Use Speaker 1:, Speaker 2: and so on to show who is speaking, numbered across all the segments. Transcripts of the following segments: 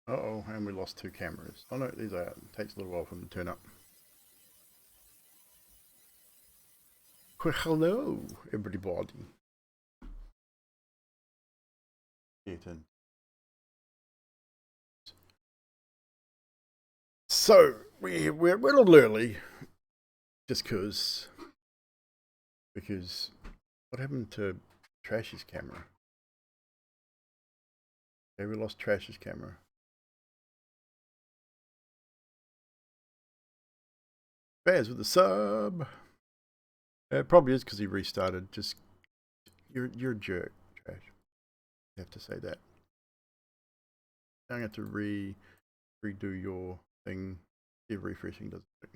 Speaker 1: Uh-oh, and we lost 2 cameras. Oh no, these are out. It takes a little while for them to turn up. Well, hello, everybody. So, we're a little early, just because what happened to Trash's camera? Okay, we lost Trash's camera. Bears with the sub. It probably is because he restarted. Just you're a jerk, Trash. You have to say that. I'm going to have to redo your thing. See if refreshing does it.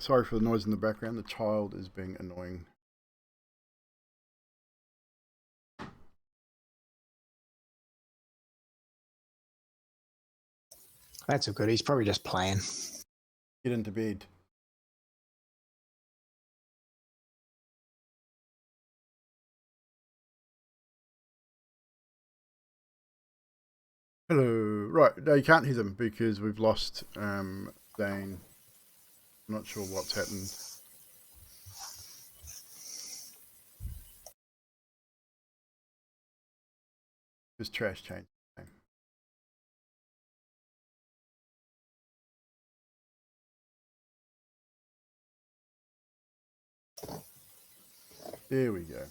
Speaker 1: Sorry for the noise in the background. The child is being annoying.
Speaker 2: That's so good. He's probably just playing.
Speaker 1: Get into bed. Hello. Right, no, you can't hear them because we've lost Dane. I'm not sure what's happened. Because Trash changed the name. There we go.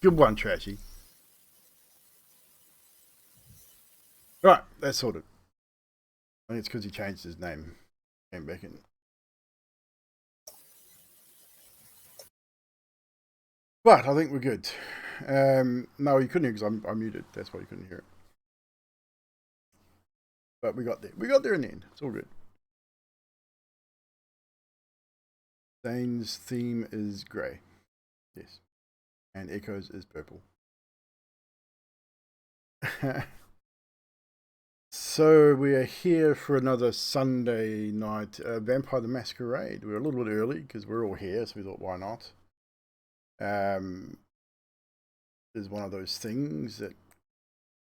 Speaker 1: Good one, Trashy. Right, that's sorted. I think it's because he changed his name. Came back in. But I think we're good. No, you couldn't hear because I'm muted. That's why you couldn't hear it. But we got there. We got there in the end. It's all good. Dane's theme is grey. Yes. And Echo's is purple. So we are here for another Sunday night Vampire the Masquerade. We're a little bit early because we're all here, so we thought, why not? There's one of those things that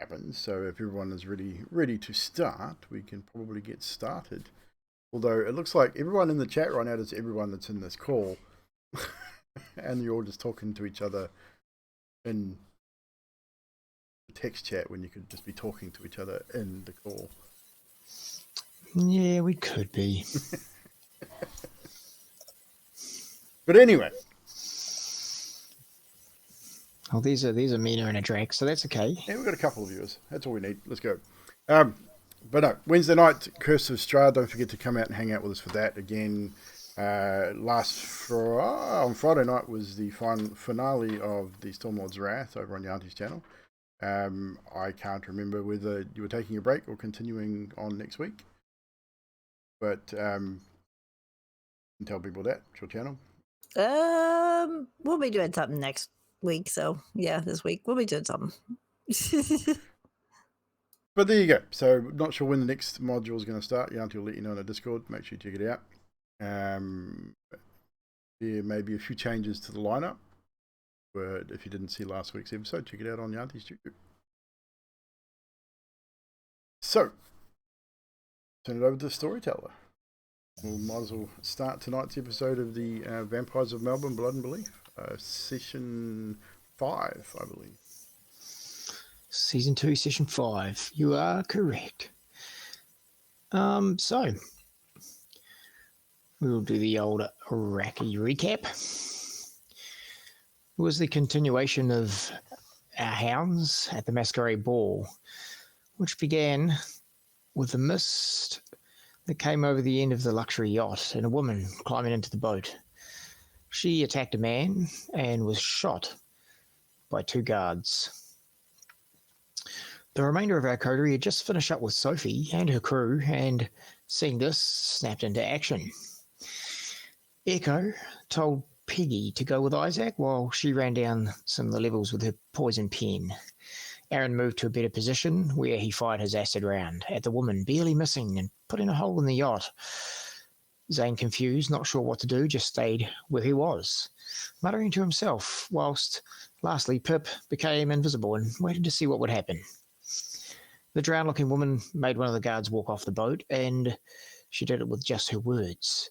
Speaker 1: happens. So if everyone is ready to start, we can probably get started. Although it looks like everyone in the chat right now is everyone that's in this call, and you're all just talking to each other in the text chat when you could just be talking to each other in the call.
Speaker 2: Yeah, we could be.
Speaker 1: But anyway.
Speaker 2: Oh, these are Mina and a Drac, so that's okay.
Speaker 1: Yeah, we've got a couple of viewers. That's all we need. Let's go. But no, Wednesday night, Curse of Strahd. Don't forget to come out and hang out with us for that again. On Friday night was the finale of the Stormlord's Wrath over on Yanti's channel. I can't remember whether you were taking a break or continuing on next week. But can tell people that. It's your channel.
Speaker 3: We'll be doing something next week. So yeah, this week we'll be doing something.
Speaker 1: But there you go. So not sure when the next module is going to start. Yanti will let you know on the Discord. Make sure you check it out. There may be a few changes to the lineup. But if you didn't see last week's episode, check it out on Yanti's YouTube. So, turn it over to the storyteller. We might as well start tonight's episode of the Vampires of Melbourne, Blood and Belief. Session 5, I believe.
Speaker 2: Season 2, Session 5. You are correct. So, we'll do the old Iraqi recap. It was the continuation of our hounds at the Masquerade Ball, which began with the mist that came over the end of the luxury yacht and a woman climbing into the boat. She attacked a man and was shot by 2 guards. The remainder of our coterie had just finished up with Sophie and her crew, and seeing this, snapped into action. Echo told Peggy to go with Isaac while she ran down some of the levels with her poison pen. Aaron moved to a better position where he fired his acid round at the woman, barely missing and putting a hole in the yacht. Zane, confused, not sure what to do, just stayed where he was, muttering to himself, whilst lastly Pip became invisible and waited to see what would happen. The drowned-looking woman made one of the guards walk off the boat, and she did it with just her words.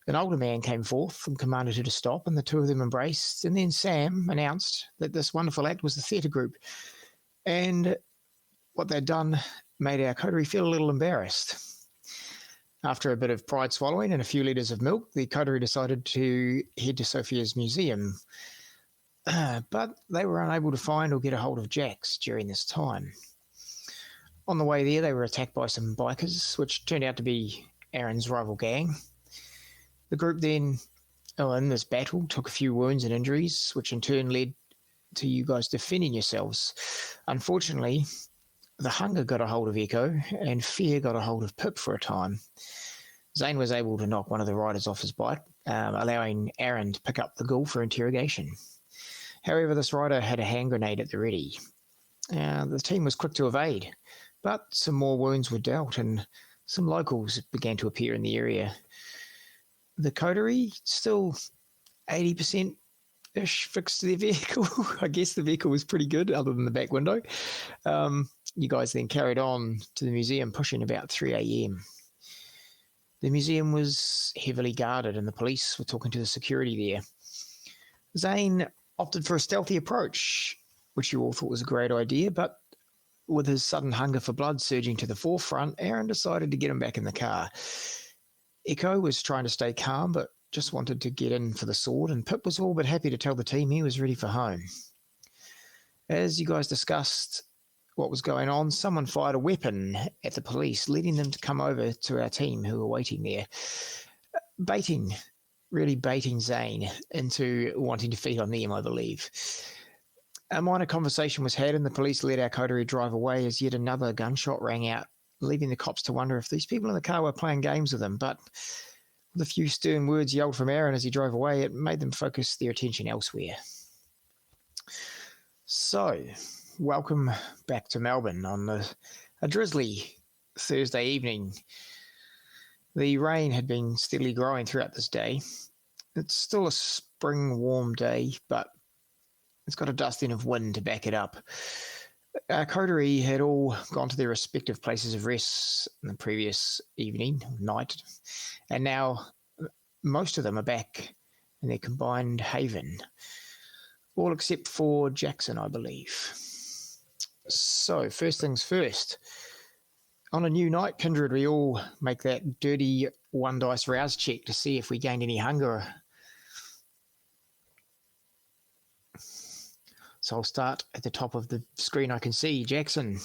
Speaker 2: An older man came forth and commanded her to stop, and the two of them embraced, and then Sam announced that this wonderful act was the theatre group, and what they'd done made our coterie feel a little embarrassed. After a bit of pride swallowing and a few litres of milk, the coterie decided to head to Sophia's museum, but they were unable to find or get a hold of Jax during this time. On the way there, they were attacked by some bikers, which turned out to be Aaron's rival gang. The group then, in this battle, took a few wounds and injuries, which in turn led to you guys defending yourselves. Unfortunately, the hunger got a hold of Echo, and fear got a hold of Pip for a time. Zane was able to knock one of the riders off his bike, allowing Aaron to pick up the ghoul for interrogation. However, this rider had a hand grenade at the ready. The team was quick to evade, but some more wounds were dealt, and some locals began to appear in the area. The coterie still 80%-ish fixed their vehicle. I guess the vehicle was pretty good, other than the back window. You guys then carried on to the museum, pushing about 3 a.m. The museum was heavily guarded, and the police were talking to the security there. Zane opted for a stealthy approach, which you all thought was a great idea, but with his sudden hunger for blood surging to the forefront, Aaron decided to get him back in the car. Echo was trying to stay calm, but just wanted to get in for the sword, and Pip was all but happy to tell the team he was ready for home. As you guys discussed what was going on, someone fired a weapon at the police, leading them to come over to our team who were waiting there, really baiting Zane into wanting to feed on them, I believe. A minor conversation was had, and the police let our coterie drive away as yet another gunshot rang out, leaving the cops to wonder if these people in the car were playing games with them. But with a few stern words yelled from Aaron as he drove away, it made them focus their attention elsewhere. So, welcome back to Melbourne on a drizzly Thursday evening. The rain had been steadily growing throughout this day. It's still a spring warm day, but it's got a dusting of wind to back it up. Our coterie had all gone to their respective places of rest in the previous night, and now most of them are back in their combined haven, all except for Jaxon, I believe. So, first things first. On a new night, Kindred, we all make that dirty one dice rouse check to see if we gained any hunger. So I'll start at the top of the screen. I can see Jaxon.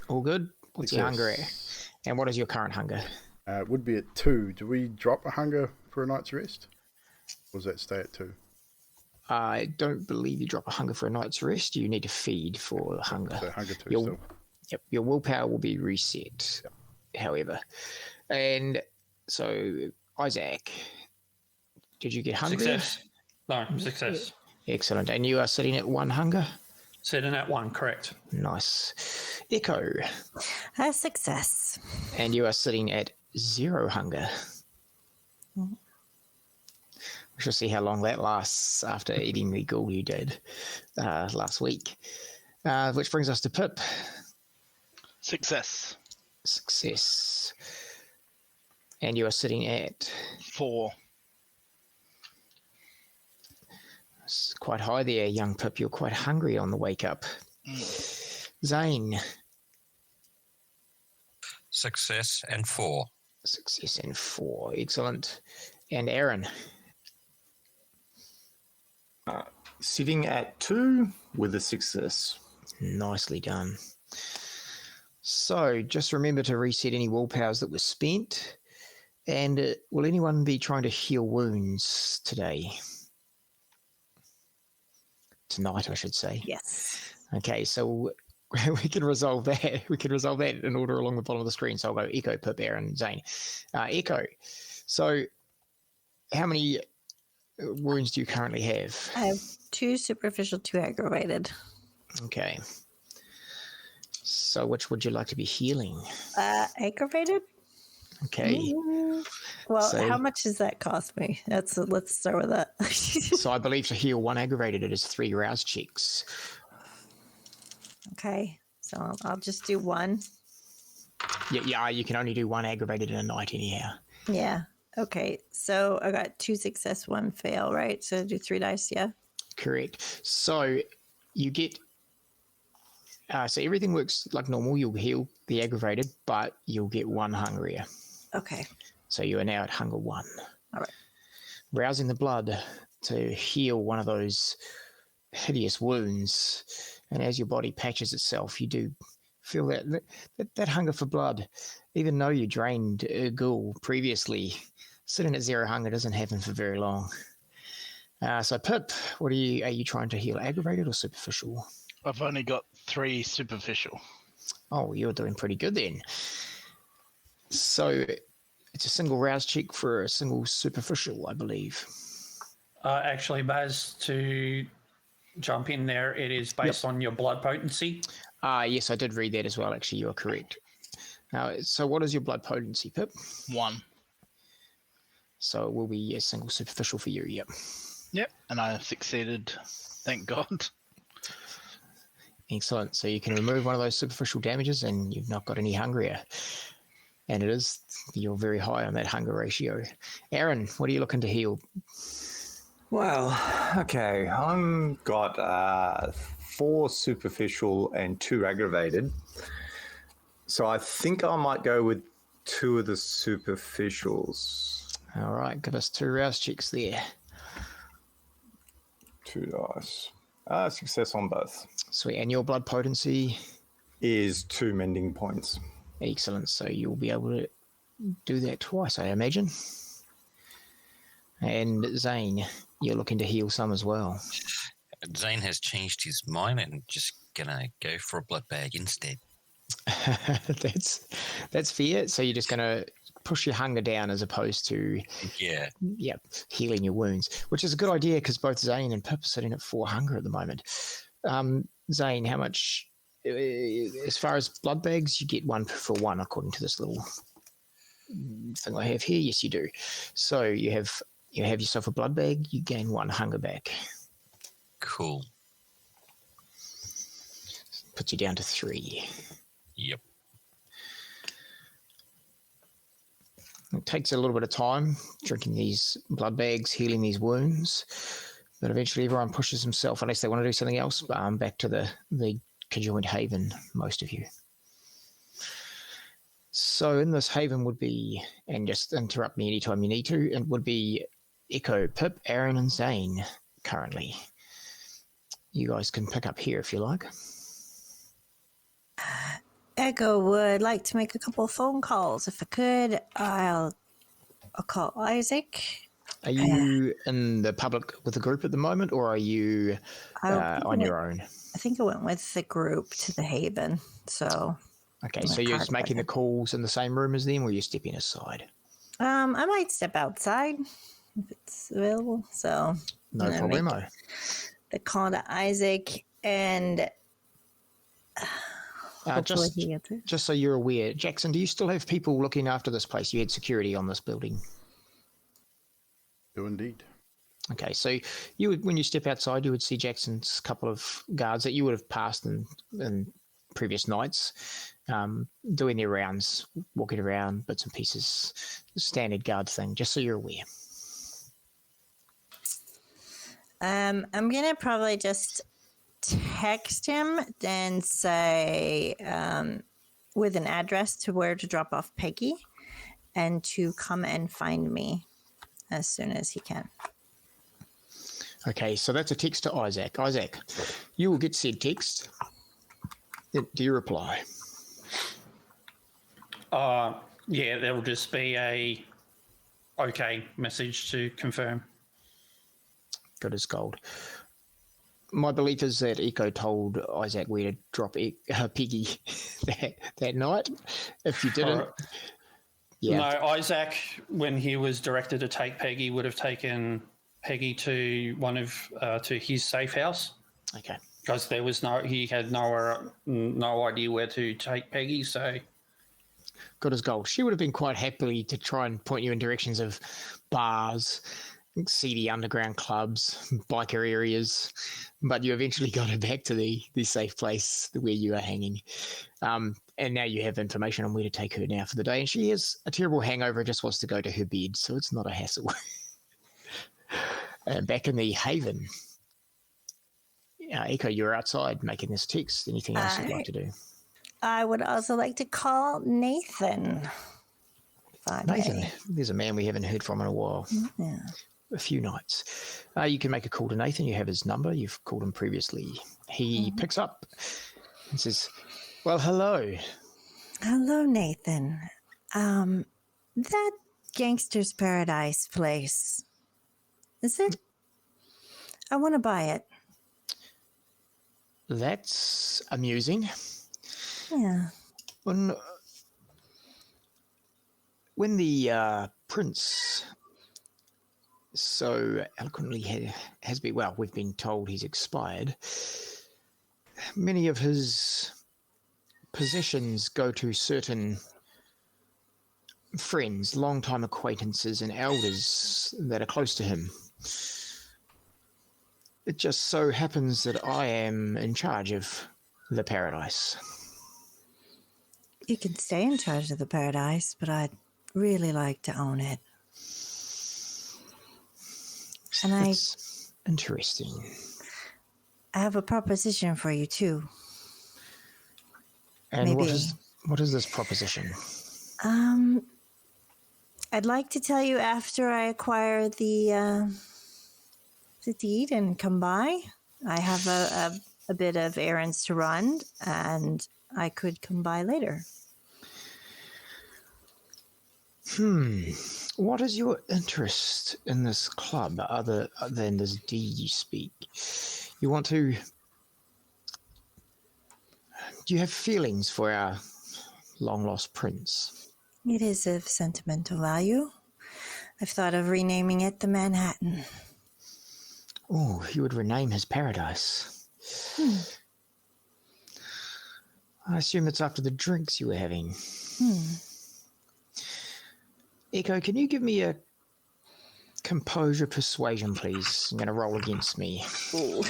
Speaker 2: All good? What's your hunger at? And what is your current hunger?
Speaker 1: It would be at 2. Do we drop a hunger for a night's rest? Or does that stay at 2?
Speaker 2: I don't believe you drop a hunger for a night's rest. You need to feed for hunger.
Speaker 1: So hunger 2 still.
Speaker 2: Yep, your willpower will be reset, however. And so, Isaac, did you get hungry?
Speaker 4: Success. No, success.
Speaker 2: Excellent. And you are sitting at 1 hunger?
Speaker 4: Sitting at 1, correct.
Speaker 2: Nice. Echo.
Speaker 3: A success.
Speaker 2: And you are sitting at 0 hunger. We shall see how long that lasts after eating the ghoul you did last week. Which brings us to Pip.
Speaker 5: Success.
Speaker 2: Success. And you are sitting at
Speaker 5: 4.
Speaker 2: It's quite high there, young Pip. You're quite hungry on the wake up. Zane.
Speaker 6: Success and 4.
Speaker 2: Success and 4. Excellent. And Aaron.
Speaker 7: Sitting at 2 with a success.
Speaker 2: Nicely done. So just remember to reset any willpowers that were spent. And will anyone be trying to heal wounds today? Tonight, I should say.
Speaker 3: Yes.
Speaker 2: Okay, so we can resolve that. We can resolve that in order along the bottom of the screen. So I'll go Echo, Pip, Aaron, Zane. Echo. So how many wounds do you currently have?
Speaker 3: I have 2 superficial, 2 aggravated.
Speaker 2: Okay. So which would you like to be healing?
Speaker 3: Aggravated?
Speaker 2: Okay.
Speaker 3: Well,
Speaker 2: So-
Speaker 3: how much does that cost me? Let's start with that.
Speaker 2: So I believe to heal 1 aggravated, it is 3 rouse checks.
Speaker 3: Okay, so I'll just do 1.
Speaker 2: Yeah, you can only do 1 aggravated in a night anyhow.
Speaker 3: Yeah. Okay, so I got 2 success, 1 fail, right? So I do 3 dice, yeah?
Speaker 2: Correct. So you get... so everything works like normal. You'll heal the aggravated, but you'll get 1 hungrier.
Speaker 3: Okay.
Speaker 2: So you are now at hunger 1.
Speaker 3: All right.
Speaker 2: Rousing the blood to heal one of those hideous wounds. And as your body patches itself, you do feel that hunger for blood. Even though you drained a ghoul previously, sitting at 0 hunger doesn't happen for very long. So Pip, are you trying to heal aggravated or superficial?
Speaker 5: I've only got 3 superficial.
Speaker 2: Oh, you're doing pretty good then. So it's a single rouse check for a single superficial, I believe.
Speaker 4: Actually, Baz, to jump in there, it is based on your blood potency.
Speaker 2: Yes, I did read that as well. Actually, you are correct. So what is your blood potency, Pip?
Speaker 5: 1.
Speaker 2: So it will be a single superficial for you, yep.
Speaker 5: Yep, and I succeeded. Thank God.
Speaker 2: Excellent. So you can remove one of those superficial damages and you've not got any hungrier. And you're very high on that hunger ratio. Aaron, what are you looking to heal?
Speaker 7: Well, okay. I've got 4 superficial and 2 aggravated. So I think I might go with 2 of the superficials.
Speaker 2: All right, give us 2 rouse checks there.
Speaker 7: 2 dice. Success on both.
Speaker 2: Sweet. And your blood potency?
Speaker 7: is 2 mending points.
Speaker 2: Excellent. So you'll be able to do that twice, I imagine. And Zane, you're looking to heal some as well.
Speaker 6: Zane has changed his mind and just gonna go for a blood bag instead.
Speaker 2: That's fair. So you're just going to push your hunger down as opposed to healing your wounds, which is a good idea because both Zane and Pip are sitting at 4 hunger at the moment. Zane, how much? As far as blood bags, you get 1 for 1 according to this little thing I have here. Yes, you do. So you have yourself a blood bag. You gain 1 hunger back.
Speaker 6: Cool.
Speaker 2: Puts you down to 3.
Speaker 6: Yep.
Speaker 2: It takes a little bit of time drinking these blood bags, healing these wounds, but eventually everyone pushes himself, unless they want to do something else, back to the conjoined haven, most of you. So in this haven would be, and just interrupt me anytime you need to, it would be Echo, Pip, Aaron, and Zane currently. You guys can pick up here if you like.
Speaker 3: Echo would like to make a couple of phone calls. If I could, I'll call Isaac.
Speaker 2: Are you in the public with the group at the moment, or are you on your own?
Speaker 3: I think I went with the group to the haven. So
Speaker 2: okay, so you're just making the calls in the same room as them, or you're stepping aside?
Speaker 3: I might step outside if it's available. So
Speaker 2: no problemo.
Speaker 3: The call to Isaac and.
Speaker 2: Just so you're aware, Jaxon, do you still have people looking after this place? You had security on this building.
Speaker 1: Do indeed.
Speaker 2: Okay, so you would, when you step outside, you would see Jackson's couple of guards that you would have passed in previous nights, doing their rounds, walking around, bits and pieces, standard guard thing, just so you're aware.
Speaker 3: I'm gonna probably just text him and say with an address to where to drop off Peggy and to come and find me as soon as he can.
Speaker 2: Okay, so that's a text to Isaac. Isaac, you will get said text. Do you reply?
Speaker 4: Yeah, there will just be a okay message to confirm.
Speaker 2: Good as gold. My belief is that Echo told Isaac where to drop Peggy that night. If you didn't,
Speaker 4: No, Isaac, when he was directed to take Peggy, would have taken Peggy to to his safe house.
Speaker 2: Okay.
Speaker 4: Because he had no idea where to take Peggy. So
Speaker 2: good as gold. She would have been quite happy to try and point you in directions of bars, seedy underground clubs, biker areas, but you eventually got her back to the safe place where you are hanging. And now you have information on where to take her now for the day. And she has a terrible hangover, just wants to go to her bed, so it's not a hassle. Back in the haven. Echo, you're outside making this text. Anything else you'd like to do?
Speaker 3: I would also like to call Nathan.
Speaker 2: Nathan, there's a man we haven't heard from in a while.
Speaker 3: Yeah.
Speaker 2: A few nights. You can make a call to Nathan. You have his number. You've called him previously. He picks up and says, well, hello.
Speaker 3: Hello, Nathan. That Gangster's Paradise place, is it? I want to buy it.
Speaker 2: That's amusing.
Speaker 3: Yeah.
Speaker 2: When the prince so eloquently has been, well, we've been told he's expired, many of his possessions go to certain friends, long-time acquaintances and elders that are close to him. It just so happens that I am in charge of the paradise.
Speaker 3: You can stay in charge of the paradise, but I'd really like to own it. And
Speaker 2: That's interesting.
Speaker 3: I have a proposition for you too.
Speaker 2: And what is this proposition?
Speaker 3: I'd like to tell you after I acquire the deed and come by. I have a bit of errands to run, and I could come by later.
Speaker 2: What is your interest in this club other than this deed you speak? You want to... Do you have feelings for our long-lost prince?
Speaker 3: It is of sentimental value. I've thought of renaming it the Manhattan.
Speaker 2: Oh, you would rename his paradise. I assume it's after the drinks you were having. Echo, can you give me a composure persuasion, please? I'm going to roll against me.
Speaker 3: Ooh.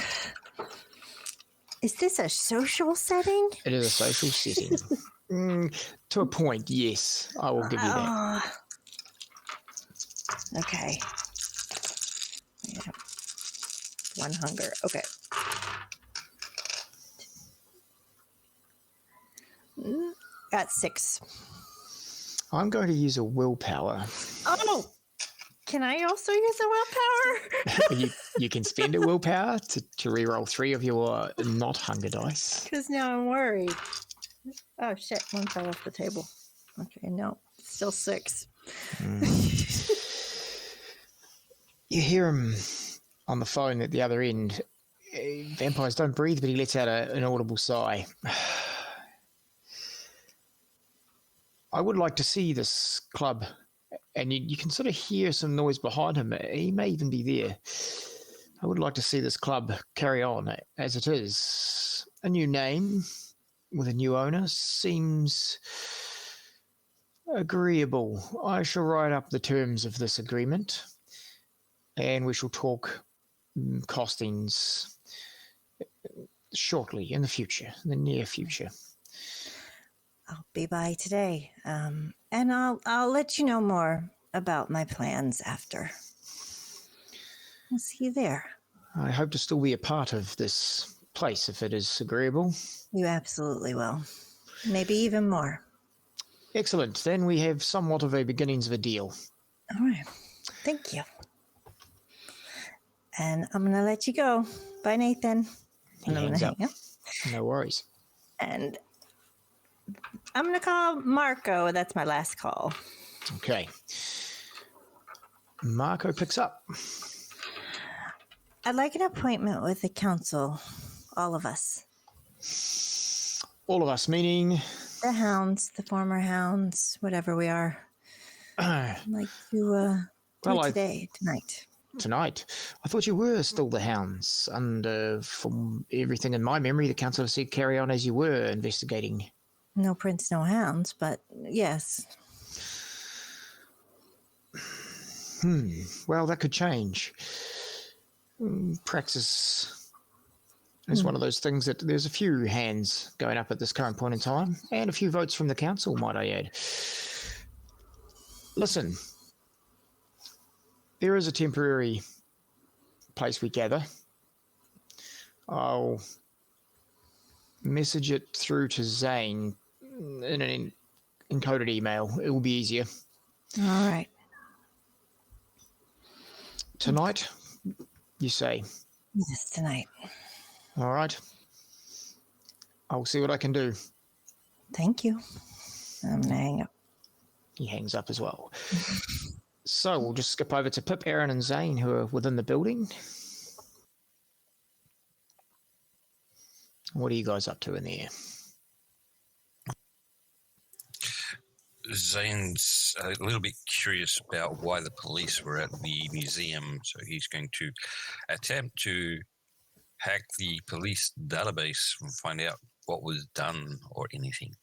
Speaker 3: Is this a social setting?
Speaker 2: It is a social setting. To a point, yes. I will give you that.
Speaker 3: Okay. Yeah. 1 hunger. Okay. Got 6.
Speaker 2: I'm going to use a willpower.
Speaker 3: Oh! Can I also use a willpower?
Speaker 2: you can spend a willpower to re-roll 3 of your not hunger dice.
Speaker 3: Because now I'm worried. Oh, shit. 1 fell off the table. Okay, no. Still 6.
Speaker 2: You hear him on the phone at the other end. Vampires don't breathe, but he lets out an audible sigh. I would like to see this club, and you can sort of hear some noise behind him. He may even be there. I would like to see this club carry on as it is. A new name with a new owner seems agreeable. I shall write up the terms of this agreement, and we shall talk costings shortly in the future, in the near future.
Speaker 3: I'll be by today, and I'll let you know more about my plans after. I'll see you there.
Speaker 2: I hope to still be a part of this place if it is agreeable.
Speaker 3: You absolutely will. Maybe even more.
Speaker 2: Excellent. Then we have somewhat of a beginnings of a deal.
Speaker 3: All right. Thank you. And I'm going to let you go. Bye, Nathan.
Speaker 2: He hangs up. No worries.
Speaker 3: And I'm going to call Marco. That's my last call.
Speaker 2: Okay. Marco picks up.
Speaker 3: I'd like an appointment with the council. All of us.
Speaker 2: All of us, meaning?
Speaker 3: The hounds, the former hounds, whatever we are. I'd like to do it tonight.
Speaker 2: Tonight? I thought you were still the hounds. And from everything in my memory, the council said carry on as you were investigating.
Speaker 3: No prince, no hounds, but yes.
Speaker 2: Well, that could change. Praxis is one of those things that there's a few hands going up at this current point in time, and a few votes from the council, might I add. Listen, there is a temporary place we gather. I'll message it through to Zane in an encoded email. It will be easier.
Speaker 3: All right.
Speaker 2: Tonight, you say?
Speaker 3: Yes, tonight.
Speaker 2: All right. I'll see what I can do.
Speaker 3: Thank you. I'm going to hang up.
Speaker 2: He hangs up as well. So we'll just skip over to Pip, Aaron, and Zane, who are within the building. What are you guys up to in there?
Speaker 6: Zane's a little bit curious about why the police were at the museum, so he's going to attempt to hack the police database and find out what was done or anything.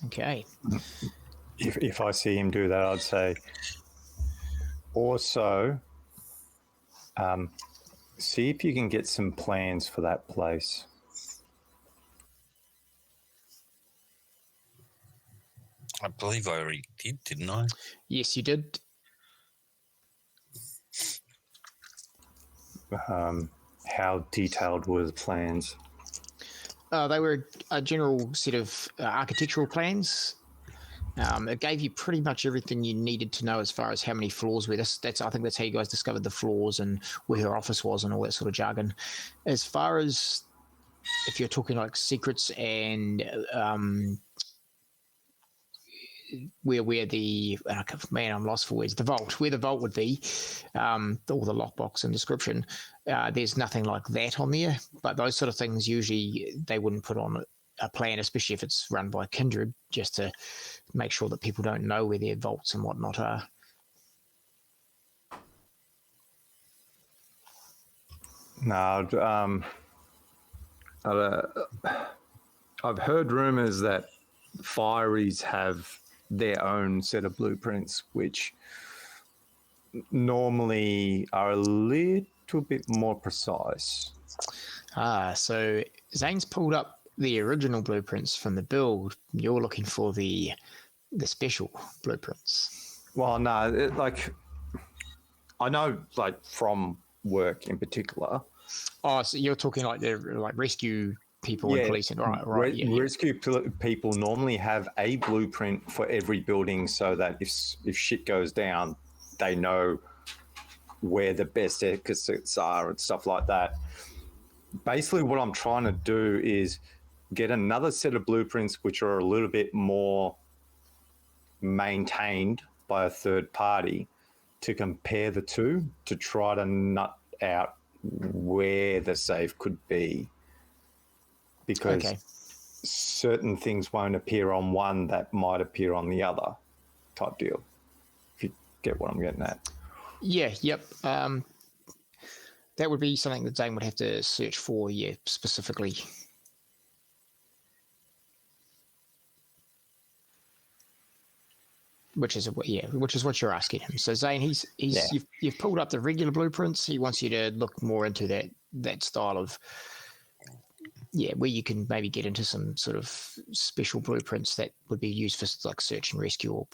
Speaker 2: Okay.
Speaker 7: If I see him do that, I'd say, also, see if you can get some plans for that place.
Speaker 6: I believe I already did, didn't I?
Speaker 2: Yes, you did.
Speaker 7: How detailed were the plans?
Speaker 2: They were a general set of architectural plans. It gave you pretty much everything you needed to know as far as how many floors were. I think that's how you guys discovered the floors and where her office was and all that sort of jargon. As far as if you're talking like secrets and where the I'm lost for words. The vault, where the vault would be, all the lockbox and description. There's nothing like that on there. But those sort of things usually they wouldn't put on a plan, especially if it's run by Kindred, just to make sure that people don't know where their vaults and whatnot are.
Speaker 7: No, I've heard rumors that Fireys have their own set of blueprints, which normally are a little bit more precise.
Speaker 2: So Zane's pulled up the original blueprints from the build. You're looking for the special blueprints.
Speaker 7: Well, no, I know, like, from work in particular.
Speaker 2: Oh, so you're talking like the rescue people and police, and right.
Speaker 7: Rescue people normally have a blueprint for every building, so that if shit goes down, they know where the best exits are and stuff like that. Basically, what I'm trying to do is get another set of blueprints which are a little bit more maintained by a third party to compare the two, to try to nut out where the safe could be, because certain things won't appear on one that might appear on the other, type deal, if you get what I'm getting at.
Speaker 2: Yep. That would be something that Zane would have to search for, specifically. Which is what you're asking him. So Zane, you've pulled up the regular blueprints. He wants you to look more into that style of where you can maybe get into some sort of special blueprints that would be used for like search and rescue or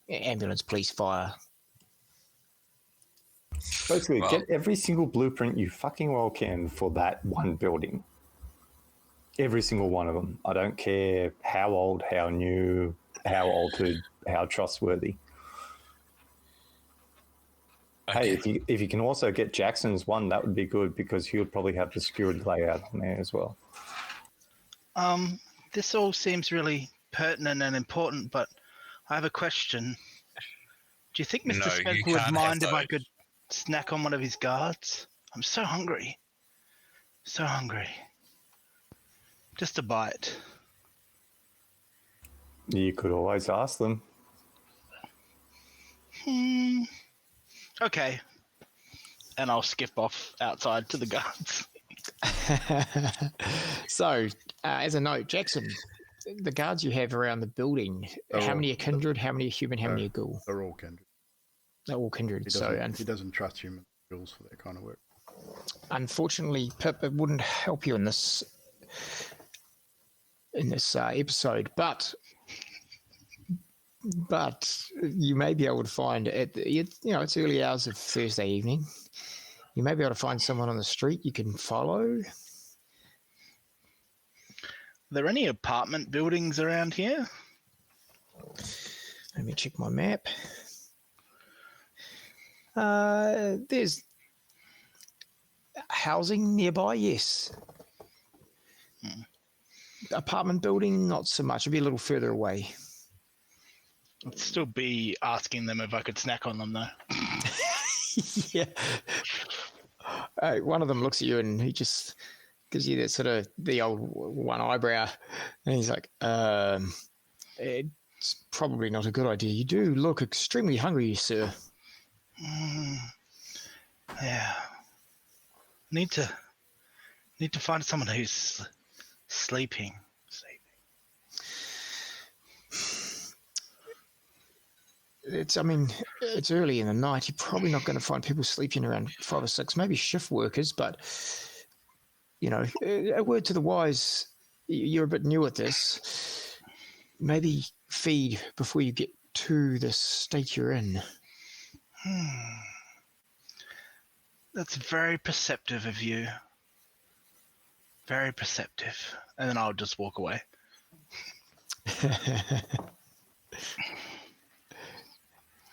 Speaker 2: ambulance, police, fire.
Speaker 7: Basically, get every single blueprint you fucking well can for that one building. Every single one of them. I don't care how old, how new, how altered, how trustworthy. Okay. Hey, if you can also get Jackson's one, that would be good, because he would probably have the security layout on there as well.
Speaker 5: This all seems really pertinent and important, but I have a question. Do you think Mr. Smith would mind if I could snack on one of his guards? I'm so hungry. So hungry. Just a bite.
Speaker 7: You could always ask them.
Speaker 5: Okay. And I'll skip off outside to the guards.
Speaker 2: So, as a note, Jaxon, the guards you have around the building, how many are kindred, how many are human, how many are ghoul?
Speaker 1: They're all kindred.
Speaker 2: They're all kindred.
Speaker 1: He doesn't trust human ghouls for that kind of work.
Speaker 2: Unfortunately, Pip, it wouldn't help you in this episode, but you may be able to find it's early hours of Thursday evening. You may be able to find someone on the street you can follow.
Speaker 5: Are there any apartment buildings around here?
Speaker 2: Let me check my map. There's housing nearby, yes. Apartment building, not so much. It'd be a little further away.
Speaker 5: I'd still be asking them if I could snack on them, though.
Speaker 2: Yeah. One of them looks at you and he just gives you that sort of the old one eyebrow, and he's like, "It's probably not a good idea. You do look extremely hungry, sir."
Speaker 5: Yeah. Need to find someone who's sleeping.
Speaker 2: It's early in the night. You're probably not going to find people sleeping around 5 or 6, maybe shift workers, but, a word to the wise, you're a bit new at this. Maybe feed before you get to the state you're in.
Speaker 5: That's very perceptive of you. Very perceptive. And then I'll just walk away.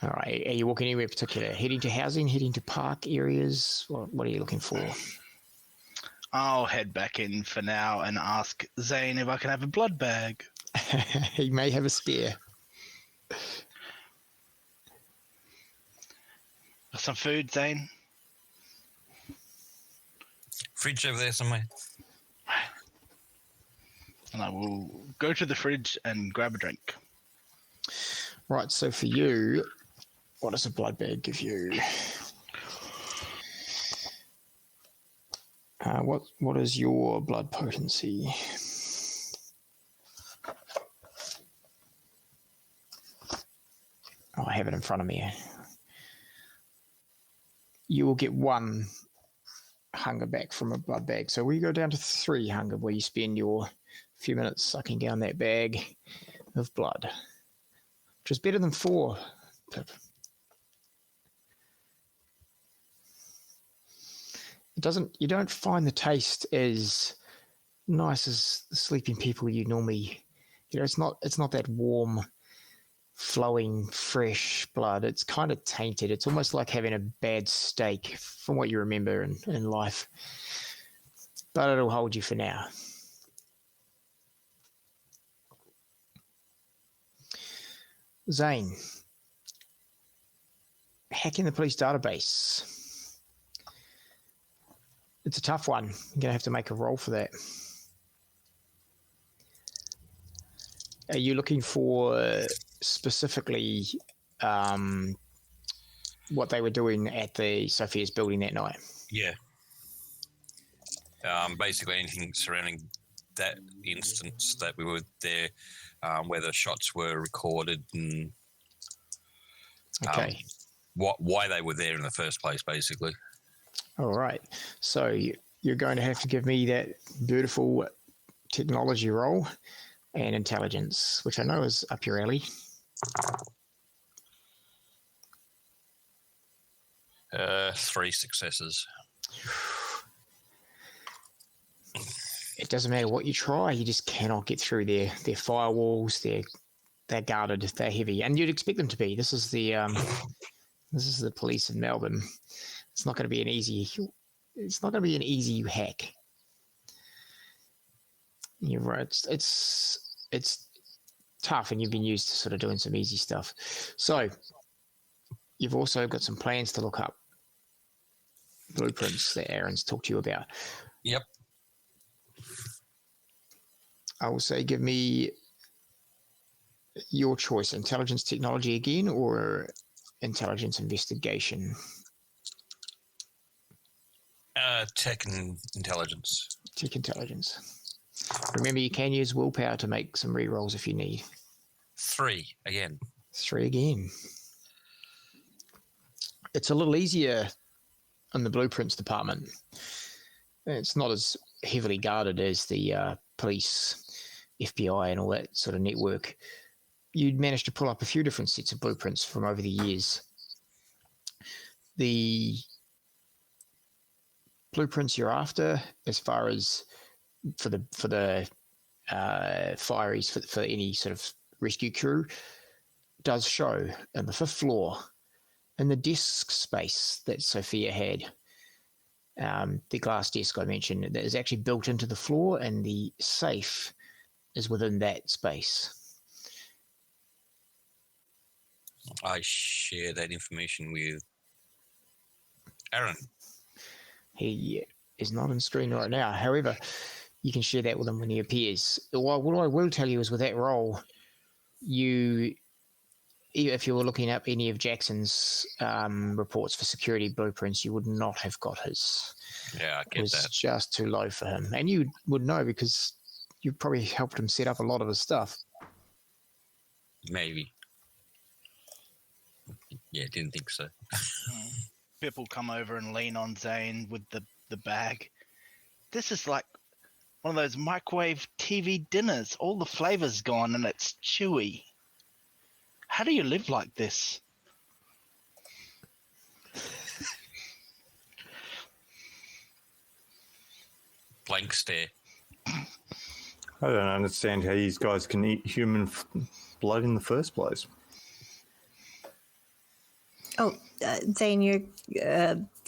Speaker 2: All right. Are you walking anywhere particular? Heading to housing, heading to park areas? What are you looking for?
Speaker 5: I'll head back in for now and ask Zane if I can have a blood bag.
Speaker 2: He may have a spare.
Speaker 5: Some food, Zane?
Speaker 6: Fridge over there somewhere.
Speaker 5: And I will go to the fridge and grab a drink.
Speaker 2: Right, so for you, what does a blood bag give you? What is your blood potency? Oh, I have it in front of me. You will get 1 hunger back from a blood bag. So we go down to 3 hunger, where you spend your few minutes sucking down that bag of blood, which is better than 4. Pip. You don't find the taste as nice as the sleeping people you normally, it's not that warm, flowing, fresh blood. It's kind of tainted. It's almost like having a bad steak from what you remember in life. But it'll hold you for now. Zane, hacking the police database. It's a tough one. You're going to have to make a roll for that. Are you looking for specifically what they were doing at the Sophia's building that night?
Speaker 6: Yeah. Basically anything surrounding that instance that we were there, where the shots were recorded and
Speaker 2: okay.
Speaker 6: Why they were there in the first place, basically.
Speaker 2: All right. So you're going to have to give me that beautiful technology roll and intelligence, which I know is up your alley.
Speaker 6: 3 successes.
Speaker 2: It doesn't matter what you try, you just cannot get through their firewalls. They're guarded, they're heavy, and you'd expect them to be. This is the police in Melbourne. It's not going to be an easy hack. You're right. It's tough, and you've been used to sort of doing some easy stuff. So you've also got some plans to look up, blueprints that Aaron's talked to you about.
Speaker 6: Yep.
Speaker 2: I will say, give me your choice: intelligence technology again, or intelligence investigation.
Speaker 6: Tech and intelligence.
Speaker 2: Tech intelligence. Remember, you can use willpower to make some re-rolls if you need.
Speaker 6: 3 again.
Speaker 2: 3 again. It's a little easier in the blueprints department. It's not as heavily guarded as the police, FBI, and all that sort of network. You'd managed to pull up a few different sets of blueprints from over the years. The blueprints you're after, as far as for the fireys for any sort of rescue crew, does show on the 5th floor in the desk space that Sophia had. The glass desk I mentioned that is actually built into the floor, and the safe is within that space.
Speaker 6: I share that information with Aaron.
Speaker 2: He is not on screen right now. However, you can share that with him when he appears. What I will tell you is, with that roll, if you were looking up any of Jackson's reports for security blueprints, you would not have got his.
Speaker 6: Yeah, I get that. It was
Speaker 2: just too low for him. And you would know because you probably helped him set up a lot of his stuff.
Speaker 6: Maybe. Yeah, didn't think so.
Speaker 5: Pip will come over and lean on Zane with the bag. This is like one of those microwave TV dinners. All the flavor's gone and it's chewy. How do you live like this?
Speaker 6: Blank stare.
Speaker 7: I don't understand how you guys can eat human blood in the first place.
Speaker 3: Oh, Zane, you're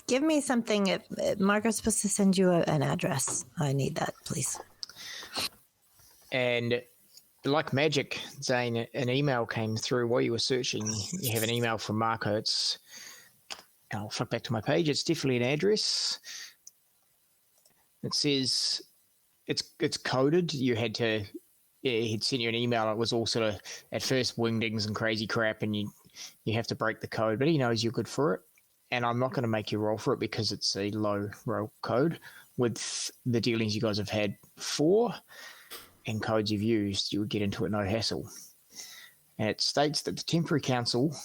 Speaker 3: give me something. Marco's supposed to send you an address. I need that, please.
Speaker 2: And like magic, Zane, an email came through while you were searching. You have an email from Marco. I'll flip back to my page. It's definitely an address. It says it's coded. You had to. Yeah, he'd sent you an email. It was all sort of at first wingdings and crazy crap, and you have to break the code. But he knows you're good for it, and I'm not going to make you roll for it because it's a low roll code. With the dealings you guys have had before and codes you've used, you would get into it no hassle. And it states that the temporary council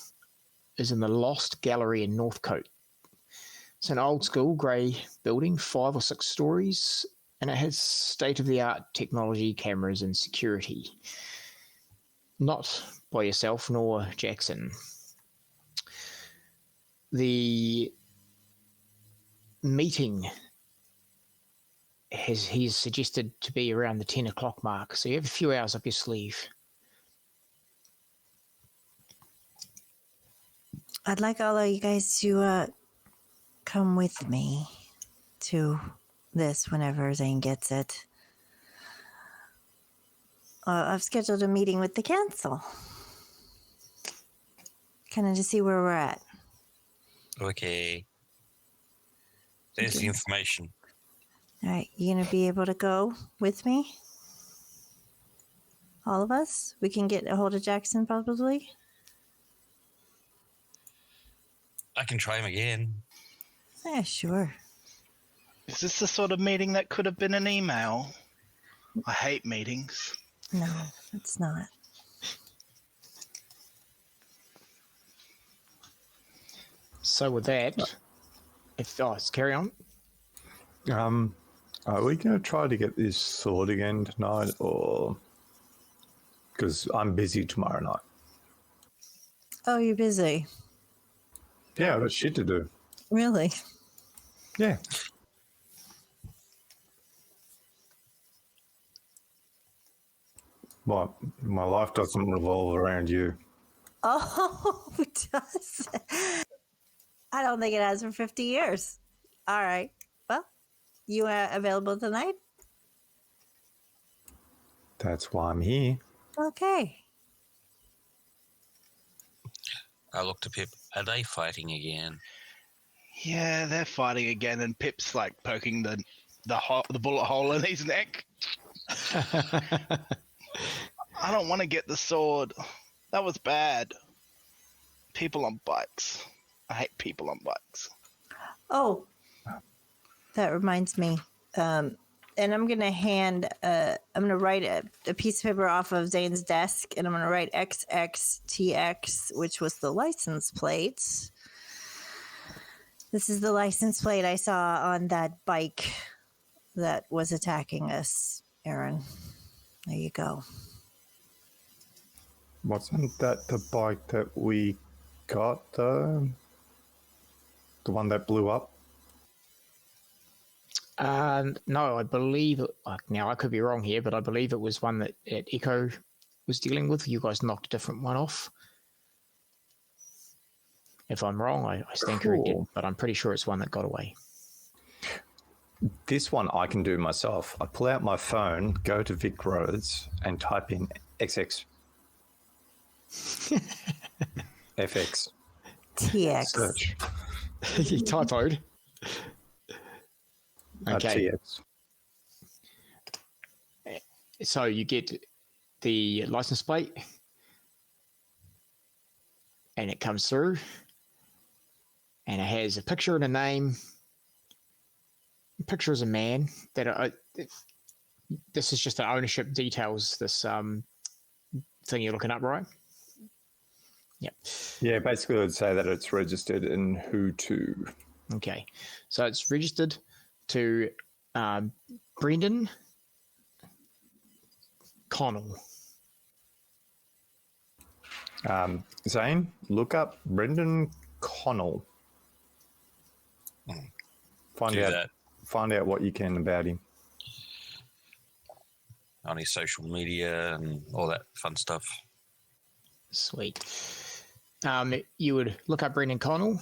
Speaker 2: is in the Lost Gallery in Northcote. It's an old school grey building, 5 or 6 stories, and it has state-of-the-art technology, cameras, and security. Not by yourself nor Jaxon. The meeting he's suggested to be around the 10 o'clock mark, so you have a few hours up your sleeve.
Speaker 3: I'd like all of you guys to come with me to this whenever Zane gets it. I've scheduled a meeting with the council. Kind of to see where we're at.
Speaker 6: Okay. There's the information.
Speaker 3: All right, you gonna be able to go with me? All of us? We can get a hold of Jaxon probably?
Speaker 6: I can try him again.
Speaker 3: Yeah, sure.
Speaker 5: Is this the sort of meeting that could have been an email? I hate meetings.
Speaker 3: No, it's not.
Speaker 2: So with that, let's carry on.
Speaker 7: Are we going to try to get this sword again tonight, or because I'm busy tomorrow night?
Speaker 3: Oh, you're busy.
Speaker 7: Yeah, I've got shit to do.
Speaker 3: Really?
Speaker 7: Yeah. What? My life doesn't revolve around you.
Speaker 3: Oh, it does. I don't think it has for 50 years. All right. Well, you are available tonight?
Speaker 7: That's why I'm here.
Speaker 3: Okay.
Speaker 6: I look to Pip. Are they fighting again?
Speaker 5: Yeah, they're fighting again, and Pip's like poking the bullet hole in his neck. I don't want to get the sword. That was bad. People on bikes. I hate people on bikes.
Speaker 3: Oh, that reminds me. And I'm going to write a piece of paper off of Zane's desk, and I'm going to write XXTX, which was the license plate. This is the license plate I saw on that bike that was attacking us, Aaron. There you go.
Speaker 7: Wasn't that the bike that we got, though? The one that blew up?
Speaker 2: No, I believe, now I could be wrong here, but I believe it was one that Echo was dealing with. You guys knocked a different one off. If I'm wrong, I stand corrected, but I'm pretty sure it's one that got away.
Speaker 7: This one I can do myself. I pull out my phone, go to Vic Roads, and type in XX. FX.
Speaker 3: TX.
Speaker 7: Search.
Speaker 2: You typoed. Okay.
Speaker 7: TX.
Speaker 2: So you get the license plate, and it comes through, and it has a picture and a name. The picture is a man. This is just the ownership details. This thing you're looking up, right? Yep.
Speaker 7: Yeah, basically, I'd say that it's registered in who to.
Speaker 2: Okay, so it's registered to Brendan Connell.
Speaker 7: Zane, look up Brendan Connell. Find out what you can about him.
Speaker 6: On his social media and all that fun stuff.
Speaker 2: Sweet. You would look up Brendan Connell,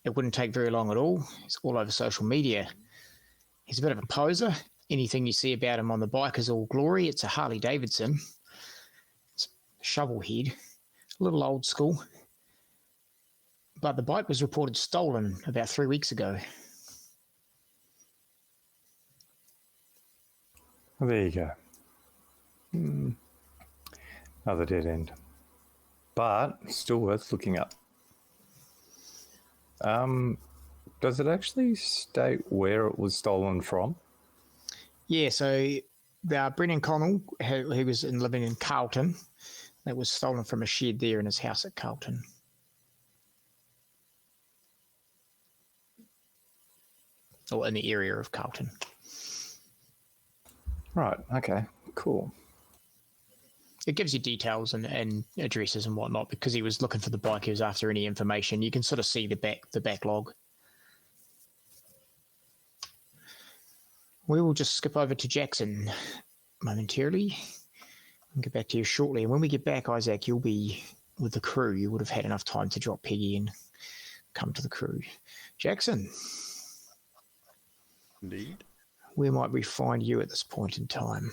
Speaker 2: It wouldn't take very long at all. He's all over social media. He's a bit of a poser. Anything you see about him on the bike is all glory. It's a Harley Davidson. It's a shovel head, a little old school. But the bike was reported stolen about 3 weeks ago.
Speaker 7: Well, there you go. Another dead end. But still worth looking up. Does it actually state where it was stolen from?
Speaker 2: Yeah, so Brennan Connell, he was living in Carlton. That was stolen from a shed there in his house at Carlton. Or in the area of Carlton.
Speaker 7: Right, okay, cool.
Speaker 2: It gives you details and addresses and whatnot because he was looking for the bike. He was after any information. You can sort of see the backlog. We will just skip over to Jaxon momentarily. I'll get back to you shortly. And when we get back, Isaac, you'll be with the crew. You would have had enough time to drop Peggy and come to the crew. Jaxon.
Speaker 1: Indeed.
Speaker 2: Where might we find you at this point in time?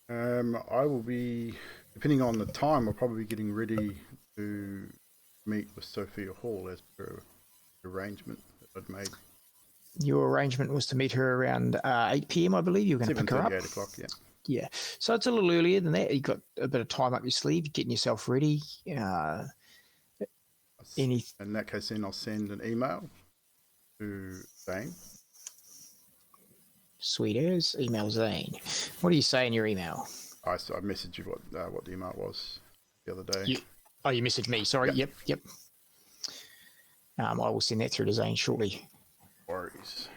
Speaker 1: I will be, depending on the time, I'll probably be getting ready to meet with Sophia Hall as per arrangement that I'd made.
Speaker 2: Your arrangement was to meet her around 8 p.m, I believe. You were going to pick her up.
Speaker 1: 8 o'clock, yeah.
Speaker 2: Yeah. So it's a little earlier than that. You've got a bit of time up your sleeve, getting yourself ready.
Speaker 1: In that case, then I'll send an email to Zane.
Speaker 2: Sweet as. Email Zane. What do you say in your email?
Speaker 1: I messaged you what the email was the other day.
Speaker 2: You messaged me. Sorry. Yep. I will send that through to Zane shortly.
Speaker 1: Worries.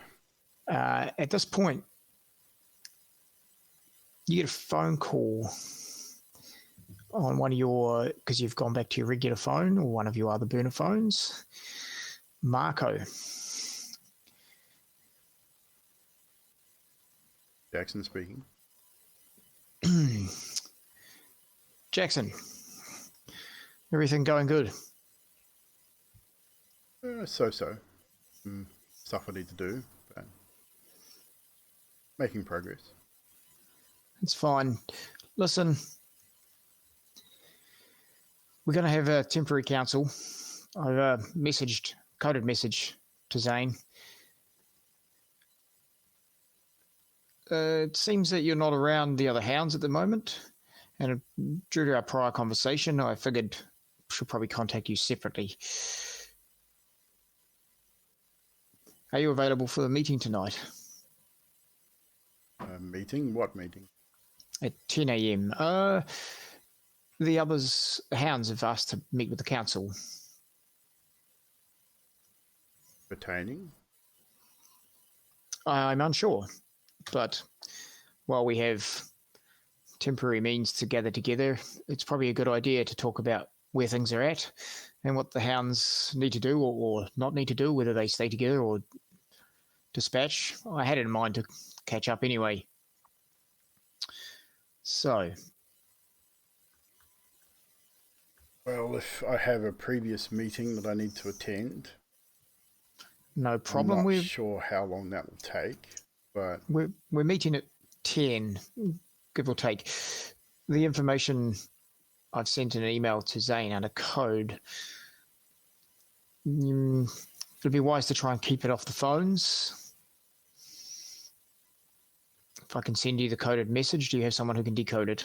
Speaker 2: At this point, you get a phone call on one of your, because you've gone back to your regular phone or one of your other burner phones. Marco.
Speaker 1: Jaxon speaking.
Speaker 2: Jaxon, everything going good?
Speaker 1: So. Stuff I need to do, but making progress.
Speaker 2: It's fine. Listen, we're going to have a temporary council. I've coded message to Zane. It seems that you're not around the other hounds at the moment, and due to our prior conversation, I figured I should probably contact you separately. Are you available for the meeting tonight?
Speaker 1: Meeting? What meeting?
Speaker 2: At 10 a.m. The hounds have asked to meet with the council.
Speaker 1: Pertaining?
Speaker 2: I'm unsure, but while we have temporary means to gather together, it's probably a good idea to talk about where things are at and what the hounds need to do or not need to do, whether they stay together or dispatch. I had it in mind to catch up anyway. So.
Speaker 1: Well, if I have a previous meeting that I need to attend,
Speaker 2: no problem.
Speaker 1: I'm not sure how long that will take, but
Speaker 2: we're meeting at 10, give or take. The information I've sent an email to Zane under code. It'd be wise to try and keep it off the phones. If I can send you the coded message, do you have someone who can decode it?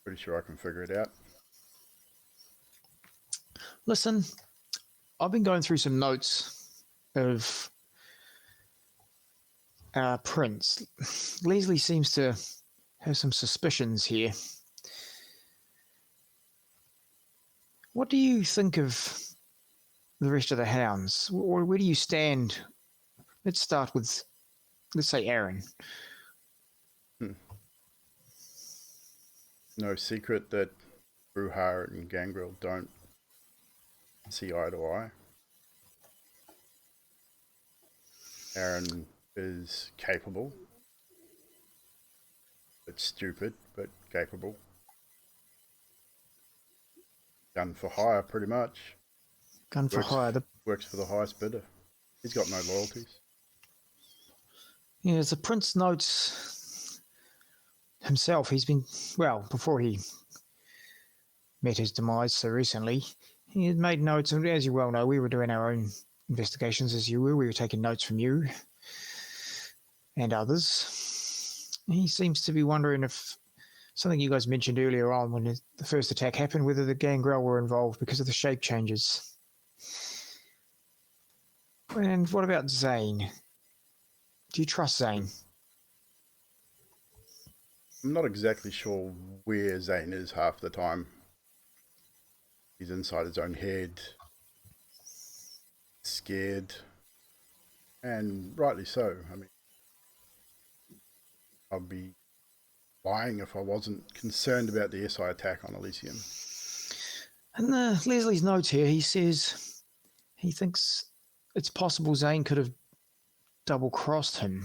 Speaker 1: Pretty sure I can figure it out.
Speaker 2: Listen, I've been going through some notes of Prince. Leslie seems to have some suspicions here. What do you think of the rest of the hounds? Or where do you stand? Let's start with, let's say, Aaron.
Speaker 1: No secret that Bruhar and Gangrel don't see eye to eye. Aaron is capable. It's stupid, but capable. Done for hire, pretty much.
Speaker 2: Gun for hire.
Speaker 1: Works for the highest bidder. He's got no loyalties.
Speaker 2: Yeah, as the prince notes himself, he's been, well, before he met his demise so recently, he had made notes, and as you well know, we were doing our own investigations as you were. We were taking notes from you and others. He seems to be wondering if something you guys mentioned earlier on when the first attack happened, whether the gangrel were involved because of the shape changes. And what about Zane? Do you trust Zane?
Speaker 1: I'm not exactly sure where Zane is half the time. He's inside his own head, scared, and rightly so. I mean, I'd be lying if I wasn't concerned about the SI attack on Elysium.
Speaker 2: And Leslie's notes here, he says he thinks it's possible Zane could have double-crossed him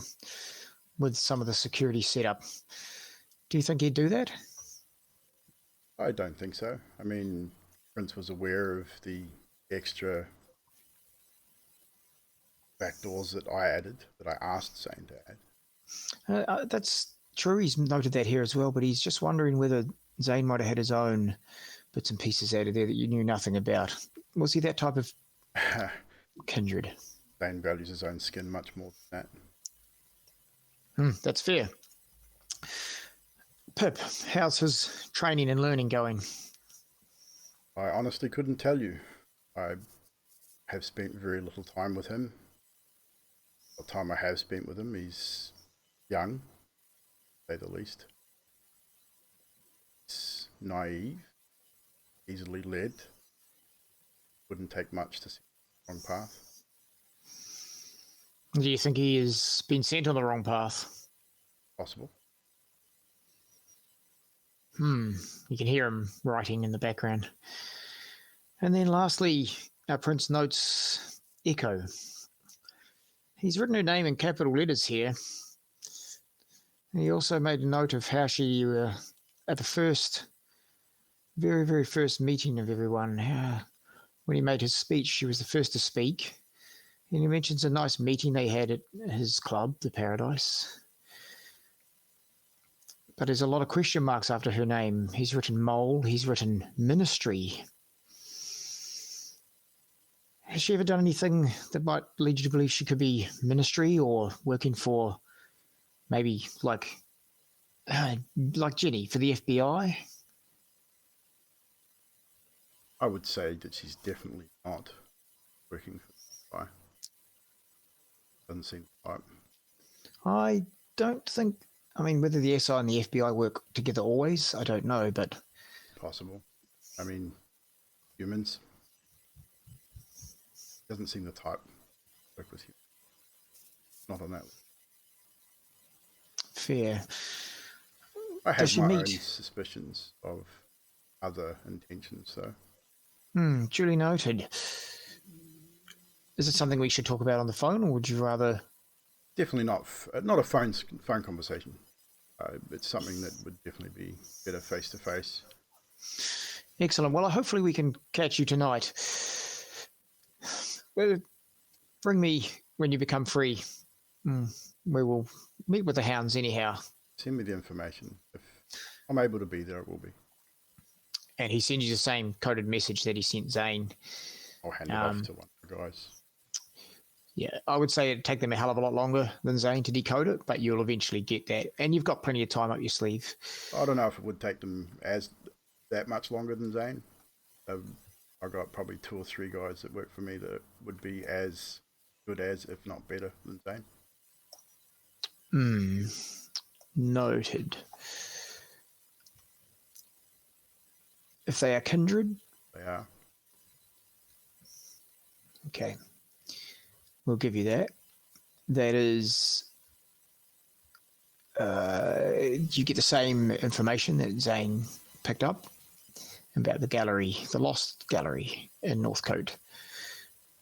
Speaker 2: with some of the security setup. Do you think he'd do that?
Speaker 1: I don't think so. I mean, Prince was aware of the extra backdoors that I added, that I asked Zane to add.
Speaker 2: That's true. He's noted that here as well, but he's just wondering whether Zane might have had his own bits and pieces out of there that you knew nothing about. Was he that type of kindred?
Speaker 1: Zane values his own skin much more than that.
Speaker 2: That's fair. Pip, how's his training and learning going?
Speaker 1: I honestly couldn't tell you. I have spent very little time with him. The time I have spent with him, he's young, to say the least. He's naive, easily led. Wouldn't take much to see the wrong path.
Speaker 2: Do you think he has been sent on the wrong path?
Speaker 1: Possible.
Speaker 2: You can hear him writing in the background. And then lastly, our Prince notes Echo. He's written her name in capital letters here. And he also made a note of how she, at the first, very, very first meeting of everyone, when he made his speech, she was the first to speak. And he mentions a nice meeting they had at his club, the Paradise. But there's a lot of question marks after her name. He's written mole, he's written ministry. Has she ever done anything that might lead you to believe she could be ministry or working for maybe like Jenny for the FBI?
Speaker 1: I would say that she's definitely not working for the FBI. Doesn't seem right.
Speaker 2: I don't think, I mean, whether the SI and the FBI work together always, I don't know, but...
Speaker 1: Possible. I mean, humans. Doesn't seem the type to work with you. Not on that.
Speaker 2: Fair.
Speaker 1: I have my own suspicions of other intentions, so.
Speaker 2: Duly noted. Is it something we should talk about on the phone, or would you rather...
Speaker 1: Definitely not a phone conversation. It's something that would definitely be better face to face.
Speaker 2: Excellent. Well, hopefully we can catch you tonight. Well, bring me when you become free. We will meet with the hounds anyhow.
Speaker 1: Send me the information. If I'm able to be there, it will be.
Speaker 2: And he sends you the same coded message that he sent Zane.
Speaker 1: I'll hand it off to one of the guys.
Speaker 2: Yeah, I would say it'd take them a hell of a lot longer than Zane to decode it, but you'll eventually get that. And you've got plenty of time up your sleeve.
Speaker 1: I don't know if it would take them that much longer than Zane. I got probably 2 or 3 guys that work for me that would be as good as, if not better, than Zane.
Speaker 2: Noted. If they are kindred?
Speaker 1: They are.
Speaker 2: Okay. We'll give you that. That is... you get the same information that Zane picked up about the gallery, the lost gallery in Northcote.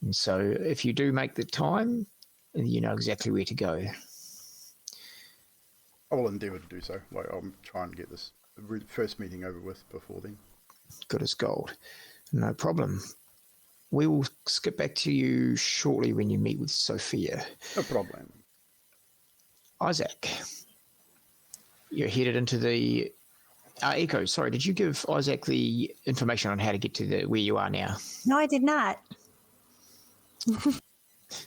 Speaker 2: And so if you do make the time, you know exactly where to go.
Speaker 1: I will endeavour to do so. Like, I'll try and get this first meeting over with before then.
Speaker 2: Good as gold. No problem. we will skip back to you shortly when you meet with Sophia.
Speaker 1: No problem.
Speaker 2: Isaac, you're headed into the... Echo, sorry, did you give Isaac the information on how to get to where you are now?
Speaker 3: No, I did not.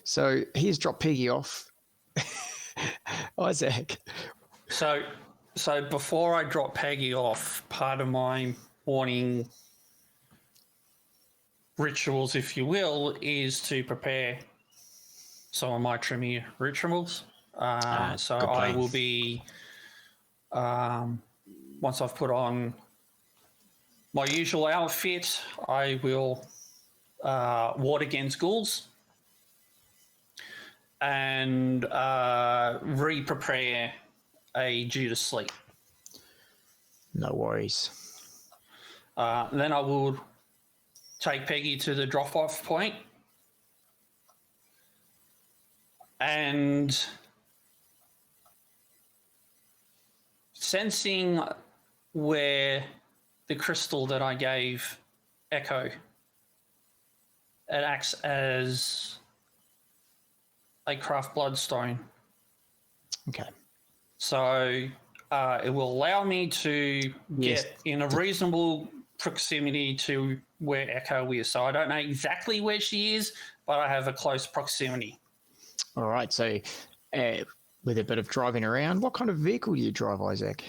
Speaker 2: So he's dropped Peggy off. Isaac.
Speaker 4: So before I drop Peggy off, part of my morning rituals, if you will, is to prepare some of my Tremere rituals. So I will be, once I've put on my usual outfit, I will ward against ghouls and re-prepare a Judas sleep.
Speaker 2: No worries.
Speaker 4: Then I will take Peggy to the drop-off point and sensing where the crystal that I gave Echo, it acts as a craft bloodstone.
Speaker 2: Okay.
Speaker 4: So it will allow me to get in a reasonable proximity to where Echo is. So I don't know exactly where she is, but I have a close proximity.
Speaker 2: All right. So with a bit of driving around, what kind of vehicle do you drive, Isaac?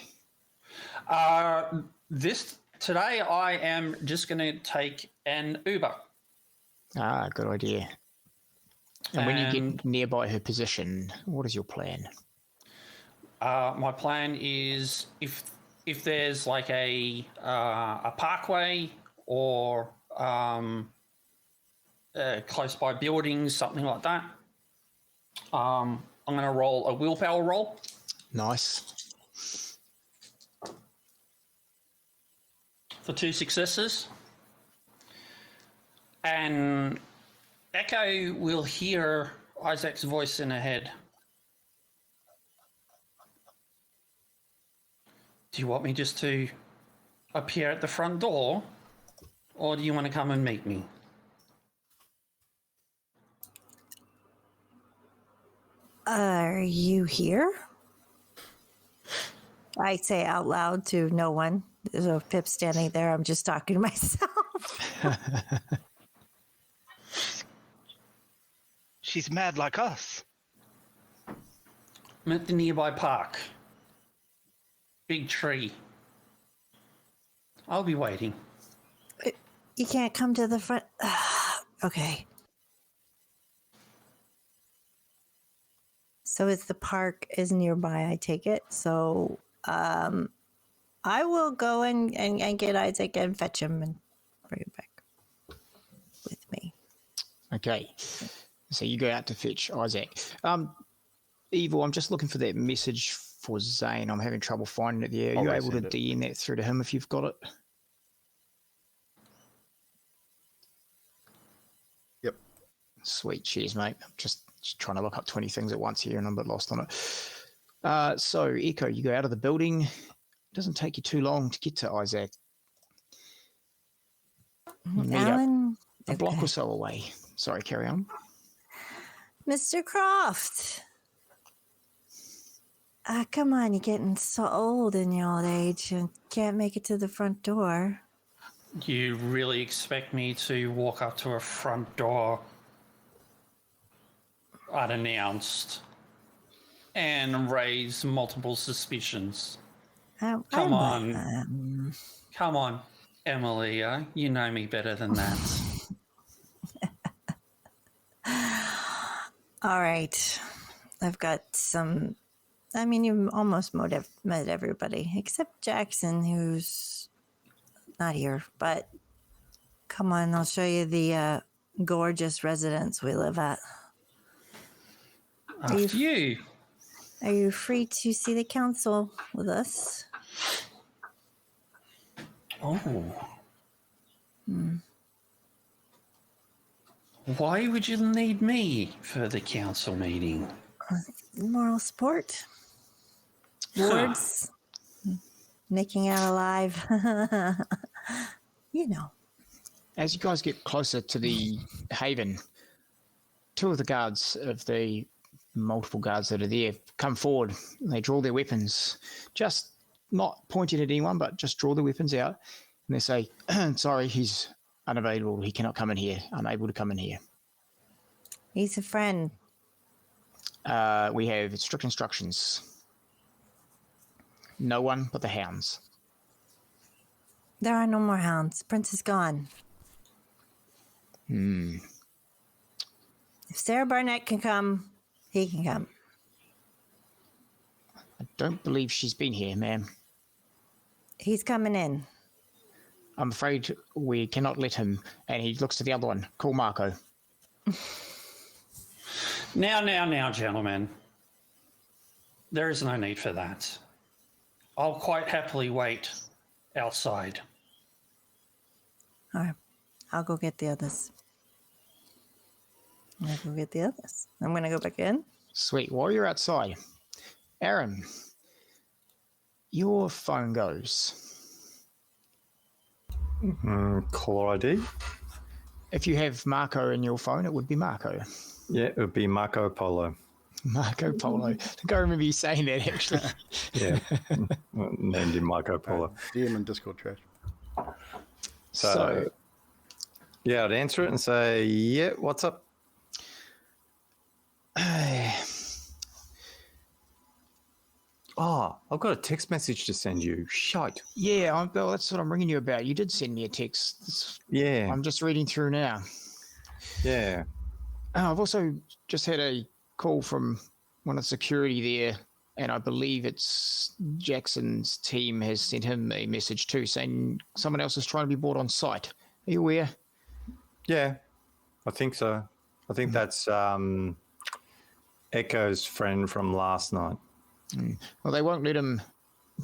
Speaker 4: Today I am just going to take an Uber.
Speaker 2: Ah, good idea. And when you get nearby her position, what is your plan?
Speaker 4: My plan is if there's like a parkway or close by buildings, something like that, I'm going to roll a willpower roll.
Speaker 2: Nice.
Speaker 4: For 2 successes. And Echo will hear Isaac's voice in her head. Do you want me just to appear at the front door, or do you want to come and meet me?
Speaker 3: Are you here? I say out loud to no one. There's a Pip standing there. I'm just talking to myself.
Speaker 5: She's mad like us.
Speaker 4: I'm at the nearby park. Big tree. I'll be waiting.
Speaker 3: You can't come to the front. Okay. So it's the park is nearby, I take it. So I will go and get Isaac and fetch him and bring him back with me.
Speaker 2: Okay. So you go out to fetch Isaac. Evil, I'm just looking for that message for Zane. I'm having trouble finding it there. Are you able to DM that through to him if you've got it?
Speaker 1: Yep.
Speaker 2: Sweet. Cheers, mate. I'm just trying to look up 20 things at once here and I'm a bit lost on it. So, Echo, you go out of the building. It doesn't take you too long to get to Isaac.
Speaker 3: Alan,
Speaker 2: a block or so away. Sorry, carry on.
Speaker 3: Mr. Croft. Come on, you're getting so old in your old age and can't make it to the front door.
Speaker 4: You really expect me to walk up to a front door unannounced and raise multiple suspicions? Come on, Emily. You know me better than that.
Speaker 3: All right. I've got some... I mean, you've almost met everybody, except Jaxon, who's not here. But come on, I'll show you the gorgeous residence we live at. Are you free to see the council with us?
Speaker 4: Oh. Why would you need me for the council meeting?
Speaker 3: Moral support. Words. Making out alive. You know.
Speaker 2: As you guys get closer to the haven, two of the guards of the multiple guards that are there come forward. They draw their weapons, just not pointed at anyone, but just draw the weapons out. And they say, sorry, he's unavailable. He cannot come in here. Unable to come in here.
Speaker 3: He's a friend.
Speaker 2: We have strict instructions. No one but the hounds.
Speaker 3: There are no more hounds. Prince is gone. If Sarah Barnett can come, he can come.
Speaker 2: I don't believe she's been here, ma'am.
Speaker 3: He's coming in.
Speaker 2: I'm afraid we cannot let him. And he looks to the other one. Call Marco.
Speaker 4: Now, gentlemen. There is no need for that. I'll quite happily wait outside.
Speaker 3: All right. I'll go get the others. I'm going to go back in.
Speaker 2: Sweet. While you're outside, Aaron, your phone goes.
Speaker 7: Caller ID?
Speaker 2: If you have Marco in your phone, it would be Marco.
Speaker 7: Yeah, it would be Marco Polo.
Speaker 2: Marco Polo. I think I remember you saying that, actually.
Speaker 7: Yeah, named him Marco Polo.
Speaker 1: DM and Discord trash.
Speaker 7: So, yeah, I'd answer it and say, yeah, what's up? Oh, I've got a text message to send you. Shite.
Speaker 2: Yeah, well, that's what I'm ringing you about. You did send me a text.
Speaker 7: Yeah.
Speaker 2: I'm just reading through now.
Speaker 7: Yeah.
Speaker 2: I've also just had a call from one of the security there, and I believe it's Jackson's team has sent him a message too, saying someone else is trying to be brought on site. Are you aware?
Speaker 7: Yeah, I think so. I think that's Echo's friend from last night.
Speaker 2: Well, they won't let him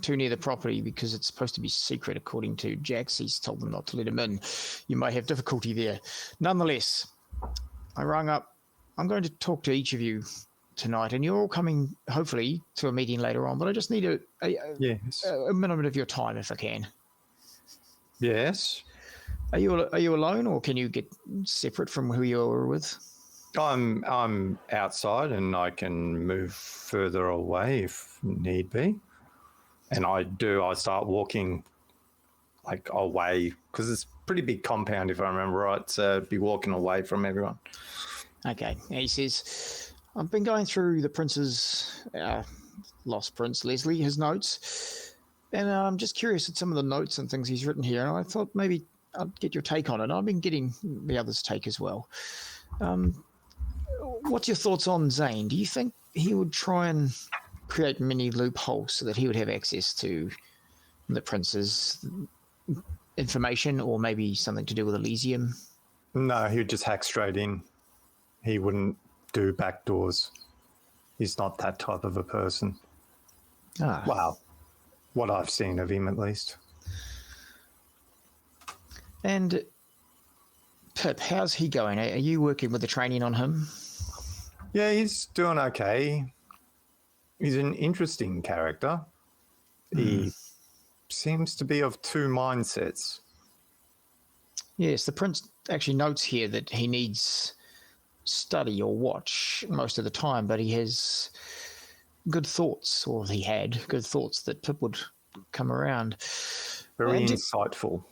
Speaker 2: too near the property because it's supposed to be secret, according to Jax. He's told them not to let him in. You may have difficulty there. Nonetheless, I rang up. I'm going to talk to each of you tonight, and you're all coming, hopefully, to a meeting later on, but I just need a minimum of your time, if I can.
Speaker 7: Yes.
Speaker 2: Are you alone, or can you get separate from who you're with?
Speaker 7: I'm outside, and I can move further away if need be. And I start walking like away because it's a pretty big compound, if I remember right. So I'd be walking away from everyone.
Speaker 2: Okay. And he says, I've been going through the prince's, lost prince, Leslie, his notes. And I'm just curious at some of the notes and things he's written here. And I thought maybe I'd get your take on it. I've been getting the others' take as well. What's your thoughts on Zane? Do you think he would try and create many loopholes so that he would have access to the prince's information, or maybe something to do with Elysium?
Speaker 7: No, he would just hack straight in. He wouldn't do back doors. He's not that type of a person. Wow. What I've seen of him, at least.
Speaker 2: And Pip, how's he going? Are you working with the training on him?
Speaker 7: Yeah, he's doing okay. He's an interesting character. He seems to be of two mindsets.
Speaker 2: Yes, the prince actually notes here that he needs study or watch most of the time, but he has good thoughts, or he had good thoughts that Pip would come around.
Speaker 7: Very insightful.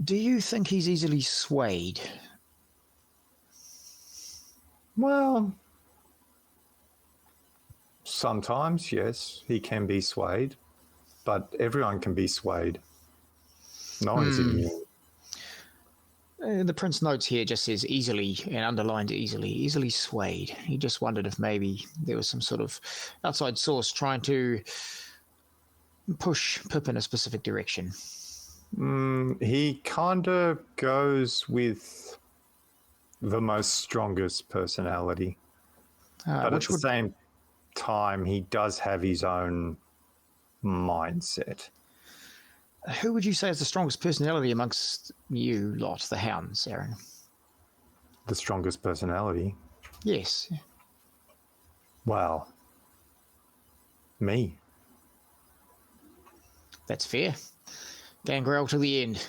Speaker 2: Do you think he's easily swayed?
Speaker 7: Well, sometimes, yes, he can be swayed, but everyone can be swayed. No one is immune.
Speaker 2: The prince notes here just says easily, and underlined easily swayed. He just wondered if maybe there was some sort of outside source trying to push Pip in a specific direction.
Speaker 7: He kind of goes with the most strongest personality. But at the same time, he does have his own mindset.
Speaker 2: Who would you say is the strongest personality amongst you lot, the hounds, Aaron?
Speaker 7: The strongest personality?
Speaker 2: Yes.
Speaker 7: Well, me.
Speaker 2: That's fair. Gangrel to the end.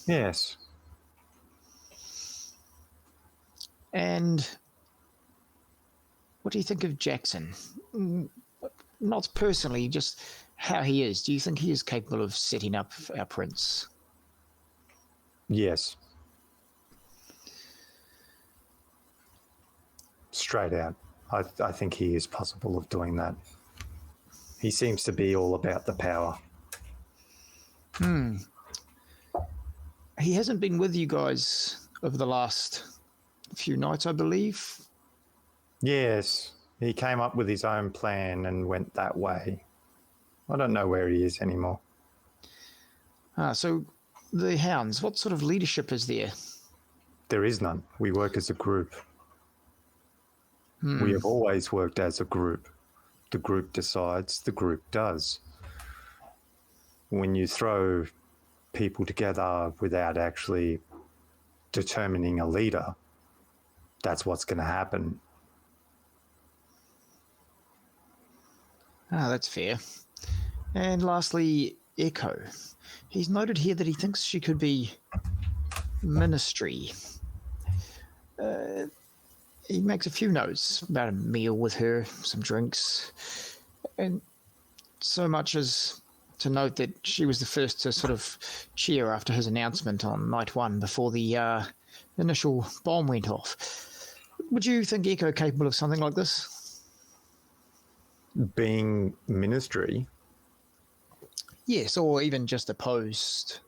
Speaker 7: Yes.
Speaker 2: And what do you think of Jaxon? Not personally, just how he is. Do you think he is capable of setting up our prince?
Speaker 7: Yes. Straight out. I think he is possible of doing that. He seems to be all about the power.
Speaker 2: He hasn't been with you guys over the last few nights, I believe.
Speaker 7: Yes, he came up with his own plan and went that way. I don't know where he is anymore.
Speaker 2: So the hounds, what sort of leadership is there?
Speaker 7: There is none. We work as a group. We have always worked as a group. The group decides, the group does. When you throw people together without actually determining a leader, that's what's going to happen.
Speaker 2: That's fair. And lastly, Echo. He's noted here that he thinks she could be ministry. He makes a few notes about a meal with her, some drinks, and so much as to note that she was the first to sort of cheer after his announcement on night one before the initial bomb went off. Would you think Echo capable of something like this?
Speaker 7: Being ministry?
Speaker 2: Yes, or even just opposed.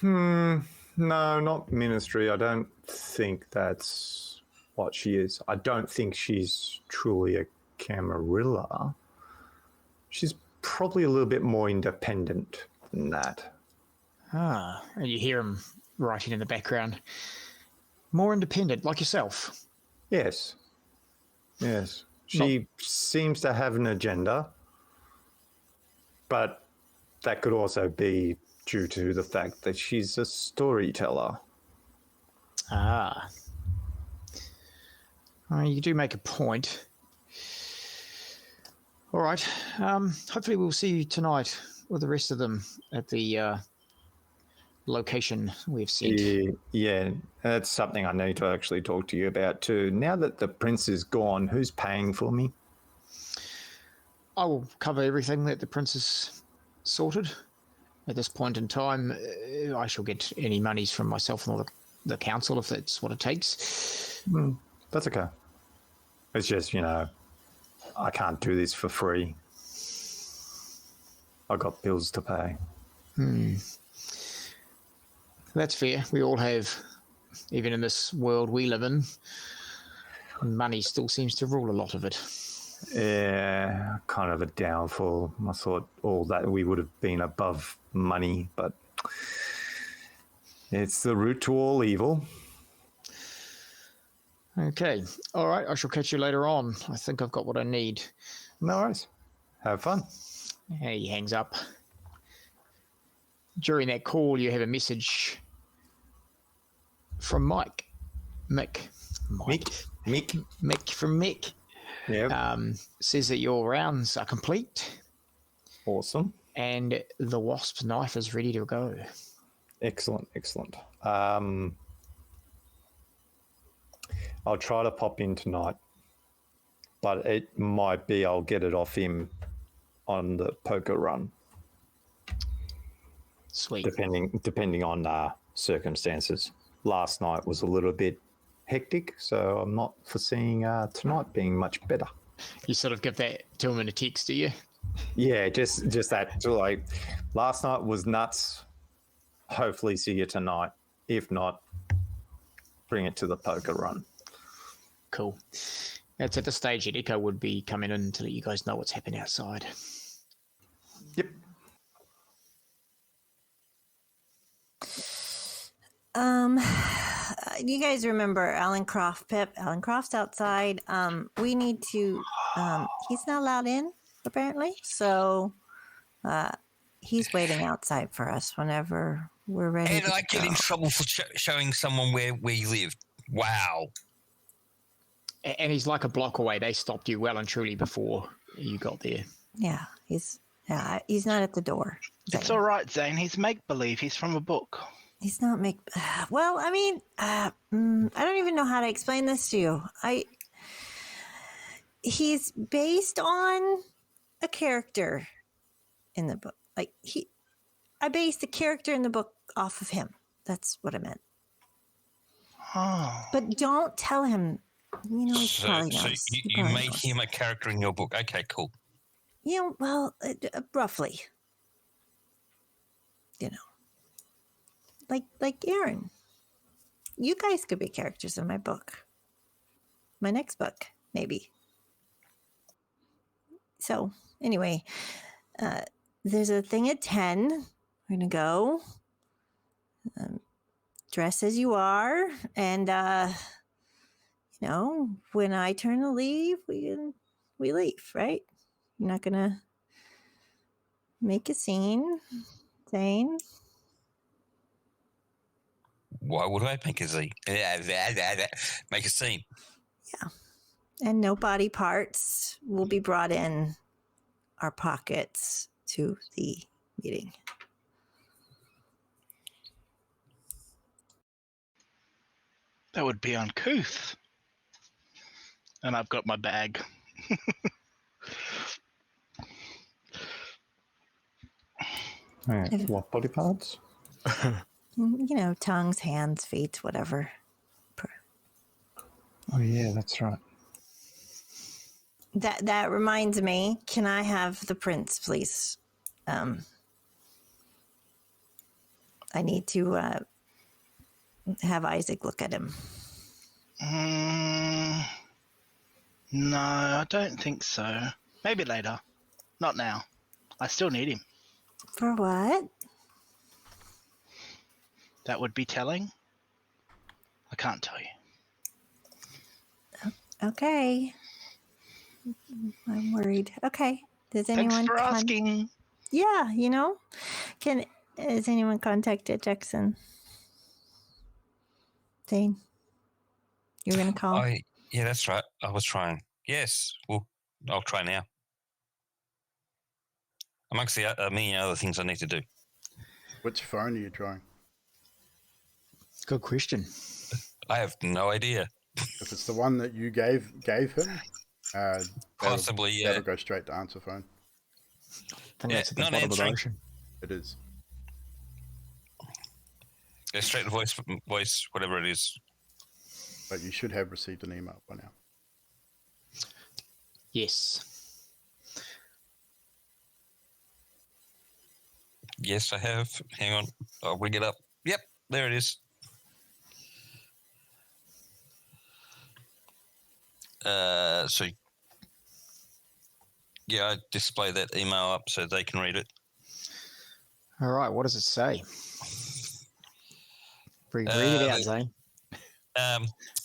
Speaker 7: No, not ministry. I don't think that's what she is. I don't think she's truly a Camarilla. She's probably a little bit more independent than that.
Speaker 2: And you hear him writing in the background. More independent, like yourself.
Speaker 7: Yes. She seems to have an agenda, but that could also be due to the fact that she's a storyteller.
Speaker 2: You do make a point. All right. Hopefully we'll see you tonight with the rest of them at the location we've sent.
Speaker 7: Yeah, that's something I need to actually talk to you about too. Now that the prince is gone, who's paying for me?
Speaker 2: I will cover everything that the prince has sorted. At this point in time, I shall get any monies from myself and all the council if that's what it takes.
Speaker 7: That's okay. It's just, I can't do this for free. I got bills to pay.
Speaker 2: That's fair. We all have, even in this world we live in, money still seems to rule a lot of it.
Speaker 7: Yeah, kind of a downfall. I thought all that we would have been above money, but it's the root to all evil.
Speaker 2: Okay. All right. I shall catch you later on. I think I've got what I need.
Speaker 7: No worries. Have fun.
Speaker 2: He hangs up. During that call, you have a message from Mick from Mick.
Speaker 7: Yeah.
Speaker 2: Says that your rounds are complete.
Speaker 7: Awesome.
Speaker 2: And the wasp knife is ready to go.
Speaker 7: Excellent. I'll try to pop in tonight, but it might be I'll get it off him on the poker run.
Speaker 2: Sweet.
Speaker 7: Depending on circumstances. Last night was a little bit hectic, so I'm not foreseeing tonight being much better.
Speaker 2: You sort of give that to him in a text, do you?
Speaker 7: Yeah, just that. Like, last night was nuts. Hopefully see you tonight. If not, bring it to the poker run.
Speaker 2: Cool. That's at the stage that Echo would be coming in to let you guys know what's happening outside.
Speaker 7: Yep.
Speaker 3: You guys remember Alan Croft, Pip? Alan Croft's outside. We need to, he's not allowed in, apparently. So he's waiting outside for us whenever we're ready.
Speaker 6: And I get in trouble for showing someone where we live. Wow.
Speaker 2: And he's like a block away. They stopped you well and truly before you got there.
Speaker 3: Yeah, he's not at the door.
Speaker 5: It's all right, Zane. He's make-believe. He's from a book.
Speaker 3: He's not make. Well, I mean, I don't even know how to explain this to you. He's based on a character in the book. Like I based the character in the book off of him. That's what I meant.
Speaker 5: Oh.
Speaker 3: But don't tell him. You know, he
Speaker 6: So
Speaker 3: probably knows.
Speaker 6: you made him a character in your book. Okay, cool.
Speaker 3: Yeah, well, roughly. You know, like Aaron. You guys could be characters in my book. My next book, maybe. So, anyway, there's a thing at 10. We're going to go. Dress as you are. And, you know, when I turn to leave, we leave, right? You're not going to make a scene. Zane?
Speaker 6: Why would I make a scene? Make a scene.
Speaker 3: Yeah. And no body parts will be brought in our pockets to the meeting.
Speaker 5: That would be uncouth. And I've got my bag.
Speaker 7: Right. What body parts?
Speaker 3: You know, tongues, hands, feet, whatever.
Speaker 7: Oh yeah, that's right.
Speaker 3: That reminds me, can I have the prints, please? I need to have Isaac look at him.
Speaker 5: No, I don't think so. Maybe later. Not now. I still need him.
Speaker 3: For what?
Speaker 5: That would be telling. I can't tell you.
Speaker 3: Okay. I'm worried. Okay. Does anyone?
Speaker 5: Thanks for asking.
Speaker 3: Yeah, you know. Has anyone contacted Jaxon? Zane, you're gonna call?
Speaker 6: Yeah, that's right. I was trying. Yes, well, I'll try now. Amongst the many other things I need to do.
Speaker 1: Which phone are you trying?
Speaker 2: Good question.
Speaker 6: I have no idea.
Speaker 1: If it's the one that you gave him,
Speaker 6: Possibly, yeah.
Speaker 1: That'll go straight to answer phone.
Speaker 2: I think that's at the bottom of the ocean.
Speaker 1: It is.
Speaker 6: Yeah, straight to voice, whatever it is.
Speaker 1: But you should have received an email by now.
Speaker 2: Yes.
Speaker 6: Yes, I have. Hang on. I'll bring it up. Yep, there it is. So, yeah, I display that email up so they can read it.
Speaker 2: All right, what does it say? Read it out, Zane.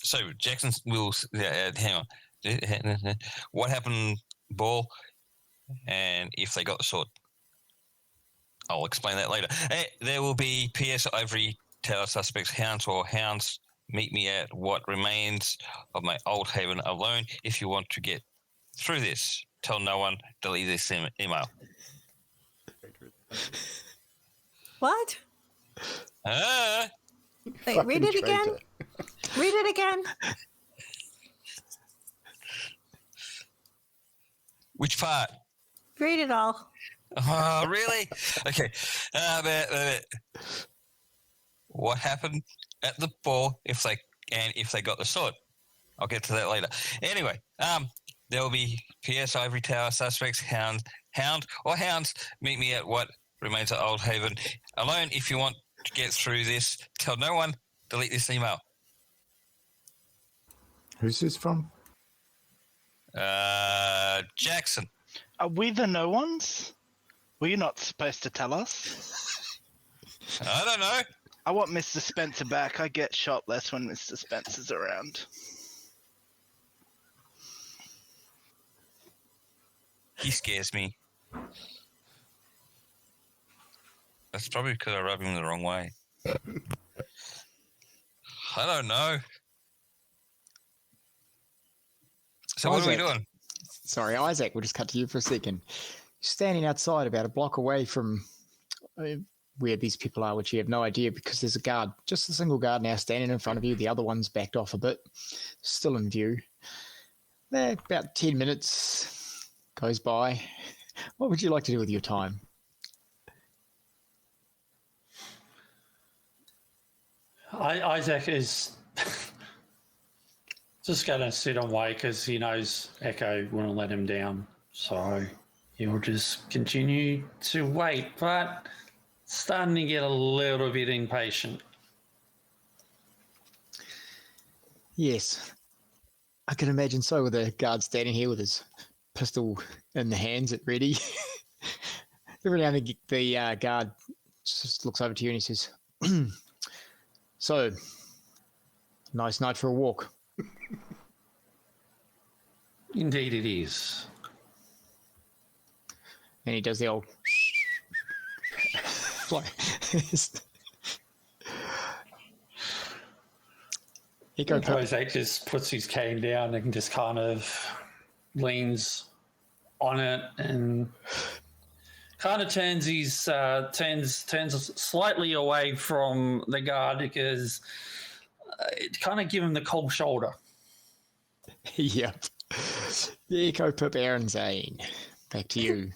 Speaker 6: So Jackson will. Hang on. What happened, Ball? And if they got the sword, I'll explain that later. There will be PS Ivory Tower suspects, hounds. Meet me at what remains of my old haven alone. If you want to get through this, tell no one. Delete this email.
Speaker 3: What? Wait, read it again. Read it again.
Speaker 6: Which part?
Speaker 3: Read it all.
Speaker 6: Oh, really? Okay. What happened at the ball if they got the sword? I'll get to that later. Anyway, there will be PS Ivory Tower suspects, hound or hounds. Meet me at what remains of Old Haven alone. If you want to get through this, tell no one. Delete this email.
Speaker 7: Who's this from?
Speaker 6: Jaxon.
Speaker 5: Are we the no ones? Were you not supposed to tell us?
Speaker 6: I don't know.
Speaker 5: I want Mr. Spencer back. I get shot less when Mr. Spencer's around.
Speaker 6: He scares me. That's probably because I rub him the wrong way. I don't know. So what are we doing?
Speaker 2: Sorry, Isaac, we'll just cut to you for a second. Standing outside about a block away from where these people are, which you have no idea because there's a guard, just a single guard now standing in front of you. The other one's backed off a bit, still in view. About 10 minutes goes by. What would you like to do with your time?
Speaker 4: Isaac is just going to sit and wait because he knows Echo wouldn't let him down. So he'll just continue to wait, but starting to get a little bit impatient.
Speaker 2: Yes, I can imagine so, with a guard standing here with his pistol in the hands at ready. Every now and then the guard just looks over to you and he says, so, nice night for a walk.
Speaker 4: Indeed it is.
Speaker 2: And he does the old
Speaker 4: Isaac just puts his cane down and just kind of leans on it and kind of turns slightly away from the guard because it kind of give him the cold shoulder.
Speaker 2: Yep. The Echo Pip Aaron Zane. Back to you.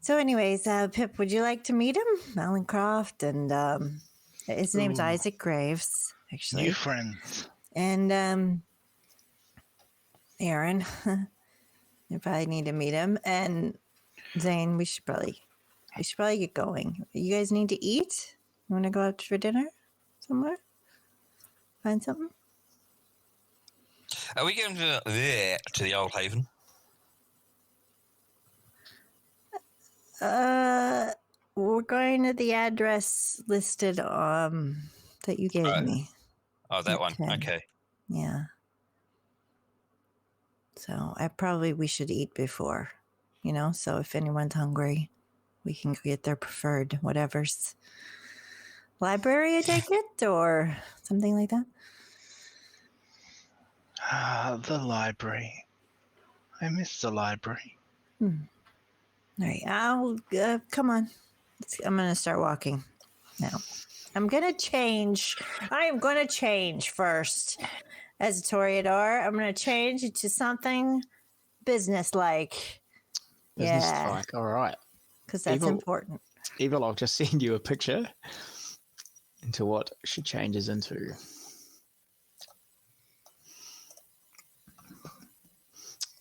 Speaker 3: So anyways, Pip, would you like to meet him? Alan Croft, and his name's Isaac Graves, actually.
Speaker 5: New friends.
Speaker 3: And Aaron, you probably need to meet him. And Zane, we should probably get going. You guys need to eat? You want to go out for dinner somewhere? Find something?
Speaker 6: Are we going to the Old Haven?
Speaker 3: We're going to the address listed that you gave me.
Speaker 6: Oh, that one. Okay.
Speaker 3: Yeah. So we should eat before, so if anyone's hungry, we can go get their preferred whatever's. Library, I take it, or something like that?
Speaker 5: The library. I miss the library.
Speaker 3: All right, I'll come on. I'm going to start walking now. I'm going to change. I am going to change first as a Toreador. I'm going to change it to something business-like.
Speaker 2: Business-like, all right.
Speaker 3: Because that's important.
Speaker 2: Evil, I'll just send you a picture into what she changes into.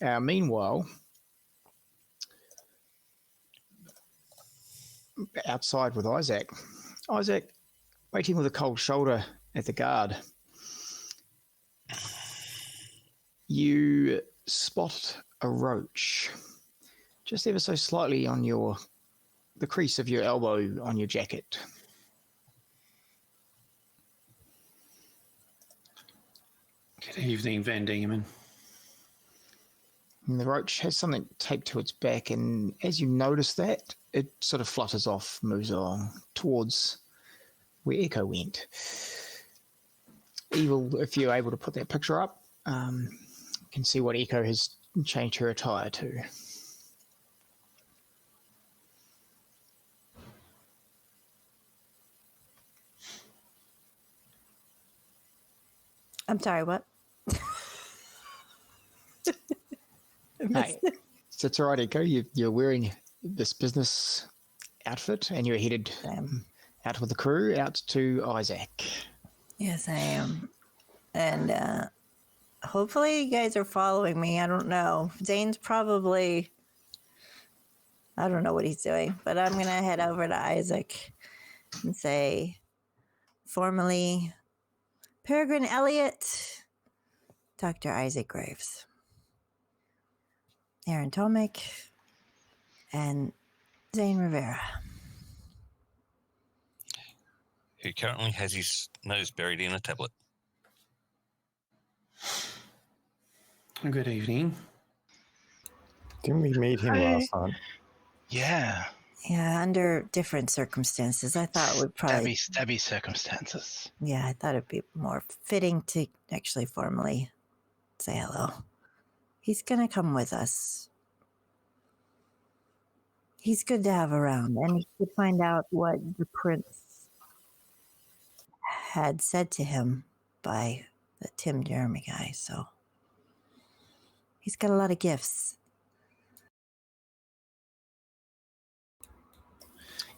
Speaker 2: Meanwhile, outside with Isaac, waiting with a cold shoulder at the guard, you spot a roach just ever so slightly on the crease of your elbow on your jacket.
Speaker 4: Good evening, Van Diemen.
Speaker 2: And the roach has something taped to its back, and as you notice that, it sort of flutters off, moves along towards where Echo went. Evil, if you're able to put that picture up, you can see what Echo has changed her attire to.
Speaker 3: I'm sorry, what?
Speaker 2: Hey, so it's all right, Echo. You're wearing this business outfit and you're headed out with the crew out to Isaac.
Speaker 3: Yes, I am. And hopefully you guys are following me. I don't know. Zane's probably... I don't know what he's doing, but I'm going to head over to Isaac and say, formally, Peregrine Elliott, Dr. Isaac Graves, Aaron Tomic, and Zane Rivera.
Speaker 6: Who currently has his nose buried in a tablet.
Speaker 4: Good evening.
Speaker 7: Didn't we meet him last time?
Speaker 5: Yeah.
Speaker 3: Yeah, under different circumstances. I thought we'd probably...
Speaker 5: Stabby circumstances.
Speaker 3: Yeah, I thought it'd be more fitting to actually formally say hello. He's going to come with us. he's good to have around, and he could find out what the prince had said to him by the Tim Jeremy guy. So he's got a lot of gifts.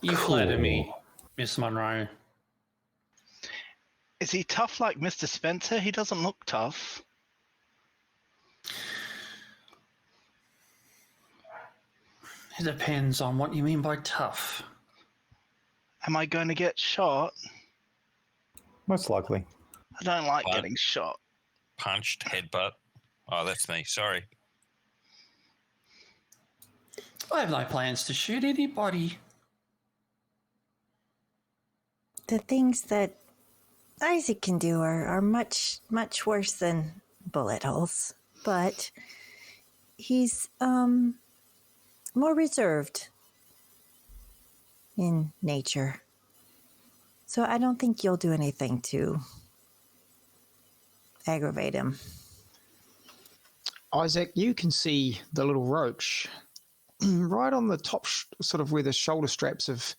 Speaker 4: You flatter me, Miss Monroe.
Speaker 5: Is he tough like Mr. Spencer? He doesn't look tough.
Speaker 4: It depends on what you mean by tough.
Speaker 5: Am I going to get shot?
Speaker 7: Most likely.
Speaker 5: I don't like
Speaker 6: What?
Speaker 5: getting shot.
Speaker 6: Punched, headbutt. Oh, that's me. Sorry.
Speaker 4: I have no plans to shoot anybody.
Speaker 3: The things that Isaac can do are much, much worse than bullet holes, but he's more reserved in nature. So I don't think you'll do anything to aggravate him.
Speaker 2: Isaac, you can see the little roach right on the top, sort of where the shoulder straps of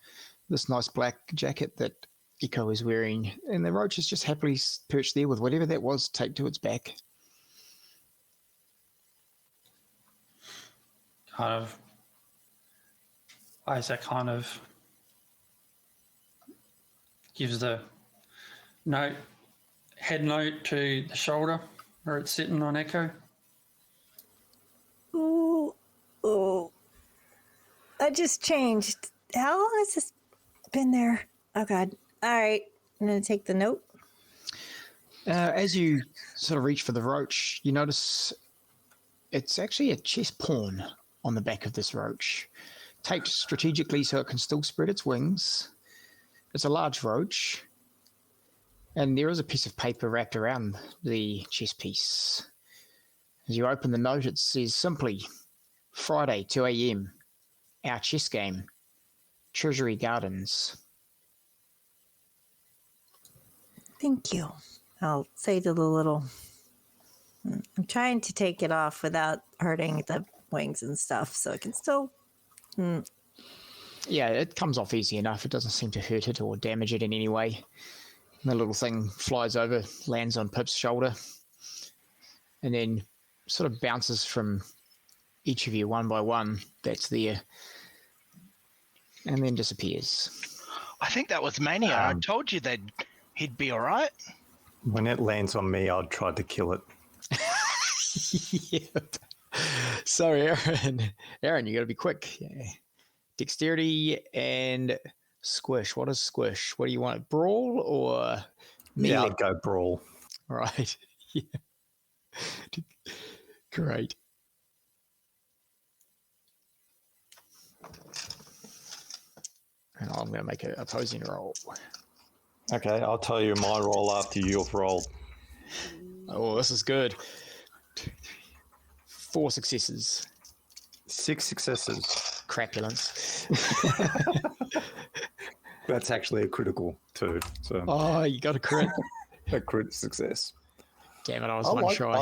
Speaker 2: this nice black jacket that Echo is wearing. And the roach is just happily perched there with whatever that was taped to its back.
Speaker 4: Isaac kind of gives the head note to the shoulder where it's sitting on Echo.
Speaker 3: Ooh. I just changed. How long has this been there? Oh, God. All right. I'm going to take the note.
Speaker 2: As you sort of reach for the roach, you notice it's actually a chest pawn on the back of this roach, taped strategically so it can still spread its wings. It's a large roach, and there is a piece of paper wrapped around the chest piece. As you open the note, it says simply, Friday, 2 a.m., our chess game, Treasury Gardens.
Speaker 3: Thank you. I'll say to the little... I'm trying to take it off without hurting the wings and stuff, so it can still...
Speaker 2: Yeah, it comes off easy enough. It doesn't seem to hurt it or damage it in any way. And the little thing flies over, lands on Pip's shoulder, and then sort of bounces from each of you one by one that's there, and then disappears.
Speaker 5: I think that was Mania. I told you he'd be all right.
Speaker 7: When it lands on me, I'll try to kill it.
Speaker 2: Yep. Sorry, Aaron. Aaron, you got to be quick. Yeah. Dexterity and squish. What is squish? What do you want? Brawl or melee?
Speaker 7: Yeah, I'd go brawl.
Speaker 2: Right. Yeah. Great. And I'm going to make an opposing roll.
Speaker 7: Okay, I'll tell you my roll after you've rolled.
Speaker 2: Oh, this is good. 4 successes.
Speaker 7: 6 successes.
Speaker 2: Crapulence.
Speaker 7: That's actually a critical too. So
Speaker 2: Oh, you got a crit.
Speaker 7: a crit success.
Speaker 2: Damn it, I was one try.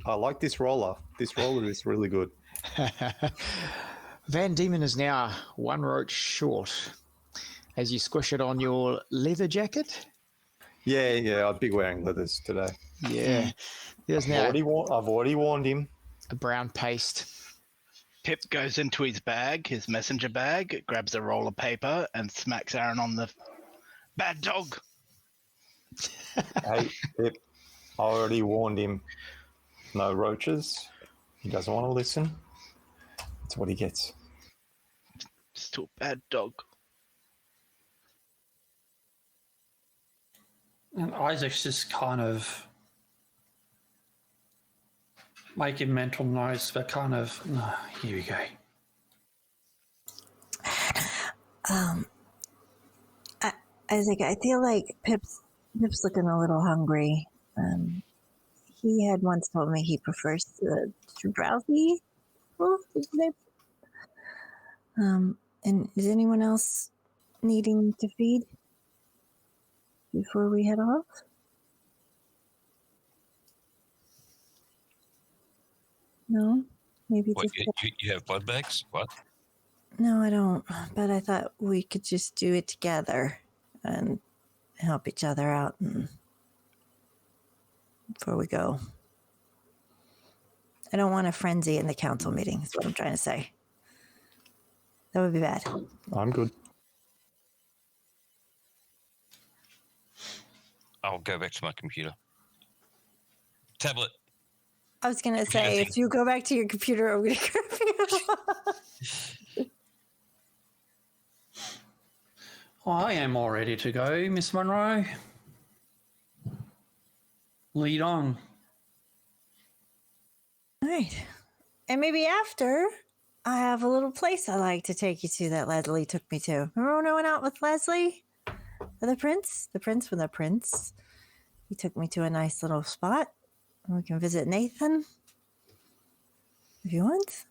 Speaker 7: I like this roller. This roller is really good.
Speaker 2: Van Diemen is now 1 roach short. As you squish it on your leather jacket.
Speaker 7: Yeah, I'd be wearing leathers today.
Speaker 2: Yeah. There's now
Speaker 7: I've already warned him.
Speaker 2: a brown paste.
Speaker 5: Pip goes into his bag, his messenger bag, grabs a roll of paper, and smacks Aaron on the bad dog.
Speaker 7: Hey, Pip, I already warned him. No roaches. He doesn't want to listen. That's what he gets.
Speaker 5: Still bad dog.
Speaker 4: And Isaac's just kind of making mental notes, but kind of, here we go.
Speaker 3: Isaac, I feel like Pip's looking a little hungry. He had once told me he prefers the drowsy. And is anyone else needing to feed before we head off? No? Maybe
Speaker 6: What,
Speaker 3: just...
Speaker 6: you have blood bags? What?
Speaker 3: No, I don't. But I thought we could just do it together and help each other out before we go. I don't want a frenzy in the council meeting, is what I'm trying to say. That would be bad.
Speaker 7: I'm good.
Speaker 6: I'll go back to my computer. Tablet.
Speaker 3: I was going to say, if you go back to your computer, I'm going to grab you.
Speaker 4: I am all ready to go, Miss Monroe. Lead on.
Speaker 3: All right. And maybe after, I have a little place I like to take you to that Leslie took me to. Remember when I went out with Leslie? The prince? The prince from the prince. He took me to a nice little spot. We can visit Nathan if you want.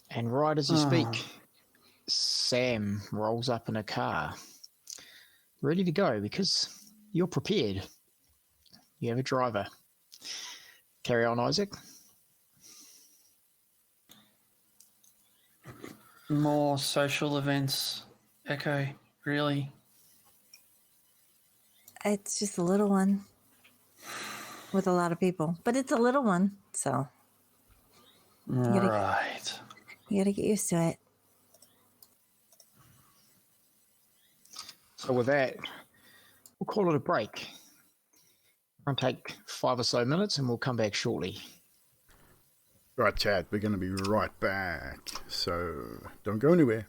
Speaker 2: And right as you speak, Sam rolls up in a car, ready to go because you're prepared. You have a driver. Carry on, Isaac.
Speaker 4: More social events. Echo, really?
Speaker 3: It's just a little one with a lot of people, but it's a little one, so
Speaker 4: Right.
Speaker 3: you gotta get used to it.
Speaker 2: So with that, we'll call it a break. It'll take 5 or so minutes and we'll come back shortly.
Speaker 1: Right, chat, we're going to be right back. So don't go anywhere.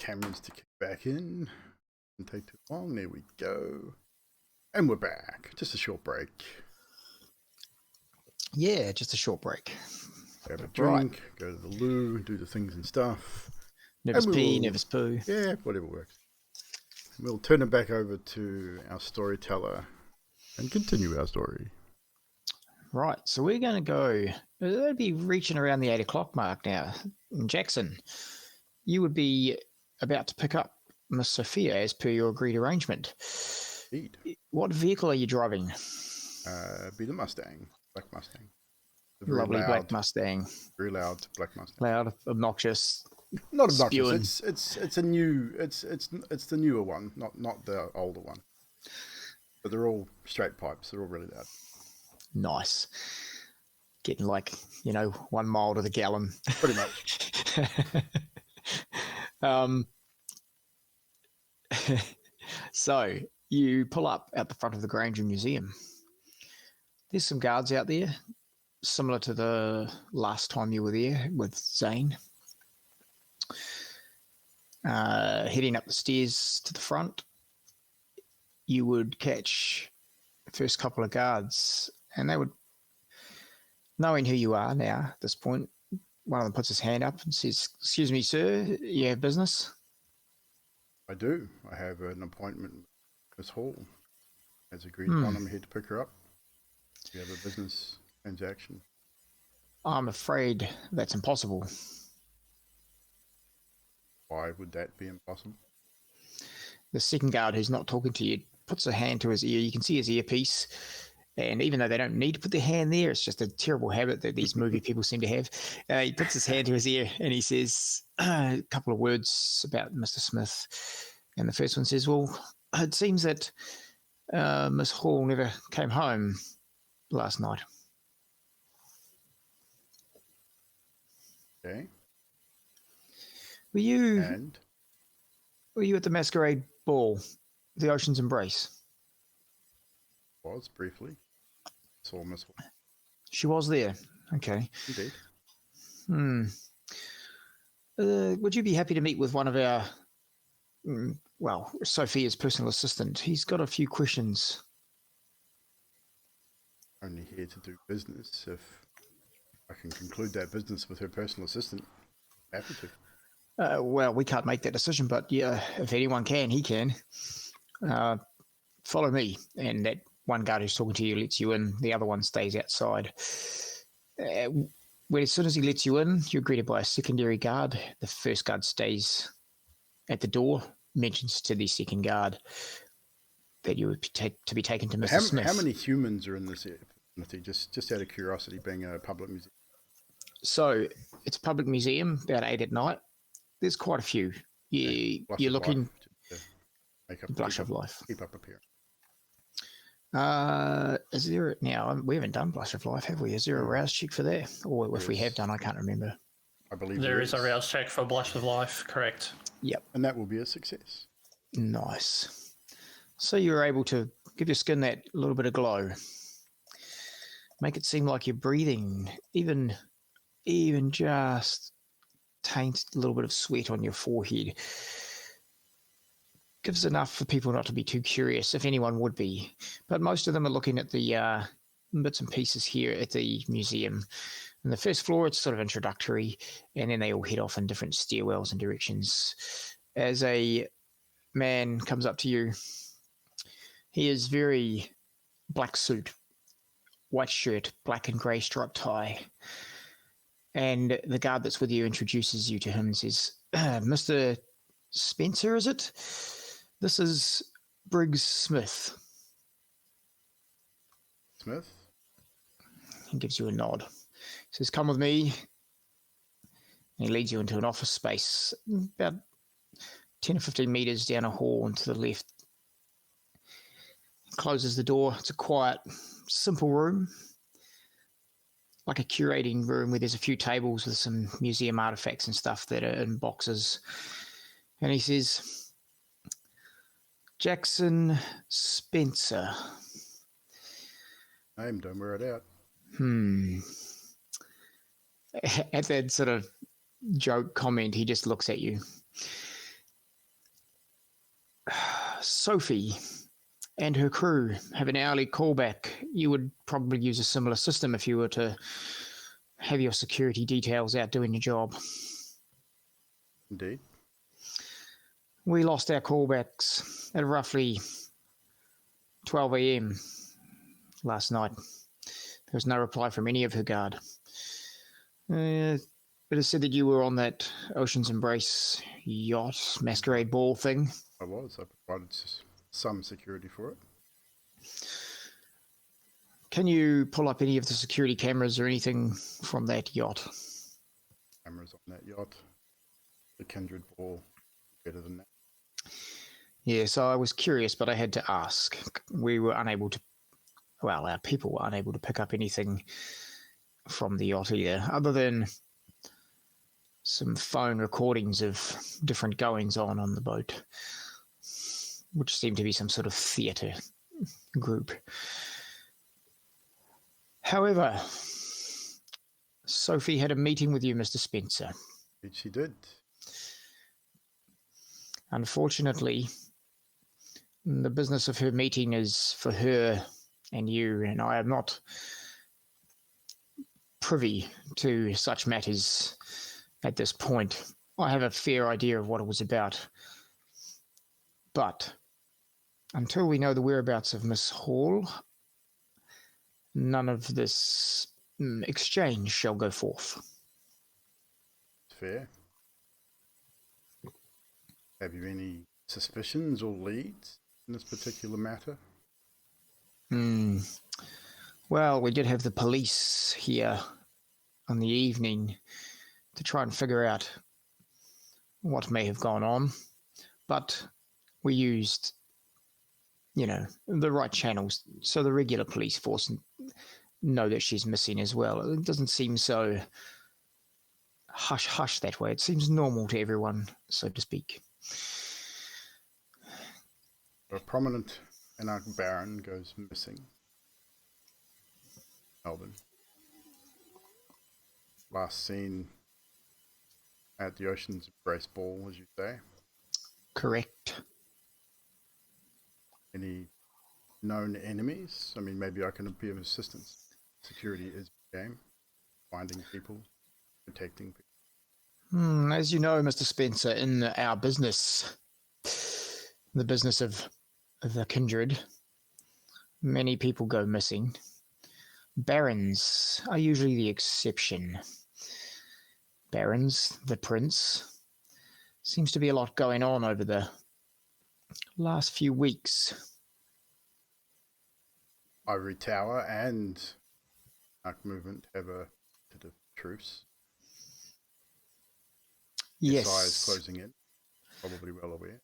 Speaker 1: cameras to kick back in. Didn't take too long. There we go. And we're back. Just a short break.
Speaker 2: Yeah, just a short break.
Speaker 1: Have a drink, go to the loo, do the things and stuff.
Speaker 2: Nervous pee, nervous poo.
Speaker 1: Yeah, whatever works. We'll turn it back over to our storyteller and continue our story.
Speaker 2: Right, so we're going to go. That'd be reaching around the 8 o'clock mark now. Jaxon, you would be about to pick up Miss Sophia as per your agreed arrangement.
Speaker 1: Indeed.
Speaker 2: What vehicle are you driving?
Speaker 1: Be the Mustang, black Mustang.
Speaker 2: Lovely black Mustang.
Speaker 1: Very loud black Mustang.
Speaker 2: Loud, obnoxious.
Speaker 1: Not obnoxious. It's a new. It's the newer one, not the older one. But they're all straight pipes. They're all really loud.
Speaker 2: Nice. Getting 1 mile to the gallon.
Speaker 1: Pretty much.
Speaker 2: So you pull up at the front of the Granger Museum. There's some guards out there, similar to the last time you were there with Zane. Heading up the stairs to the front, you would catch the first couple of guards, and they would, knowing who you are now at this point, one of them puts his hand up and says, "Excuse me, sir, you have business?"
Speaker 1: I do. I have an appointment with Miss Hall. As agreed upon, I'm here to pick her up. We have a business transaction.
Speaker 2: I'm afraid that's impossible.
Speaker 1: Why would that be impossible?
Speaker 2: The second guard who's not talking to you puts a hand to his ear. You can see his earpiece. And even though they don't need to put their hand there, it's just a terrible habit that these movie people seem to have. He puts his hand to his ear and he says a couple of words about Mr. Smith. And the first one says, "Well, it seems that Miss Hall never came home last night."
Speaker 1: Okay.
Speaker 2: Were you
Speaker 1: And
Speaker 2: at the masquerade ball, the Ocean's Embrace?
Speaker 1: was briefly. Saw Miss Hall.
Speaker 2: She was there. Okay.
Speaker 1: Indeed.
Speaker 2: Would you be happy to meet with one of our, Sophia's personal assistant? He's got a few questions.
Speaker 1: Only here to do business. If I can conclude that business with her personal assistant, happy to.
Speaker 2: Well, we can't make that decision, but yeah, if anyone can, he can. Follow me, and that one guard who's talking to you lets you in. The other one stays outside. As soon as he lets you in, you're greeted by a secondary guard. The first guard stays at the door, mentions to the second guard that you would to be taken to Mr. Smith.
Speaker 1: How many humans are in this facility? Just out of curiosity, being a public museum.
Speaker 2: So it's a public museum, about 8 at night. There's quite a few. You're looking... Blush of Life.
Speaker 1: Keep up appearance.
Speaker 2: Is there now? We haven't done Blush of Life, have we? Is there a rouse check for that, or if we have done, I can't remember.
Speaker 1: I believe
Speaker 4: there is a rouse check for Blush of Life. Correct.
Speaker 2: Yep.
Speaker 1: And that will be a success.
Speaker 2: Nice. So you're able to give your skin that little bit of glow, make it seem like you're breathing, even just taint a little bit of sweat on your forehead. Gives enough for people not to be too curious, if anyone would be. But most of them are looking at the bits and pieces here at the museum. On the first floor, it's sort of introductory, and then they all head off in different stairwells and directions. As a man comes up to you, he is very black suit, white shirt, black and grey striped tie. And the guard that's with you introduces you to him and says, "Mr. Spencer, is it? This is Briggs Smith."
Speaker 1: Smith?
Speaker 2: He gives you a nod. He says, "Come with me." And he leads you into an office space, about 10 or 15 meters down a hall and to the left. He closes the door. It's a quiet, simple room, like a curating room where there's a few tables with some museum artifacts and stuff that are in boxes. And he says, "Jaxon Spencer."
Speaker 1: Name, don't wear it out.
Speaker 2: At that sort of joke comment, he just looks at you. Sophie and her crew have an hourly callback. You would probably use a similar system if you were to have your security details out doing your job.
Speaker 1: Indeed.
Speaker 2: We lost our callbacks at roughly 12 a.m. last night. There was no reply from any of her guard. It is said that you were on that Ocean's Embrace yacht masquerade ball thing.
Speaker 1: I provided some security for it.
Speaker 2: Can you pull up any of the security cameras or anything from that yacht?
Speaker 1: Cameras on that yacht. The kindred ball. Better than that.
Speaker 2: Yeah, so I was curious, but I had to ask. We were unable to, well, our people were unable to pick up anything from the yacht either, other than some phone recordings of different goings on the boat, which seemed to be some sort of theatre group. However, Sophie had a meeting with you, Mr. Spencer.
Speaker 1: She did.
Speaker 2: Unfortunately, the business of her meeting is for her and you, and I am not privy to such matters at this point. I have a fair idea of what it was about, but until we know the whereabouts of Miss Hall, none of this exchange shall go forth.
Speaker 1: Fair. Have you any suspicions or leads in this particular matter?
Speaker 2: Well, we did have the police here on the evening to try and figure out what may have gone on, but we used, the right channels, so the regular police force know that she's missing as well. It doesn't seem so hush-hush that way. It seems normal to everyone, so to speak.
Speaker 1: A prominent anarch baron goes missing. Melbourne. Last seen at the Ocean's Embrace Ball, as you say.
Speaker 2: Correct.
Speaker 1: Any known enemies? I mean, maybe I can be of assistance. Security is the game. Finding people, protecting people.
Speaker 2: As you know, Mr. Spencer, in our business, the business of the kindred, many people go missing. Barons are usually the exception. Barons, the prince. Seems to be a lot going on over the last few weeks.
Speaker 1: Ivory Tower and Arc Movement have a bit of truce.
Speaker 2: Yes.
Speaker 1: SI is closing in. Probably well aware.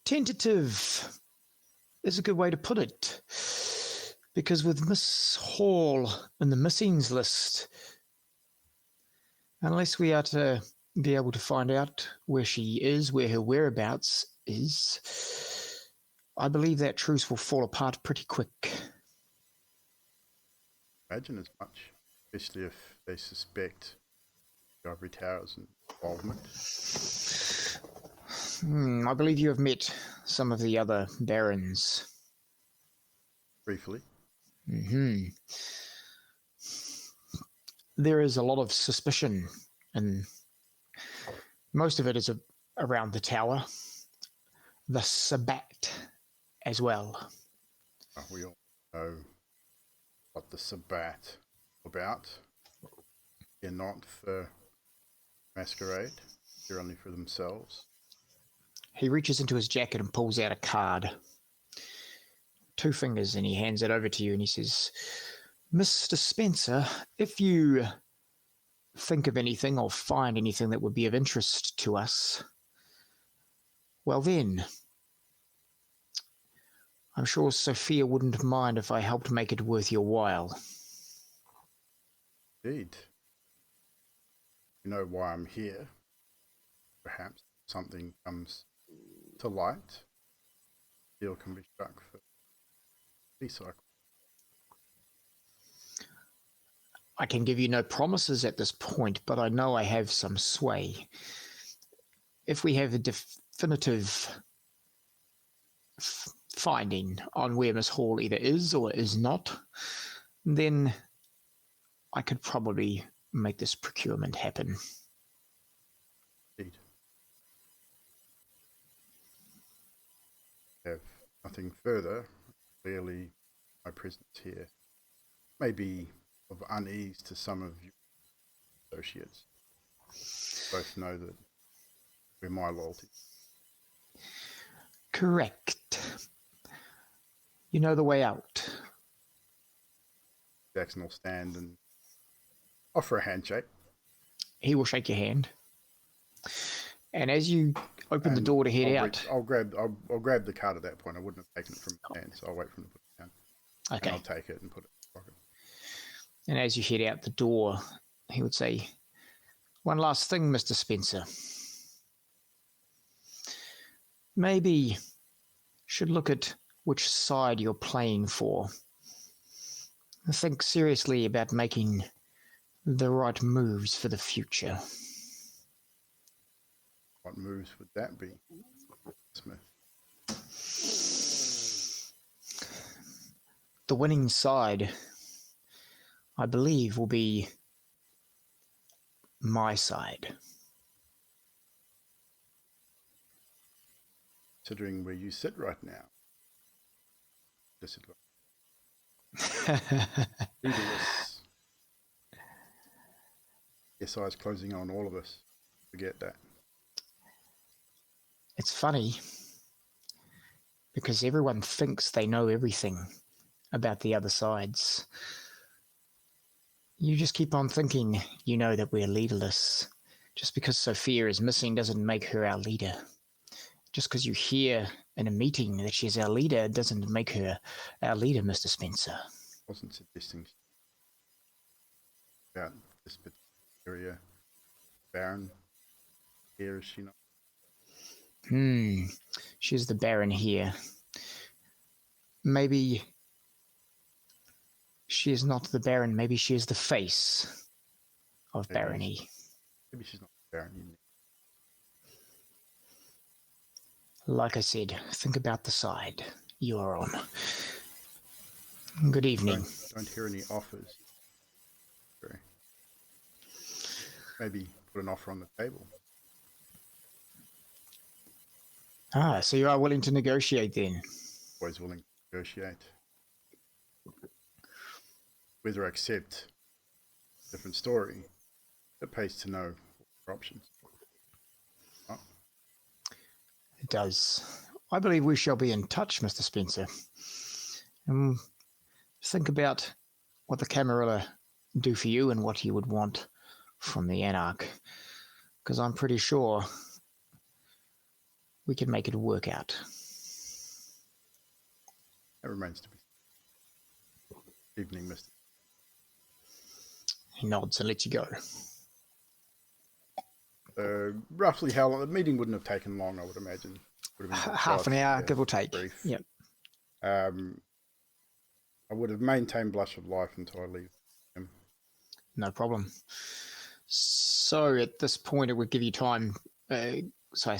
Speaker 2: Tentative is a good way to put it. Because with Miss Hall in the missings list, unless we are to be able to find out where she is, where her whereabouts is, I believe that truce will fall apart pretty quick.
Speaker 1: Imagine as much, especially if they suspect the Ivory Tower's involvement.
Speaker 2: I believe you have met some of the other barons.
Speaker 1: Briefly.
Speaker 2: There is a lot of suspicion, and most of it is around the tower, the Sabbat as well.
Speaker 1: We all know what the Sabbat about. They're not for masquerade. They're only for themselves.
Speaker 2: He reaches into his jacket and pulls out a card. 2 fingers, and he hands it over to you, and he says, Mr. Spencer, if you think of anything or find anything that would be of interest to us, well then, I'm sure Sophia wouldn't mind if I helped make it worth your while.
Speaker 1: Indeed. You know why I'm here. Perhaps something comes to light. Deal can be struck for peace cycle.
Speaker 2: I can give you no promises at this point, but I know I have some sway. If we have a definitive finding on where Miss Hall either is or is not, then I could probably make this procurement happen.
Speaker 1: Indeed. Have nothing further. Clearly, my presence here may be of unease to some of your associates. Both know that we're my loyalty.
Speaker 2: Correct. You know the way out.
Speaker 1: Jaxon will stand and offer a handshake.
Speaker 2: He will shake your hand. And as you open the door to head out...
Speaker 1: I'll grab the card at that point. I wouldn't have taken it from his hand, so I'll wait for him to put it down.
Speaker 2: Okay.
Speaker 1: And I'll take it and put it in the pocket.
Speaker 2: And as you head out the door, he would say, "One last thing, Mr. Spencer. Maybe should look at which side you're playing for. Think seriously about making the right moves for the future."
Speaker 1: What moves would that be, Smith?
Speaker 2: The winning side, I believe, will be my side.
Speaker 1: Considering where you sit right now. Disadvantage. Leaderless. Yes, eyes closing on all of us. Forget that.
Speaker 2: It's funny because everyone thinks they know everything about the other sides. You just keep on thinking you know that we're leaderless. Just because Sophia is missing doesn't make her our leader. Just because you hear in a meeting that she's our leader doesn't make her our leader, Mr. Spencer.
Speaker 1: I wasn't suggesting about this particular area. Baron, here is she not?
Speaker 2: She's the Baron here. Maybe she is not the Baron. Maybe she is the face of Barony.
Speaker 1: Maybe she's not the Baron.
Speaker 2: Like I said, think about the side you're on. Good evening.
Speaker 1: Don't hear any offers. Sorry. Maybe put an offer on the table.
Speaker 2: So you are willing to negotiate then?
Speaker 1: Always willing to negotiate. Whether I accept a different story, it pays to know our options. Oh.
Speaker 2: It does. I believe we shall be in touch, Mr. Spencer. Think about what the Camarilla do for you and what you would want from the Anarch. Because I'm pretty sure we can make it work out.
Speaker 1: That remains to be seen. Evening, Mr.
Speaker 2: He nods and lets you go.
Speaker 1: Roughly how long? The meeting wouldn't have taken long, I would imagine. Would have been
Speaker 2: half an hour, give or take.
Speaker 1: Brief.
Speaker 2: Yep.
Speaker 1: I would have maintained Blush of Life until I leave him.
Speaker 2: No problem. So at this point, it would give you time. So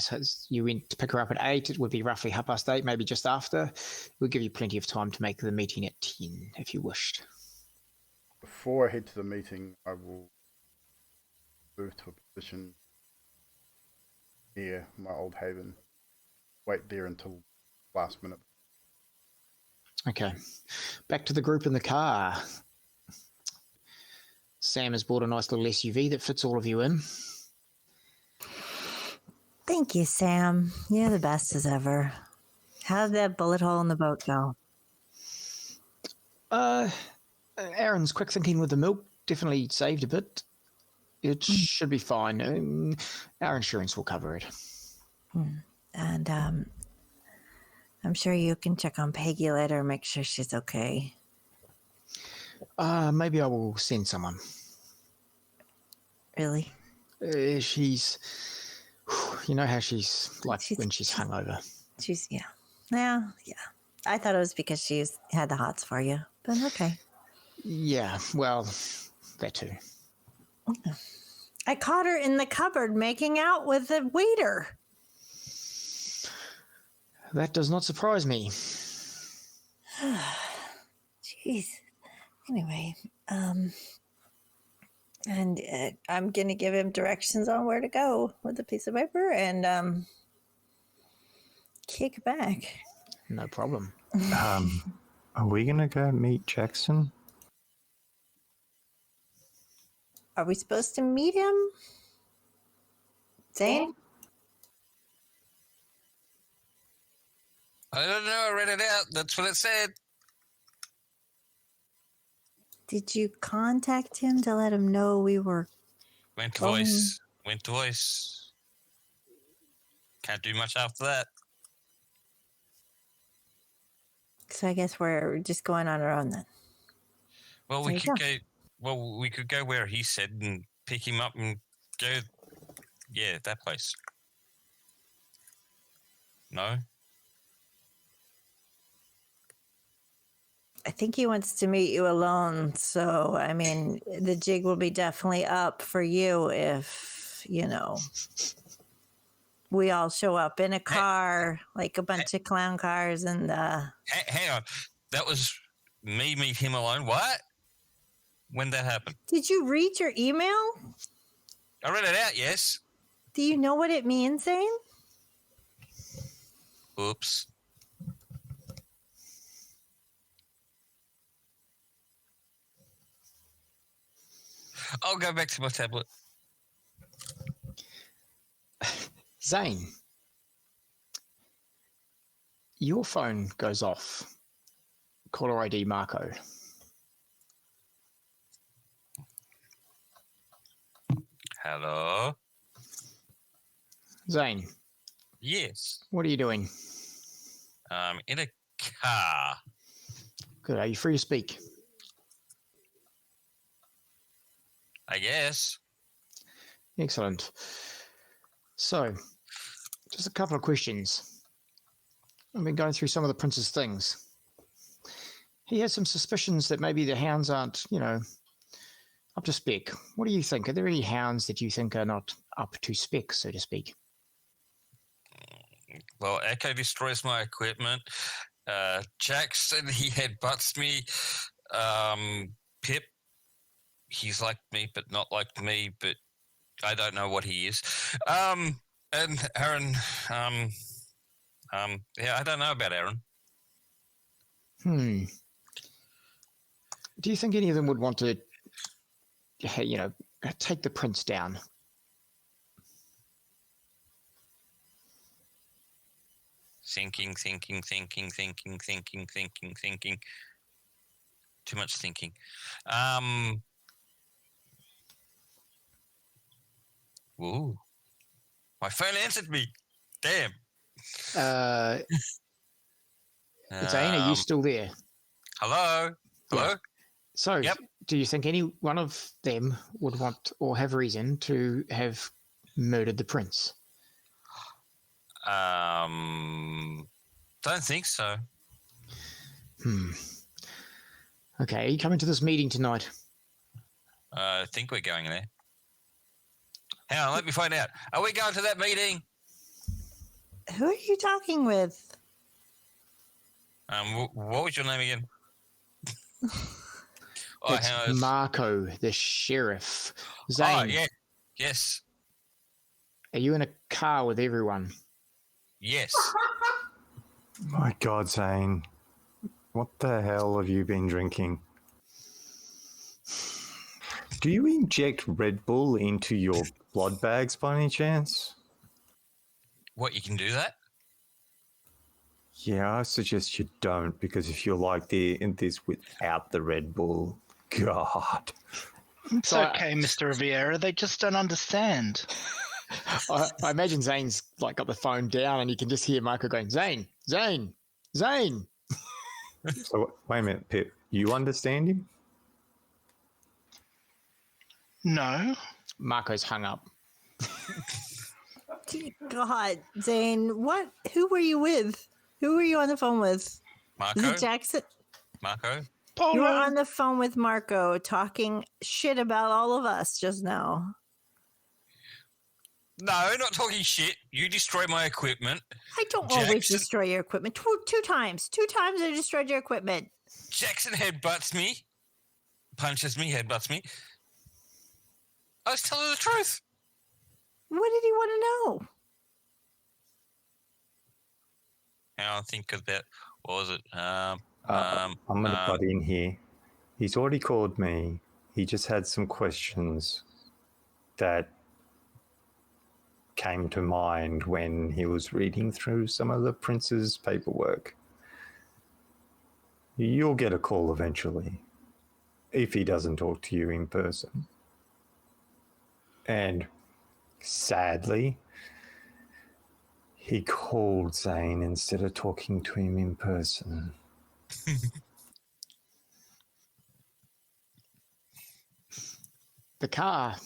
Speaker 2: you went to pick her up at 8. It would be roughly 8:30, maybe just after. It would give you plenty of time to make the meeting at 10 if you wished.
Speaker 1: Before I head to the meeting, I will move to a position near my old haven. Wait there until last minute.
Speaker 2: Okay. Back to the group in the car. Sam has bought a nice little SUV that fits all of you in.
Speaker 3: Thank you, Sam. You're the best as ever. How did that bullet hole in the boat go?
Speaker 2: Aaron's quick thinking with the milk definitely saved a bit. It should be fine. Our insurance will cover it.
Speaker 3: And I'm sure you can check on Peggy later, make sure she's okay.
Speaker 2: Maybe I will send someone.
Speaker 3: Really?
Speaker 2: She's, you know how she's like when she's hungover.
Speaker 3: She's, yeah. I thought it was because she's had the hots for you, but okay.
Speaker 2: Yeah, well, that too.
Speaker 3: I caught her in the cupboard making out with the waiter.
Speaker 2: That does not surprise me.
Speaker 3: Jeez. Anyway, and I'm gonna give him directions on where to go with a piece of paper and kick back.
Speaker 2: No problem.
Speaker 7: Are we gonna go meet Jaxon?
Speaker 3: Are we supposed to meet him? Zane?
Speaker 6: I don't know. I read it out. That's what it said.
Speaker 3: Did you contact him to let him know we were
Speaker 6: Went to
Speaker 3: going?
Speaker 6: voice. Went to voice. Can't do much after that.
Speaker 3: So I guess we're just going on our own then.
Speaker 6: Well,
Speaker 3: There
Speaker 6: we
Speaker 3: you
Speaker 6: could
Speaker 3: go.
Speaker 6: go. Well, we could go where he said and pick him up and go. Yeah, that place. No.
Speaker 3: I think he wants to meet you alone. So, I mean, the jig will be definitely up for you if, we all show up in a car, like a bunch of clown cars and
Speaker 6: Hang on. That was me meet him alone. What? When that happened?
Speaker 3: Did you read your email?
Speaker 6: I read it out, yes.
Speaker 3: Do you know what it means, Zane?
Speaker 6: Oops. I'll go back to my tablet.
Speaker 2: Zane, your phone goes off. Caller ID Marco.
Speaker 6: Hello?
Speaker 2: Zane,
Speaker 6: Yes.
Speaker 2: what are you doing?
Speaker 6: In a car.
Speaker 2: Good. Are you free to speak?
Speaker 6: I guess.
Speaker 2: Excellent. So, just a couple of questions. I've been going through some of the prince's things. He has some suspicions that maybe the hounds aren't, up to spec. What do you think? Are there any hounds that you think are not up to spec, so to speak?
Speaker 6: Well, Echo destroys my equipment. Jaxon, he headbutts me. Pip, he's like me, but not like me, but I don't know what he is. And Aaron, yeah, I don't know about Aaron.
Speaker 2: Do you think any of them would want to, take the prince down?
Speaker 6: Thinking. Too much thinking. Ooh. My phone answered me. Damn.
Speaker 2: Zane, are you still there?
Speaker 6: Hello? Hello?
Speaker 2: Yeah. So,
Speaker 6: Yep.
Speaker 2: Do you think any one of them would want or have reason to have murdered the prince?
Speaker 6: Don't think so.
Speaker 2: Okay, are you coming to this meeting tonight?
Speaker 6: I think we're going there. Hang on, let me find out. Are we going to that meeting?
Speaker 3: Who are you talking with?
Speaker 6: What was your name again?
Speaker 2: It's
Speaker 6: hang on.
Speaker 2: Marco, the sheriff. Zane,
Speaker 6: Oh, yeah. Yes.
Speaker 2: are you in a car with everyone?
Speaker 6: Yes.
Speaker 7: My God, Zane. What the hell have you been drinking? Do you inject Red Bull into your blood bags by any chance?
Speaker 6: What, you can do that?
Speaker 7: Yeah, I suggest you don't, because if you're like this without the Red Bull, God.
Speaker 5: It's okay, Mr. Riviera. They just don't understand.
Speaker 2: I imagine Zane's got the phone down and you can just hear Marco going, Zane.
Speaker 7: So wait a minute, Pip. You understand him?
Speaker 5: No.
Speaker 2: Marco's hung up.
Speaker 3: God, Zane, who were you with? Who were you on the phone with?
Speaker 6: Marco?
Speaker 3: Is it Jaxon?
Speaker 6: Marco?
Speaker 5: Polo.
Speaker 3: You were on the phone with Marco talking shit about all of us just now.
Speaker 6: No, not talking shit. You destroy my equipment.
Speaker 3: I don't always destroy your equipment. Two times. 2 times I destroyed your equipment.
Speaker 6: Jaxon headbutts me. Punches me, headbutts me. I was telling the truth.
Speaker 3: What did he want to know?
Speaker 6: Now I think of that. What was it?
Speaker 7: I'm going to butt in here. He's already called me. He just had some questions that came to mind when he was reading through some of the prince's paperwork. You'll get a call eventually, if he doesn't talk to you in person. And sadly, he called Zane instead of talking to him in person.
Speaker 2: The car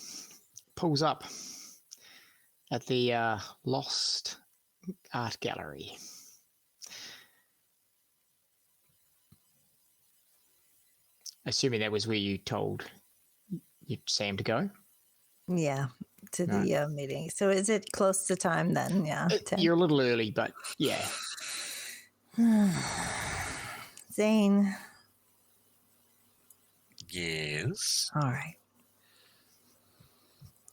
Speaker 2: pulls up at the Lost Art Gallery. Assuming that was where you told Sam to go?
Speaker 3: Yeah, to the meeting. So is it close to time then? Yeah. 10.
Speaker 2: You're a little early, but yeah.
Speaker 3: Zane.
Speaker 6: Yes.
Speaker 3: All right.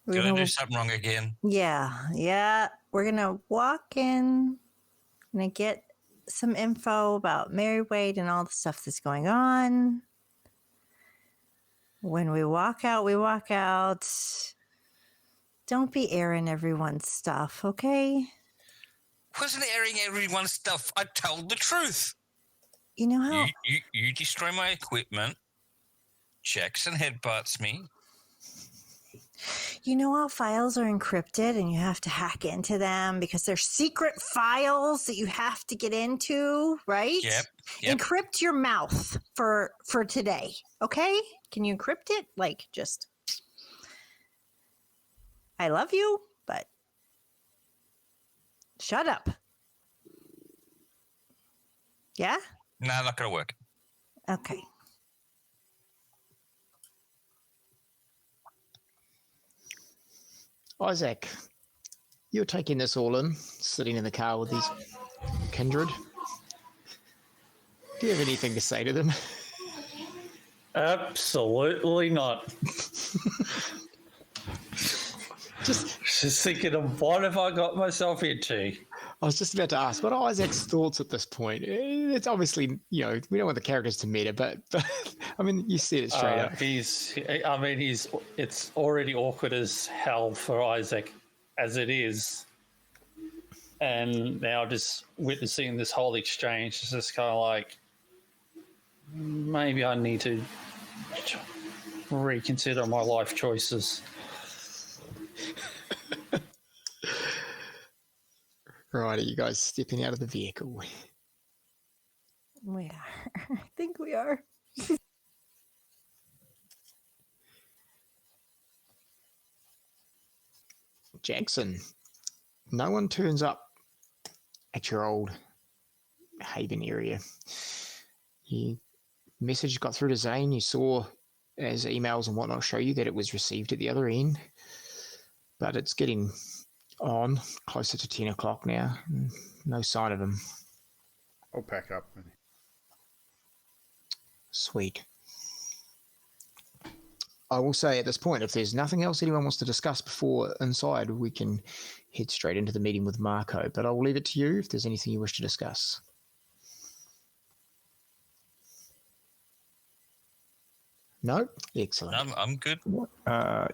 Speaker 6: Did I do something wrong again?
Speaker 3: Yeah. We're going to walk in. Going to get some info about Mary Wade and all the stuff that's going on. When we walk out, we walk out. Don't be airing everyone's stuff, okay?
Speaker 6: Wasn't airing everyone's stuff. I told the truth.
Speaker 3: You know how...
Speaker 6: You destroy my equipment. Jaxon headbutts me.
Speaker 3: You know how files are encrypted and you have to hack into them because they're secret files that you have to get into, right?
Speaker 6: Yep.
Speaker 3: Encrypt your mouth for today, okay? Can you encrypt it? Like, just... I love you, but... Shut up. Yeah?
Speaker 6: No, not going to work.
Speaker 3: Okay.
Speaker 2: Isaac, you're taking this all in, sitting in the car with these kindred. Do you have anything to say to them?
Speaker 4: Absolutely not.
Speaker 2: Just
Speaker 4: thinking of what have I got myself into?
Speaker 2: I was just about to ask, what are Isaac's thoughts at this point? It's obviously, we don't want the characters to meta, but I mean, you said it straight up.
Speaker 4: It's already awkward as hell for Isaac as it is. And now just witnessing this whole exchange is just kind of like, maybe I need to reconsider my life choices.
Speaker 2: Right, are you guys stepping out of the vehicle?
Speaker 3: We are. I think we are.
Speaker 2: Jaxon, no one turns up at your old haven area. Your message got through to Zane. You saw, as emails and whatnot show you, that it was received at the other end. But it's getting on, closer to 10 o'clock now. No sign of him.
Speaker 1: I'll pack up.
Speaker 2: Sweet. I will say at this point, if there's nothing else anyone wants to discuss before inside, we can head straight into the meeting with Marco. But I will leave it to you if there's anything you wish to discuss. No? Excellent.
Speaker 6: I'm good.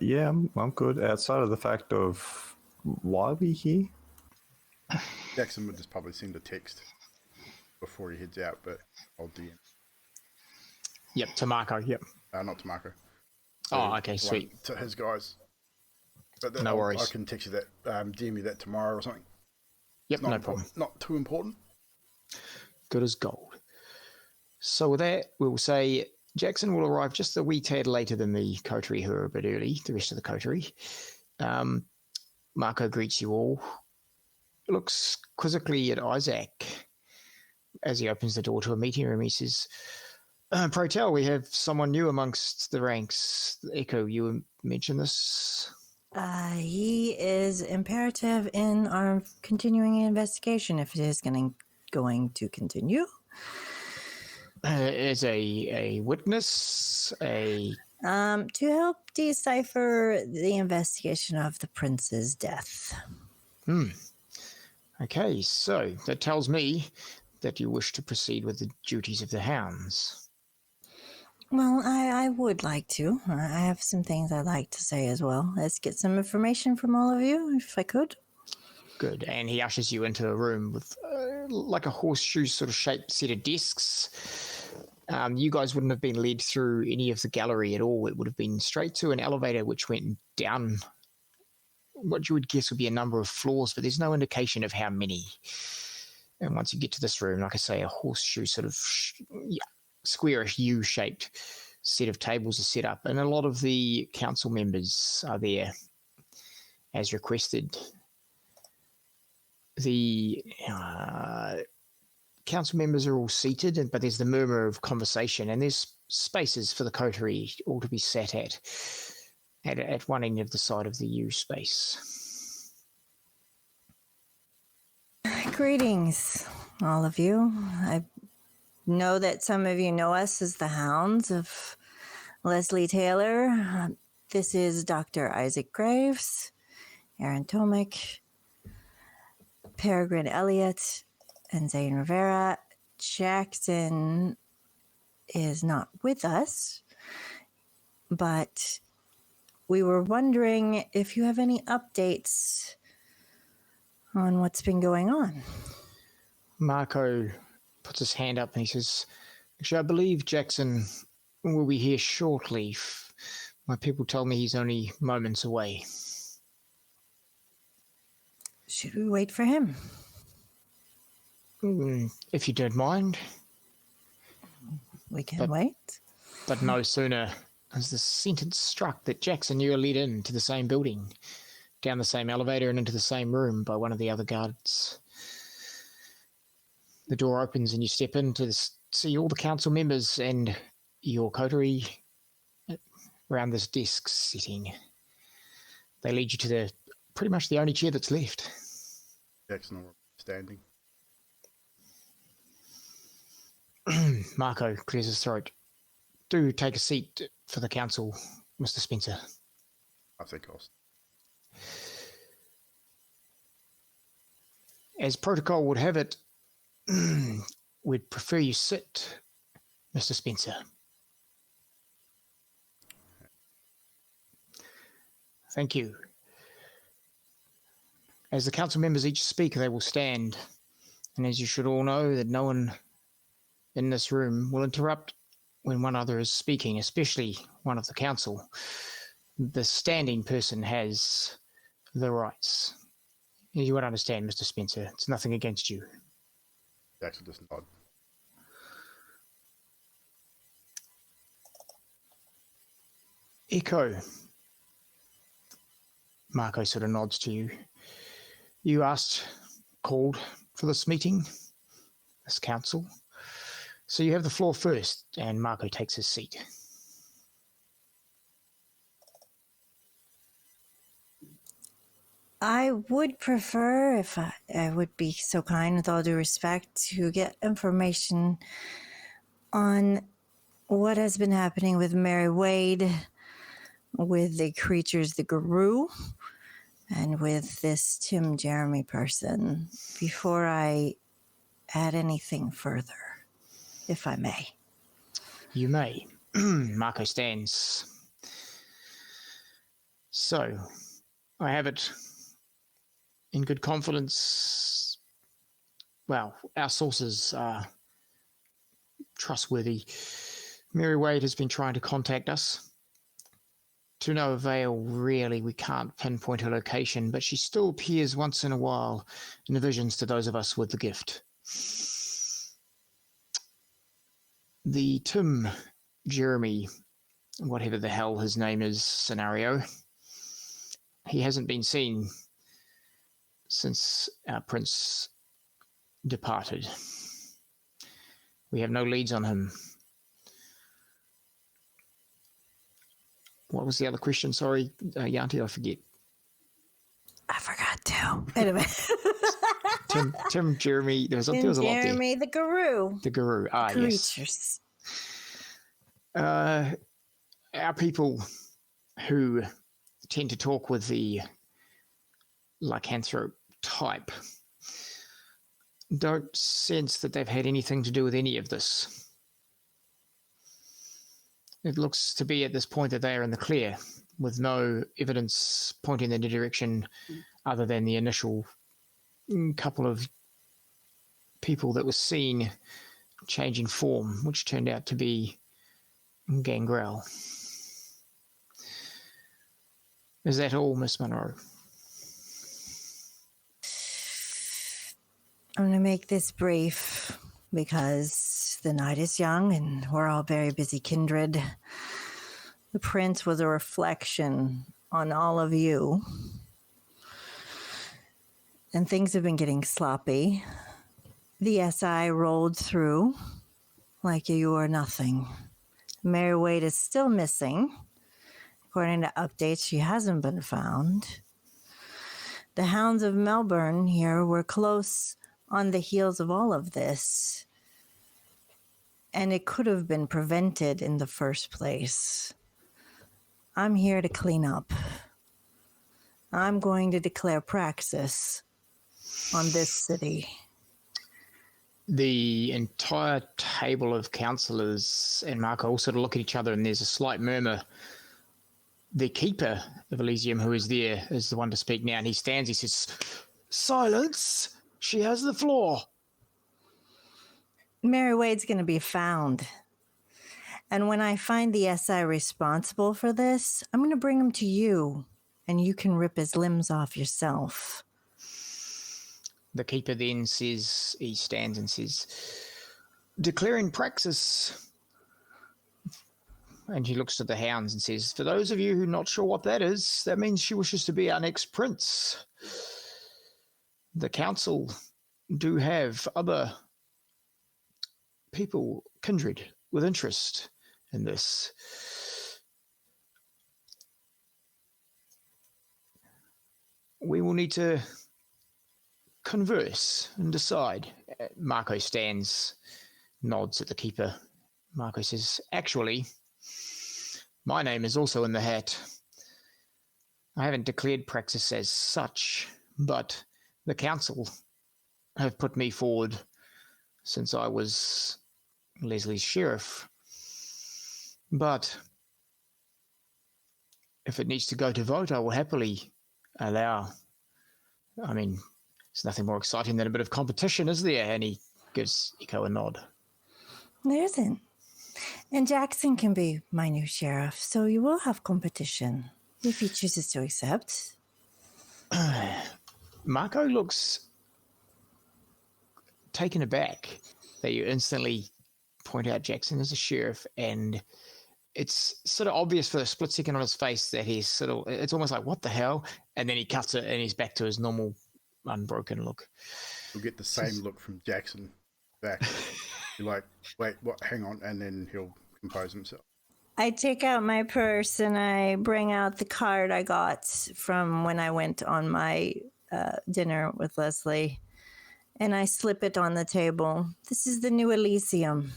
Speaker 7: Yeah, I'm good. Outside of the fact of why we here.
Speaker 1: Jaxon would just probably send a text before he heads out, but I'll DM.
Speaker 2: Yep, to Marco, yep.
Speaker 1: Not to Marco.
Speaker 2: Oh, okay, sweet.
Speaker 1: To his guys. But
Speaker 2: no worries.
Speaker 1: I can text you that, DM you that tomorrow or something.
Speaker 2: Yep, no problem.
Speaker 1: Not too important.
Speaker 2: Good as gold. So with that, we'll say Jaxon will arrive just a wee tad later than the coterie, who are a bit early, the rest of the coterie. Marco greets you all. Looks quizzically at Isaac as he opens the door to a meeting room. He says, pray tell, we have someone new amongst the ranks. Echo, you mentioned this?
Speaker 3: He is imperative in our continuing investigation if it is going to continue.
Speaker 2: As a witness,
Speaker 3: To help decipher the investigation of the prince's death.
Speaker 2: Okay, so that tells me that you wish to proceed with the duties of the hounds.
Speaker 3: Well, I would like to. I have some things I'd like to say as well. Let's get some information from all of you, if I could.
Speaker 2: Good, and he ushers you into a room with like a horseshoe sort of shaped set of desks. You guys wouldn't have been led through any of the gallery at all. It would have been straight to an elevator which went down what you would guess would be a number of floors, but there's no indication of how many. And once you get to this room, like I say, a horseshoe sort of squarish U-shaped set of tables are set up, and a lot of the council members are there as requested. The council members are all seated, but there's the murmur of conversation, and there's spaces for the coterie all to be sat at one end of the side of the U space.
Speaker 3: Greetings, all of you. I know that some of you know us as the Hounds of Leslie Taylor. This is Dr. Isaac Graves, Aaron Tomic, Peregrine Elliott, and Zane Rivera. Jaxon is not with us, but we were wondering if you have any updates on what's been going on.
Speaker 2: Marco puts his hand up and he says, actually, I believe Jaxon will be here shortly. My people told me he's only moments away.
Speaker 3: Should we wait for him?
Speaker 2: If you don't mind.
Speaker 3: We can wait.
Speaker 2: But no sooner has the sentence struck that Jaxon, you are led into the same building, down the same elevator and into the same room by one of the other guards. The door opens and you step in to see all the council members and your coterie around this desk sitting. They lead you to pretty much the only chair that's left.
Speaker 1: Jaxon standing.
Speaker 2: Marco clears his throat. Do take a seat for the council, Mr. Spencer.
Speaker 1: I think I'll.
Speaker 2: As protocol would have it, we'd prefer you sit, Mr. Spencer. Thank you. As the council members each speak, they will stand. And as you should all know, that no one in this room will interrupt when one other is speaking, especially one of the council. The standing person has the rights. You would understand, Mr. Spencer. It's nothing against you.
Speaker 1: Jaxon just nod.
Speaker 2: Echo. Marco sort of nods to you. You called for this meeting, this council. So you have the floor first, and Marco takes his seat.
Speaker 3: I would prefer, if I would be so kind, with all due respect, to get information on what has been happening with Mary Wade, with the creatures, the Guru, and with this Tim Jeremy person, before I add anything further, if I may.
Speaker 2: You may. Marco stands. So, I have it in good confidence. Well, our sources are trustworthy. Mary Wade has been trying to contact us. To no avail, really. We can't pinpoint her location, but she still appears once in a while in the visions to those of us with the gift. The Tim Jeremy, whatever the hell his name is, scenario, he hasn't been seen since our prince departed. We have no leads on him. What was the other question? Sorry, Yanti, I forget.
Speaker 3: I forgot to. Anyway.
Speaker 2: Tim, Jeremy, there was a lot there.
Speaker 3: Jeremy, the guru.
Speaker 2: The guru. Ah,
Speaker 3: Creatures.
Speaker 2: Yes. Our people who tend to talk with the lycanthrope type don't sense that they've had anything to do with any of this. It looks to be at this point that they are in the clear, with no evidence pointing in the direction other than the initial couple of people that were seen changing form, which turned out to be Gangrel. Is that all, Miss Monroe?
Speaker 3: I'm going to make this brief because the night is young and we're all very busy kindred. The prince was a reflection on all of you. And things have been getting sloppy. The SI rolled through like you were nothing. Mary Wade is still missing. According to updates, she hasn't been found. The Hounds of Melbourne here were close on the heels of all of this. And it could have been prevented in the first place. I'm here to clean up. I'm going to declare praxis on this city.
Speaker 2: The entire table of councillors and Marco all sort of look at each other, and there's a slight murmur. The keeper of Elysium, who is there, is the one to speak now, and he stands, he says, "Silence! She has the floor."
Speaker 3: Mary Wade's going to be found. And when I find the SI responsible for this, I'm going to bring him to you, and you can rip his limbs off yourself.
Speaker 2: The keeper then says, he stands and says, "Declaring praxis." And he looks to the hounds and says, "For those of you who are not sure what that is, that means she wishes to be our next prince. The council do have other people, kindred, with interest in this. We will need to converse and decide." Marco stands, nods at the keeper. Marco says, "Actually, my name is also in the hat. I haven't declared praxis as such, but the council have put me forward since I was Leslie's sheriff. But if it needs to go to vote, I will happily allow. I mean, there's nothing more exciting than a bit of competition, is there?" And he gives Echo a nod.
Speaker 3: There isn't. And Jaxon can be my new sheriff, so you will have competition if he chooses to accept.
Speaker 2: Marco looks taken aback that you instantly point out Jaxon as a sheriff, and it's sort of obvious for a split second on his face that he's sort of, it's almost like, what the hell? And then he cuts it and he's back to his normal unbroken look.
Speaker 1: You'll get the same look from Jaxon back. You're like, wait, what? Hang on. And then he'll compose himself.
Speaker 3: I take out my purse and I bring out the card I got from when I went on my dinner with Leslie. And I slip it on the table. This is the new Elysium.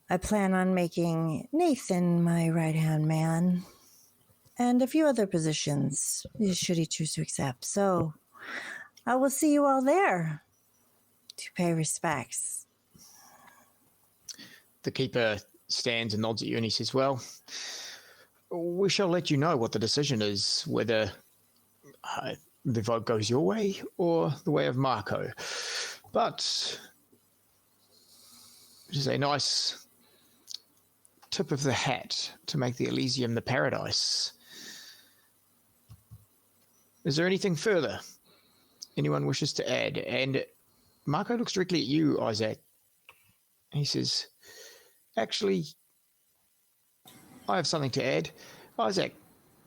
Speaker 3: I plan on making Nathan my right-hand man and a few other positions, should he choose to accept. So I will see you all there to pay respects.
Speaker 2: The keeper stands and nods at you and he says, "Well, we shall let you know what the decision is, whether the vote goes your way or the way of Marco. But it is a nice tip of the hat to make the Elysium the paradise. Is there anything further anyone wishes to add?" And Marco looks directly at you, Isaac. He says, "Actually, I have something to add. Isaac,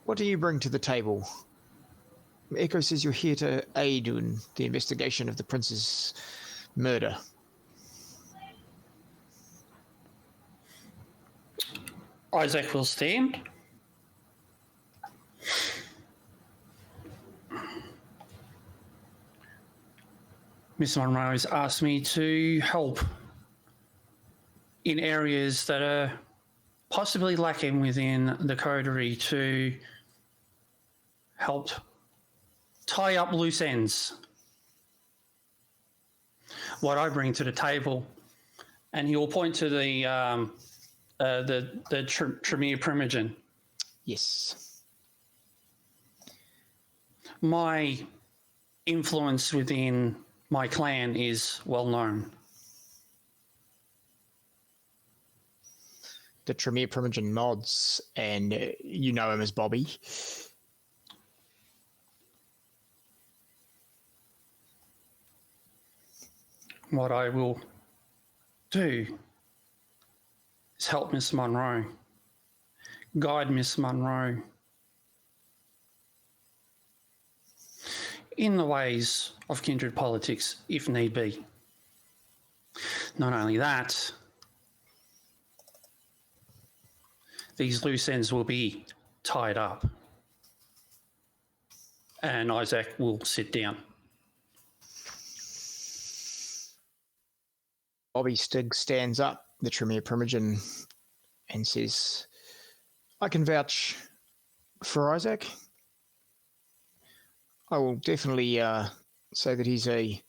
Speaker 2: what do you bring to the table?" Echo says you're here to aid in the investigation of the prince's murder.
Speaker 4: Isaac will stand. Miss Monroe's asked me to help in areas that are possibly lacking within the coterie to help tie up loose ends. What I bring to the table, and he will point to the Tremere primogen.
Speaker 2: Yes.
Speaker 4: My influence within my clan is well known.
Speaker 2: The Tremere primogen nods, and you know him as Bobby.
Speaker 4: What I will do is help Miss Monroe, guide Miss Monroe in the ways of kindred politics, if need be. Not only that, these loose ends will be tied up. And Isaac will sit down.
Speaker 2: Bobby Stig stands up, the Tremere primogen, and says, I can vouch for Isaac. I will definitely say that he's a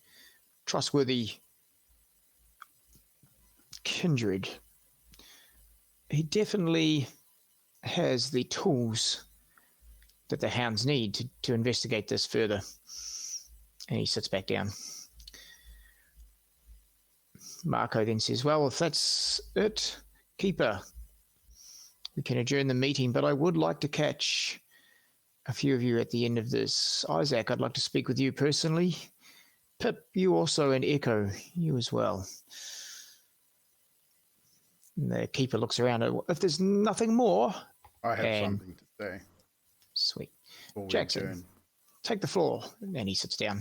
Speaker 2: trustworthy kindred. He definitely has the tools that the hounds need to investigate this further. And he sits back down. Marco then says, well, if that's it, Keeper, we can adjourn the meeting, but I would like to catch a few of you at the end of this. Isaac, I'd like to speak with you personally. Pip, you also, and Echo, you as well. And the Keeper looks around. If there's nothing more...
Speaker 1: I have something to say.
Speaker 2: Sweet. Jaxon, take the floor. And he sits down.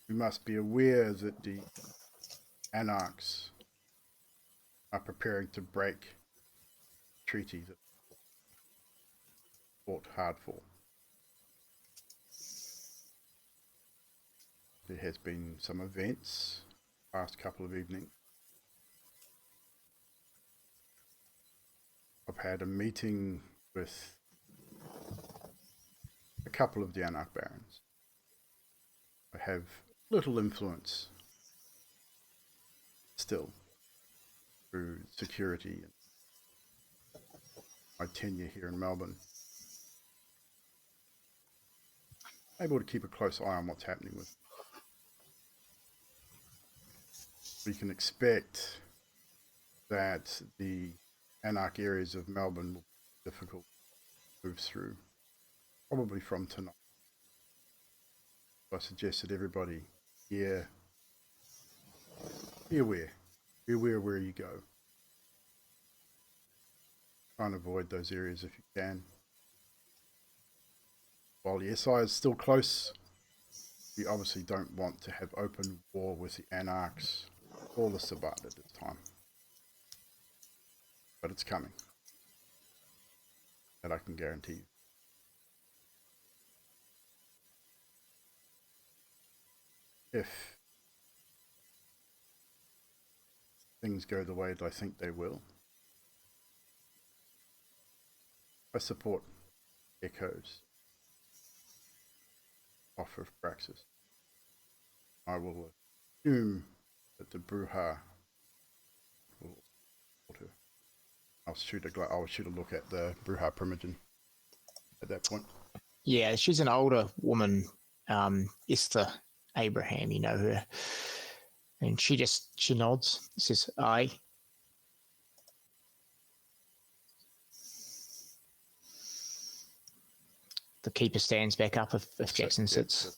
Speaker 1: We must be aware that the Anarchs are preparing to break the treaty that fought hard for. There has been some events past couple of evenings. I've had a meeting with a couple of the Anarch barons. I have little influence still through security and my tenure here in Melbourne. Able to keep a close eye on what's happening with. We can expect that the Anarch areas of Melbourne will be difficult to move through, probably from tonight. I suggest that everybody here be aware where you go. Try and avoid those areas if you can. While the SI is still close, we obviously don't want to have open war with the Anarchs or the Sabbat at this time. But it's coming. That I can guarantee you. If things go the way that I think they will, I support Echo's offer of praxis. I will assume that the Bruja will support her. I'll shoot a look at the Bruja primogen at that point.
Speaker 2: Yeah, she's an older woman, Esther Abraham, you know her. And she nods, says, aye. The Keeper stands back up if Jaxon sits.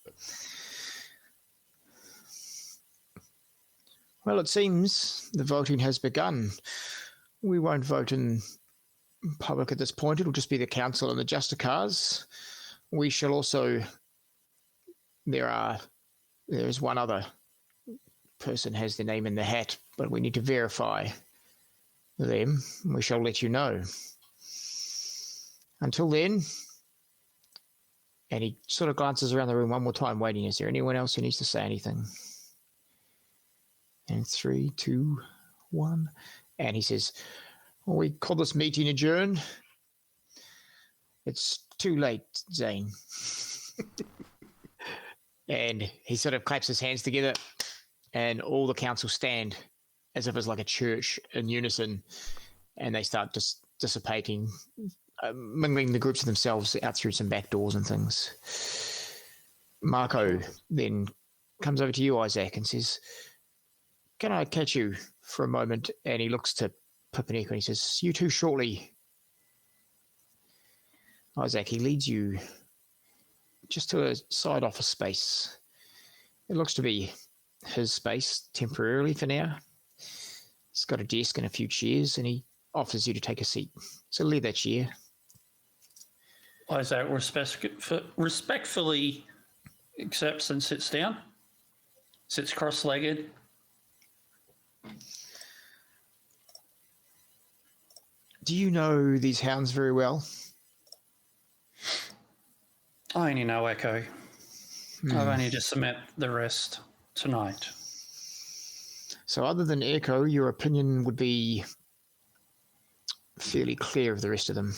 Speaker 2: Well, it seems the voting has begun. We won't vote in public at this point. It'll just be the council and the Justicars. We shall also... There is one other person has their name in the hat, but we need to verify them. We shall let you know. Until then, And he sort of glances around the room one more time, waiting. Is there anyone else who needs to say anything? And 3, 2, 1. And he says, well, we call this meeting adjourned. It's too late, Zane. And he sort of claps his hands together, and all the council stand as if it's like a church in unison, and they start just dissipating, mingling the groups of themselves out through some back doors and things. Marco then comes over to you, Isaac, and says, can I catch you for a moment? And he looks to Pip and Echo and he says, you too shortly. Isaac, he leads you just to a side office space. It looks to be his space temporarily for now. It's got a desk and a few chairs, and he offers you to take a seat. So leave that chair.
Speaker 4: Isaac respectfully accepts and sits down. Sits cross-legged.
Speaker 2: Do you know these hounds very well?
Speaker 4: I only know Echo. I've only just met the rest tonight.
Speaker 2: So other than Echo, your opinion would be fairly clear of the rest of them.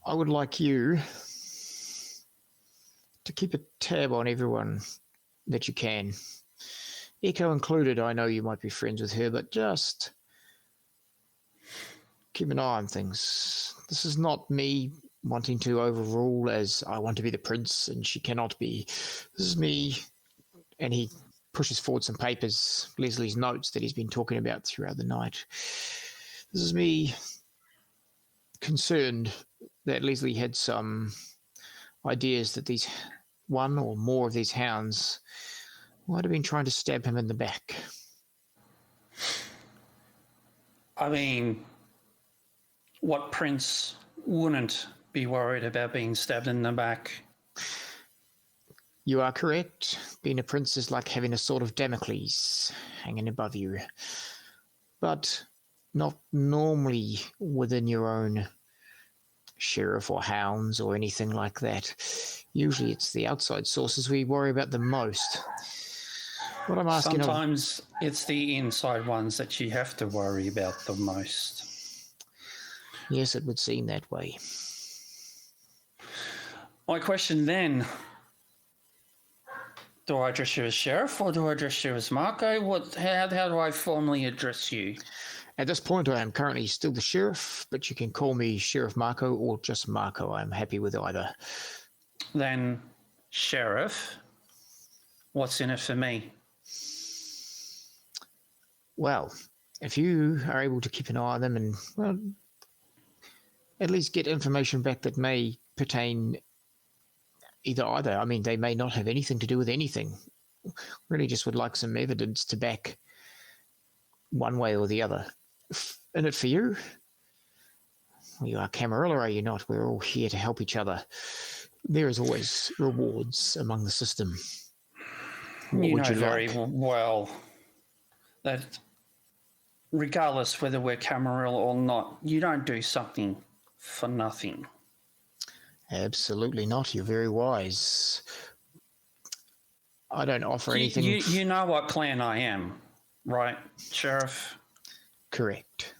Speaker 2: I would like you to keep a tab on everyone that you can. Echo included, I know you might be friends with her, but just keep an eye on things. This is not me wanting to overrule as I want to be the prince and she cannot be. This is me, and he pushes forward some papers, Leslie's notes that he's been talking about throughout the night. This is me concerned that Leslie had some ideas that these one or more of these hounds might have been trying to stab him in the back.
Speaker 4: I mean, what prince wouldn't be worried about being stabbed in the back?
Speaker 2: You are correct. Being a prince is like having a sword of Damocles hanging above you. But not normally within your own sheriff or hounds or anything like that. Usually it's the outside sources we worry about the most. What I'm asking
Speaker 4: Sometimes it's the inside ones that you have to worry about the most.
Speaker 2: Yes, it would seem that way.
Speaker 4: My question then, do I address you as sheriff or do I address you as Marco? How do I formally address you?
Speaker 2: At this point, I am currently still the sheriff, but you can call me Sheriff Marco or just Marco. I'm happy with either.
Speaker 4: Then, Sheriff, what's in it for me?
Speaker 2: Well, if you are able to keep an eye on them and, well, at least get information back that may pertain either. I mean, they may not have anything to do with anything. Really just would like some evidence to back one way or the other. In it for you? You are Camarilla, are you not? We're all here to help each other. There is always rewards among the system.
Speaker 4: You know very well that regardless whether we're Camarilla or not, you don't do something for nothing.
Speaker 2: Absolutely not. You're very wise. I don't offer anything.
Speaker 4: You know what clan I am, right, Sheriff?
Speaker 2: Correct.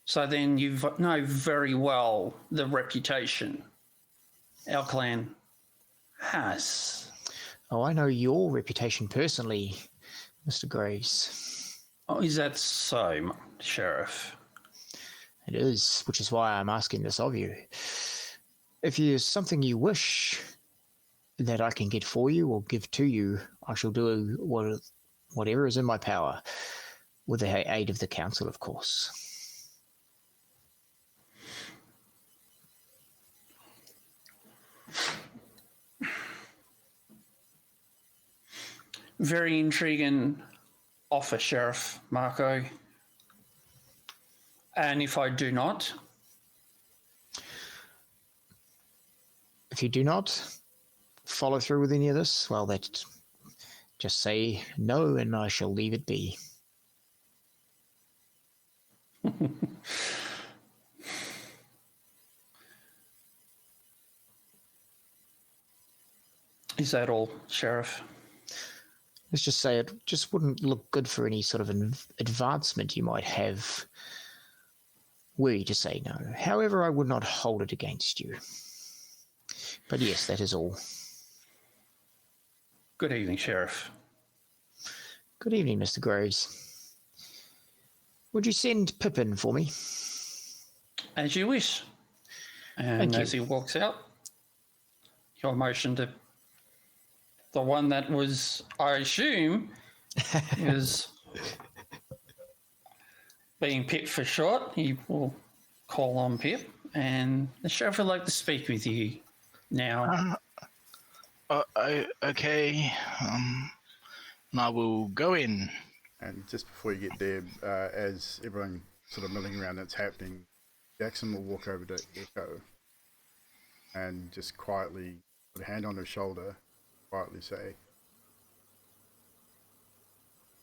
Speaker 4: So then you know very well the reputation our clan has.
Speaker 2: Oh, I know your reputation personally, Mr. Graves.
Speaker 4: Oh, is that so, Sheriff?
Speaker 2: It is, which is why I'm asking this of you. If there's something you wish that I can get for you or give to you, I shall do whatever is in my power, with the aid of the council, of course.
Speaker 4: Very intriguing offer, Sheriff Marco. And if I do not?
Speaker 2: If you do not follow through with any of this, well, just say no and I shall leave it be.
Speaker 4: Is that all, Sheriff?
Speaker 2: Let's just say it just wouldn't look good for any sort of advancement you might have were you to say no. However, I would not hold it against you. But yes, that is all.
Speaker 4: Good evening, Sheriff.
Speaker 2: Good evening, Mr. Graves. Would you send Pippin for me?
Speaker 4: As you wish. And
Speaker 2: Thank you.
Speaker 4: as he walks out, your motion to the one that was, I assume, is being Pip for short. He will call on Pip, and the sheriff would like to speak with you now.
Speaker 5: Okay. And I will go in.
Speaker 1: And just before you get there, as everyone sort of milling around that's happening, Jaxon will walk over to Echo and just quietly put a hand on her shoulder, quietly say,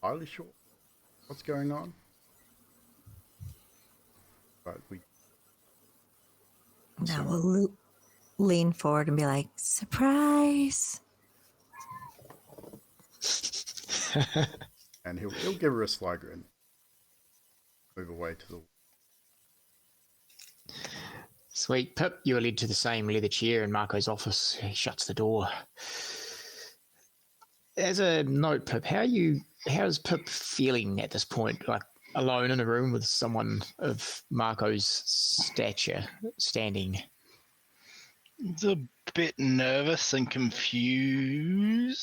Speaker 1: "Highly sure what's going on?" But
Speaker 3: Now we'll lean forward and be like, "Surprise!"
Speaker 1: and he'll give her a sly grin. Move away to the.
Speaker 2: Sweet. Pip, you are led to the same leather chair in Marco's office. He shuts the door. As a note, Pip, how's Pip feeling at this point? Like alone in a room with someone of Marco's stature standing?
Speaker 5: It's a bit nervous and confused.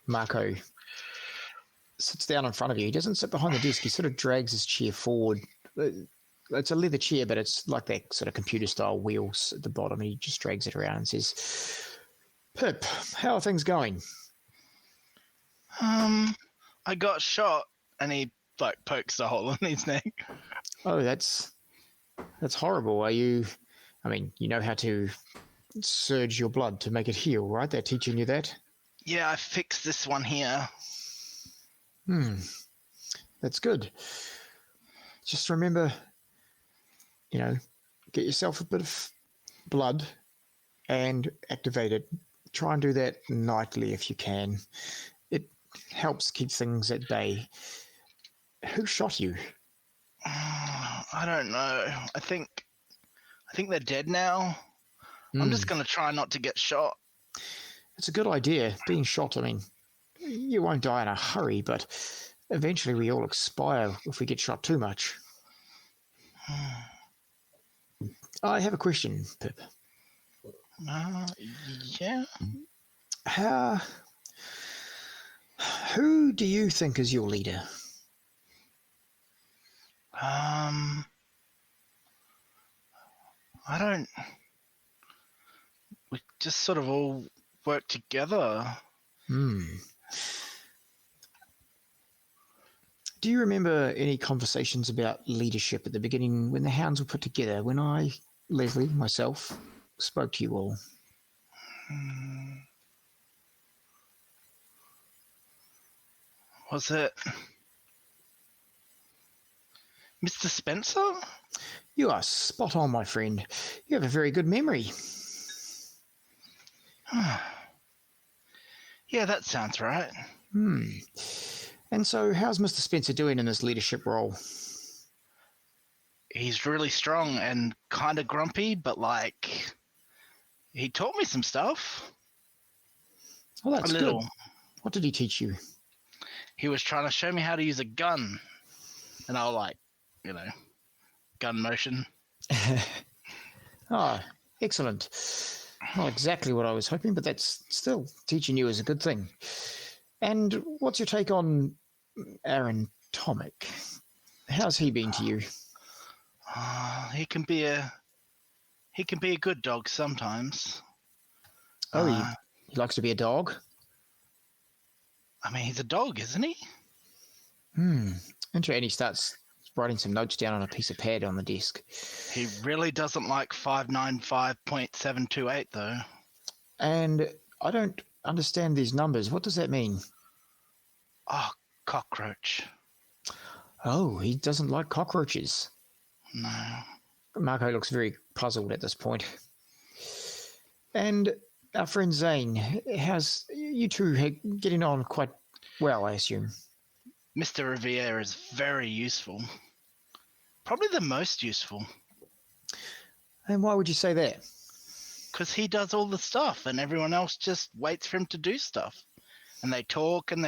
Speaker 2: Marco sits down in front of you. He doesn't sit behind the desk. He sort of drags his chair forward. It's a leather chair, but it's like that sort of computer-style wheels at the bottom. He just drags it around and says, "Pip, how are things going?"
Speaker 5: I got shot, and he like pokes a hole in his neck.
Speaker 2: Oh, that's horrible. You know how to surge your blood to make it heal, right? They're teaching you that?
Speaker 5: Yeah, I fixed this one here.
Speaker 2: That's good. Just remember, get yourself a bit of blood and activate it. Try and do that nightly if you can. It helps keep things at bay. Who shot you?
Speaker 5: I don't know. I think they're dead now. I'm just going to try not to get shot.
Speaker 2: It's a good idea. Being shot, you won't die in a hurry, but eventually we all expire if we get shot too much. I have a question, Pip.
Speaker 5: Yeah?
Speaker 2: Who do you think is your leader?
Speaker 5: I don't... We just sort of all work together.
Speaker 2: Do you remember any conversations about leadership at the beginning when the hounds were put together, when I, Leslie, myself, spoke to you all?
Speaker 5: Was it Mr. Spencer?
Speaker 2: You are spot on, my friend. You have a very good memory.
Speaker 5: Yeah, that sounds right.
Speaker 2: And so how's Mr. Spencer doing in his leadership role?
Speaker 5: He's really strong and kind of grumpy, but he taught me some stuff.
Speaker 2: Oh, that's
Speaker 5: a little.
Speaker 2: Good. What did he teach you?
Speaker 5: He was trying to show me how to use a gun. And I was gun motion.
Speaker 2: Excellent. Not exactly what I was hoping, but that's still teaching you is a good thing. And what's your take on Aaron Tomic? How's he been to you?
Speaker 5: He can be a good dog sometimes.
Speaker 2: Oh, he likes to be a dog?
Speaker 5: He's a dog, isn't he?
Speaker 2: And he starts writing some notes down on a piece of pad on the desk.
Speaker 5: He really doesn't like 595.728, though.
Speaker 2: And I don't understand these numbers. What does that mean?
Speaker 5: Oh, cockroach.
Speaker 2: Oh, he doesn't like cockroaches.
Speaker 5: No.
Speaker 2: Marco looks very puzzled at this point. And our friend Zane, how's you two getting on quite well, I assume?
Speaker 5: Mr. Riviere is very useful. Probably the most useful.
Speaker 2: And why would you say that?
Speaker 5: Because he does all the stuff and everyone else just waits for him to do stuff. And they talk, and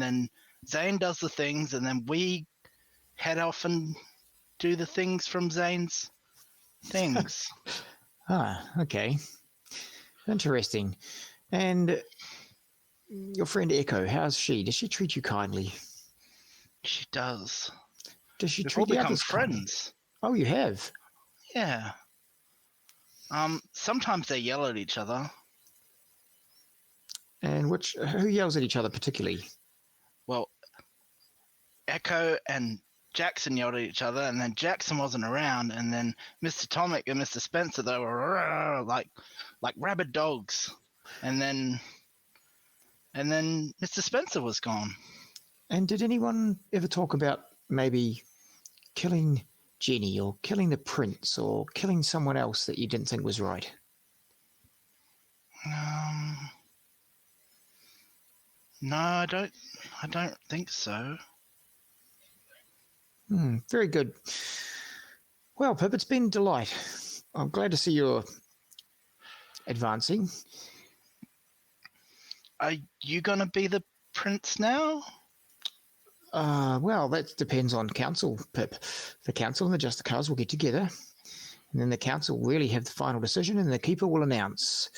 Speaker 5: then Zane does the things, and then we head off and do the things from Zane's things.
Speaker 2: Okay. Interesting. And your friend Echo, how's she? Does she treat you kindly?
Speaker 5: She does.
Speaker 2: Does she
Speaker 5: We've
Speaker 2: treat
Speaker 5: all
Speaker 2: the
Speaker 5: become
Speaker 2: others kindly?
Speaker 5: friends.
Speaker 2: Oh, you have?
Speaker 5: Yeah. Sometimes they yell at each other.
Speaker 2: And who yells at each other particularly?
Speaker 5: Well, Echo and Jaxon yelled at each other, and then Jaxon wasn't around, and then Mr. Tomic and Mr. Spencer, they were like rabid dogs, and then Mr. Spencer was gone.
Speaker 2: And did anyone ever talk about maybe killing Jenny or killing the prince or killing someone else that you didn't think was right?
Speaker 5: No, I don't think so.
Speaker 2: Very good. Well, Pip, it's been a delight. I'm glad to see you're advancing.
Speaker 5: Are you going to be the prince now?
Speaker 2: Well, that depends on council, Pip. The council and the Justicars will get together, and then the council will really have the final decision, and the keeper will announce.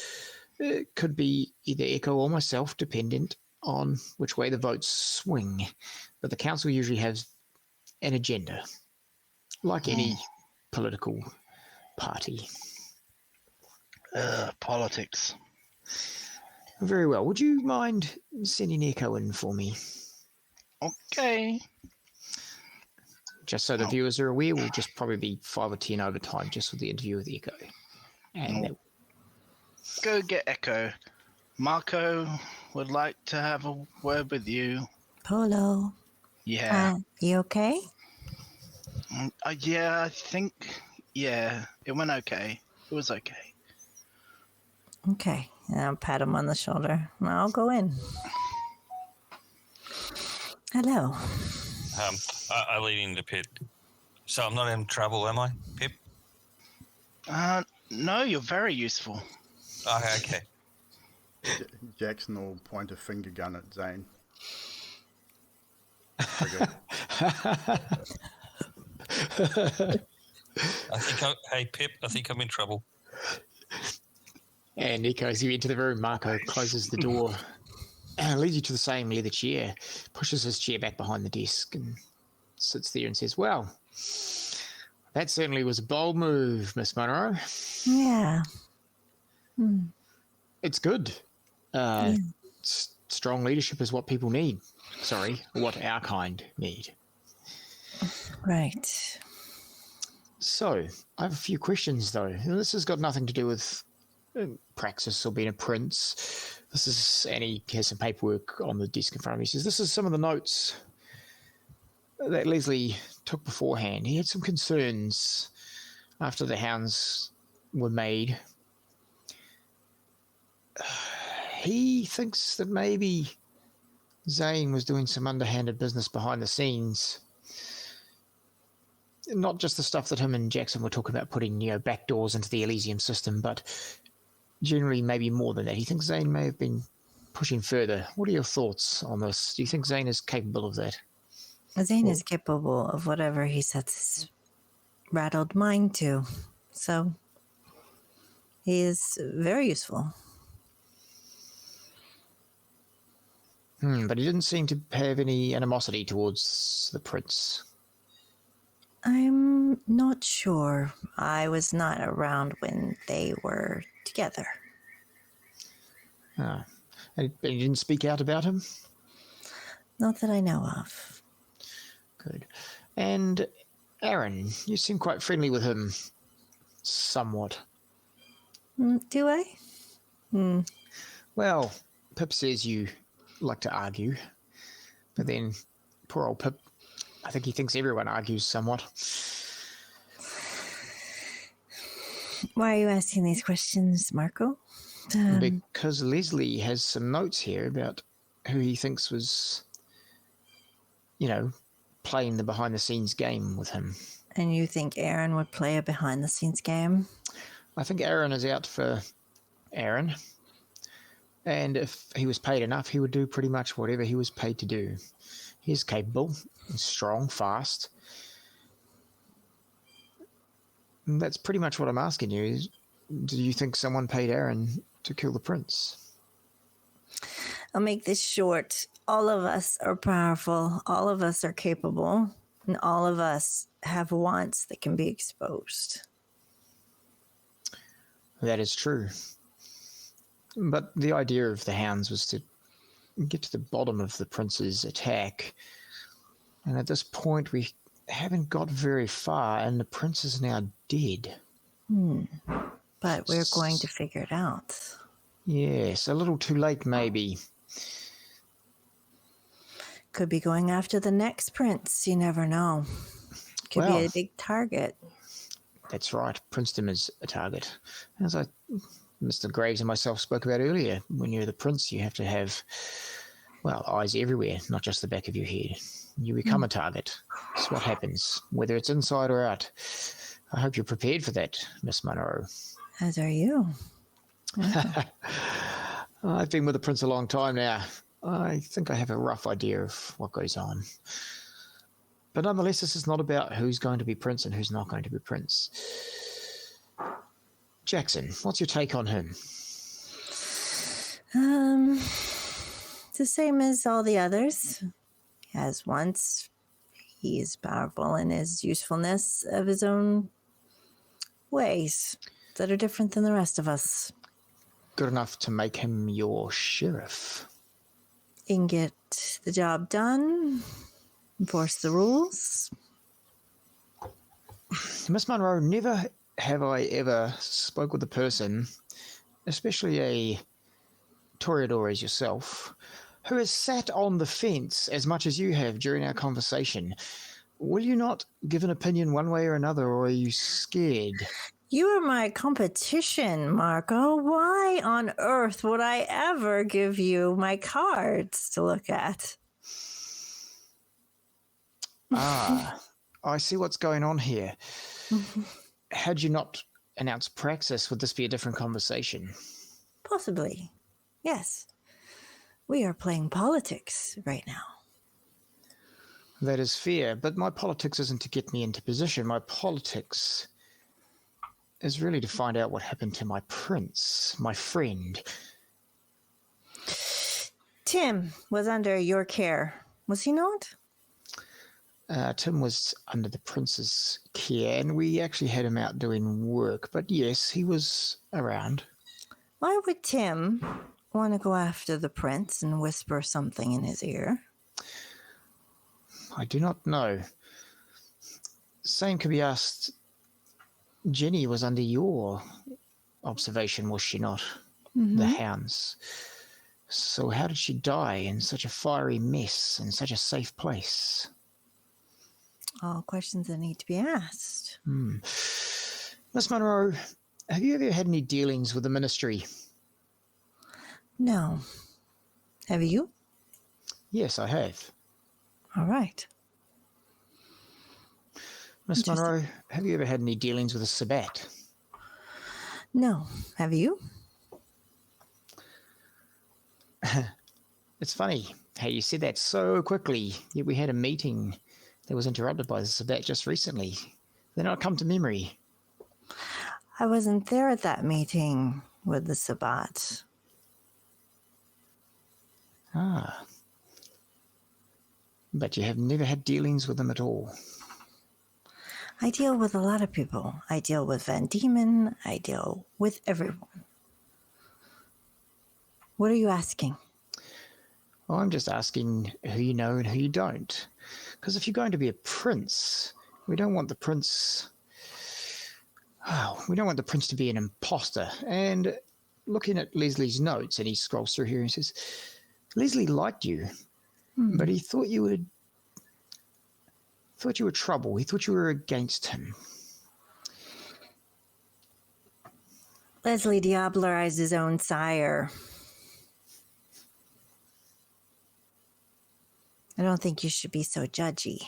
Speaker 2: It could be either Echo or myself, dependent on which way the votes swing. But the council usually has an agenda, like any political party.
Speaker 5: Politics.
Speaker 2: Very well. Would you mind sending Echo in for me?
Speaker 5: Okay.
Speaker 2: Just so the viewers are aware, we'll just probably be 5 or 10 overtime just with the interview with Echo. And
Speaker 5: go get Echo. Marco would like to have a word with you.
Speaker 3: Polo.
Speaker 5: Yeah.
Speaker 3: You okay?
Speaker 5: Yeah, I think. Yeah, it went okay. It was okay.
Speaker 3: Okay. And I'll pat him on the shoulder. I'll go in. Hello.
Speaker 6: I lead into Pip. So I'm not in trouble, am I, Pip?
Speaker 5: No, you're very useful.
Speaker 6: Okay.
Speaker 1: Jaxon will point a finger gun at Zane. Okay.
Speaker 6: Hey, Pip, I think I'm in trouble.
Speaker 2: And Echo, as you enter the room, Marco closes the door and leads you to the same leather chair, pushes his chair back behind the desk and sits there and says, well, that certainly was a bold move, Miss Monroe.
Speaker 3: Yeah.
Speaker 2: It's good. Strong leadership is what people need. Sorry, what our kind need.
Speaker 3: Right.
Speaker 2: So, I have a few questions, though. This has got nothing to do with praxis or being a prince. This is, and he has some paperwork on the desk in front of me. He says, this is some of the notes that Leslie took beforehand. He had some concerns after the hounds were made. He thinks that maybe Zane was doing some underhanded business behind the scenes. Not just the stuff that him and Jaxon were talking about, putting, back doors into the Elysium system, but generally maybe more than that. He thinks Zane may have been pushing further. What are your thoughts on this? Do you think Zane is capable of that?
Speaker 3: Zane is capable of whatever he sets his rattled mind to. So he is very useful.
Speaker 2: But he didn't seem to have any animosity towards the prince.
Speaker 3: I'm not sure. I was not around when they were together.
Speaker 2: And he didn't speak out about him?
Speaker 3: Not that I know of.
Speaker 2: Good. And Aaron, you seem quite friendly with him. Somewhat.
Speaker 3: Do I?
Speaker 2: Well, Pip says you like to argue. But then, poor old Pip, I think he thinks everyone argues somewhat.
Speaker 3: Why are you asking these questions, Marco?
Speaker 2: Because Leslie has some notes here about who he thinks was, playing the behind-the-scenes game with him.
Speaker 3: And you think Aaron would play a behind-the-scenes game?
Speaker 2: I think Aaron is out for Aaron. And if he was paid enough, he would do pretty much whatever he was paid to do. He's capable, strong, fast. And that's pretty much what I'm asking you. Do you think someone paid Aaron to kill the prince?
Speaker 3: I'll make this short. All of us are powerful. All of us are capable. And all of us have wants that can be exposed.
Speaker 2: That is true. But the idea of the hounds was to get to the bottom of the prince's attack. And at this point, we haven't got very far, and the prince is now dead.
Speaker 3: But we're going to figure it out.
Speaker 2: Yes, a little too late, maybe.
Speaker 3: Could be going after the next prince. You never know. Could be a big target.
Speaker 2: That's right. Princedom is a target. As Mr. Graves and myself spoke about earlier, when you're the prince, you have to have, eyes everywhere, not just the back of your head. You become a target. That's what happens, whether it's inside or out. I hope you're prepared for that, Miss Monroe.
Speaker 3: As are you.
Speaker 2: Yeah. I've been with the prince a long time now. I think I have a rough idea of what goes on. But nonetheless, this is not about who's going to be prince and who's not going to be prince. Jaxon, what's your take on him?
Speaker 3: It's the same as all the others. He has wants. He is powerful in his usefulness of his own ways that are different than the rest of us.
Speaker 2: Good enough to make him your sheriff.
Speaker 3: He can get the job done, enforce the rules.
Speaker 2: Miss Monroe, never have I ever spoke with a person, especially a toreador as yourself, who has sat on the fence as much as you have during our conversation. Will you not give an opinion one way or another, or are you scared?
Speaker 3: You are my competition, Marco. Why on earth would I ever give you my cards to look at?
Speaker 2: I see what's going on here. Had you not announced praxis, would this be a different conversation?
Speaker 3: Possibly. Yes. We are playing politics right now.
Speaker 2: That is fair, but my politics isn't to get me into position. My politics is really to find out what happened to my prince, my friend.
Speaker 3: Tim was under your care, was he not?
Speaker 2: Tim was under the prince's care, and we actually had him out doing work. But yes, he was around.
Speaker 3: Why would Tim want to go after the prince and whisper something in his ear?
Speaker 2: I do not know. Same could be asked. Jenny was under your observation, was she not? Mm-hmm. The hounds. So how did she die in such a fiery mess, in such a safe place?
Speaker 3: All questions that need to be asked.
Speaker 2: Miss Monroe, have you ever had any dealings with the ministry?
Speaker 3: No. Have you?
Speaker 2: Yes, I have.
Speaker 3: All right.
Speaker 2: Miss Monroe, have you ever had any dealings with a Sabbat?
Speaker 3: No. Have you?
Speaker 2: It's funny how you said that so quickly, yet we had a meeting that was interrupted by the Sabbat just recently. They not come to memory.
Speaker 3: I wasn't there at that meeting with the Sabbat.
Speaker 2: Ah. But you have never had dealings with them at all.
Speaker 3: I deal with a lot of people. I deal with Van Diemen. I deal with everyone. What are you asking?
Speaker 2: Well, I'm just asking who you know and who you don't. Because if you're going to be a prince, we don't want the prince... we don't want the prince to be an imposter. And looking at Leslie's notes, and he scrolls through here and says, Leslie liked you, but he thought you were trouble. He thought you were against him.
Speaker 3: Leslie diablerized his own sire. I don't think you should be so judgy.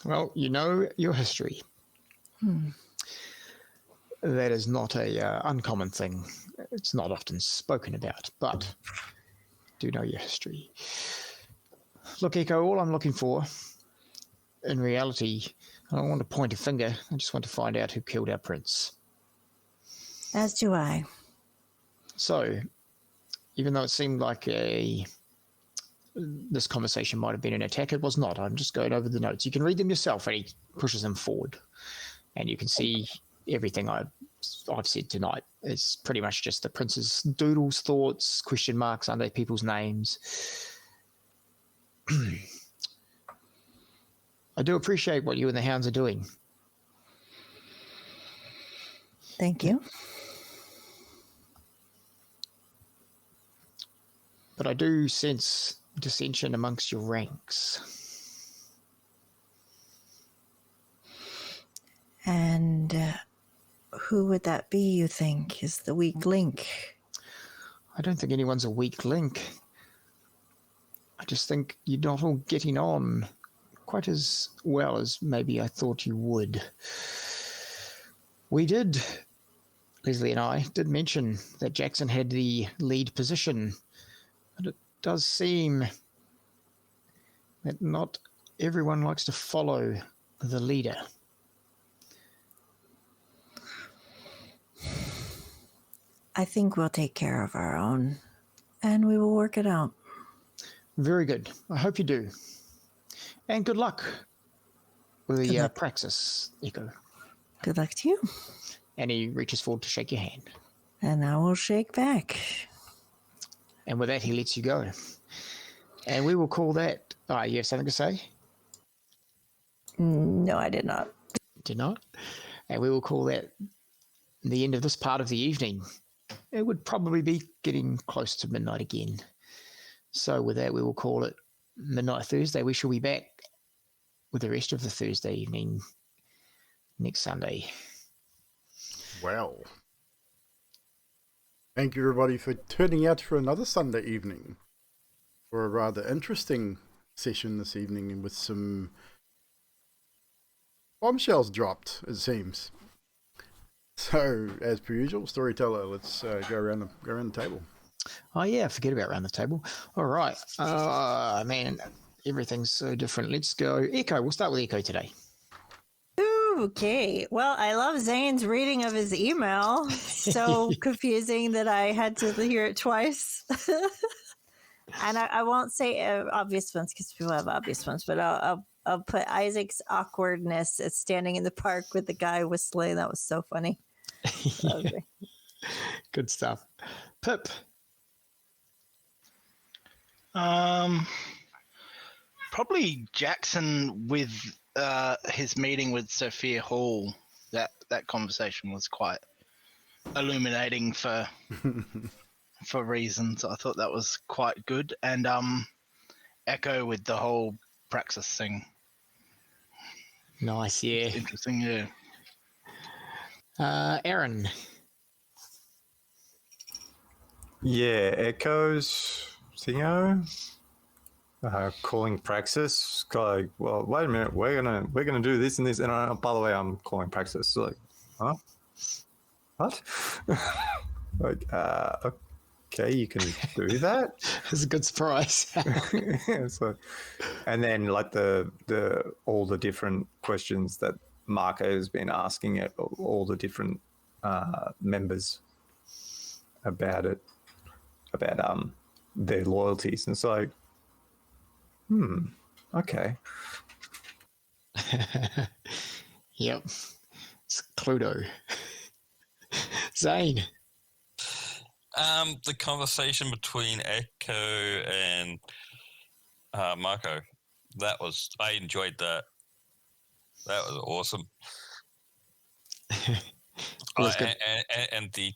Speaker 2: Well, you know your history. That is not a uncommon thing. It's not often spoken about, but do know your history. Look, Echo, all I'm looking for, in reality, I don't want to point a finger. I just want to find out who killed our prince.
Speaker 3: As do I.
Speaker 2: So, even though it seemed like this conversation might have been an attack, it was not. I'm just going over the notes. You can read them yourself, and he pushes them forward. And you can see everything I've said tonight. It's pretty much just the prince's doodles, thoughts, question marks under people's names. I do appreciate what you and the hounds are doing.
Speaker 3: Thank you.
Speaker 2: But I do sense dissension amongst your ranks.
Speaker 3: And who would that be, you think, is the weak link?
Speaker 2: I don't think anyone's a weak link. I just think you're not all getting on quite as well as maybe I thought you would. Leslie and I did mention that Jaxon had the lead position, but it does seem that not everyone likes to follow the leader.
Speaker 3: I think we'll take care of our own, and we will work it out.
Speaker 2: Very good. I hope you do. And good luck with the praxis, Echo.
Speaker 3: Good luck to you.
Speaker 2: And he reaches forward to shake your hand.
Speaker 3: And I will shake back.
Speaker 2: And with that, he lets you go. And we will call that... you have something to say?
Speaker 3: No, I did not.
Speaker 2: Did not? And we will call that the end of this part of the evening. It would probably be getting close to midnight again. So with that, we will call it Midnight Thursday. We shall be back with the rest of the Thursday evening next Sunday.
Speaker 1: Wow. Thank you, everybody, for turning out for another Sunday evening. For a rather interesting session this evening with some bombshells dropped, it seems. So, as per usual, storyteller, let's go around the table.
Speaker 2: Oh, yeah, forget about around the table. All right. Man, everything's so different. Let's go. Echo, we'll start with Echo today.
Speaker 3: Okay. Well, I love Zane's reading of his email. So confusing that I had to hear it twice. And I won't say obvious ones because people have obvious ones, but I'll put Isaac's awkwardness at standing in the park with the guy whistling. That was so funny. Okay.
Speaker 2: Good stuff. Pip.
Speaker 5: Probably Jaxon with his meeting with Sophia Hall. That conversation was quite illuminating for reasons. I thought that was quite good. And Echo with the whole praxis thing.
Speaker 2: Nice, yeah.
Speaker 5: Interesting, yeah.
Speaker 2: Aaron.
Speaker 7: Yeah, Echoes, Thingo, calling Praxis. Like, well, wait a minute, we're gonna do this and this, and by the way, I'm calling Praxis. Like, huh? What? Like, okay, you can do that.
Speaker 2: It's a good surprise.
Speaker 7: So, and then like the all the different questions that Marco has been asking at all the different members about it. About their loyalties, and it's like, okay.
Speaker 2: Yep, it's Cluedo. Zane.
Speaker 6: The conversation between Echo and Marco, I enjoyed that. That was awesome.
Speaker 2: Was good.
Speaker 6: And the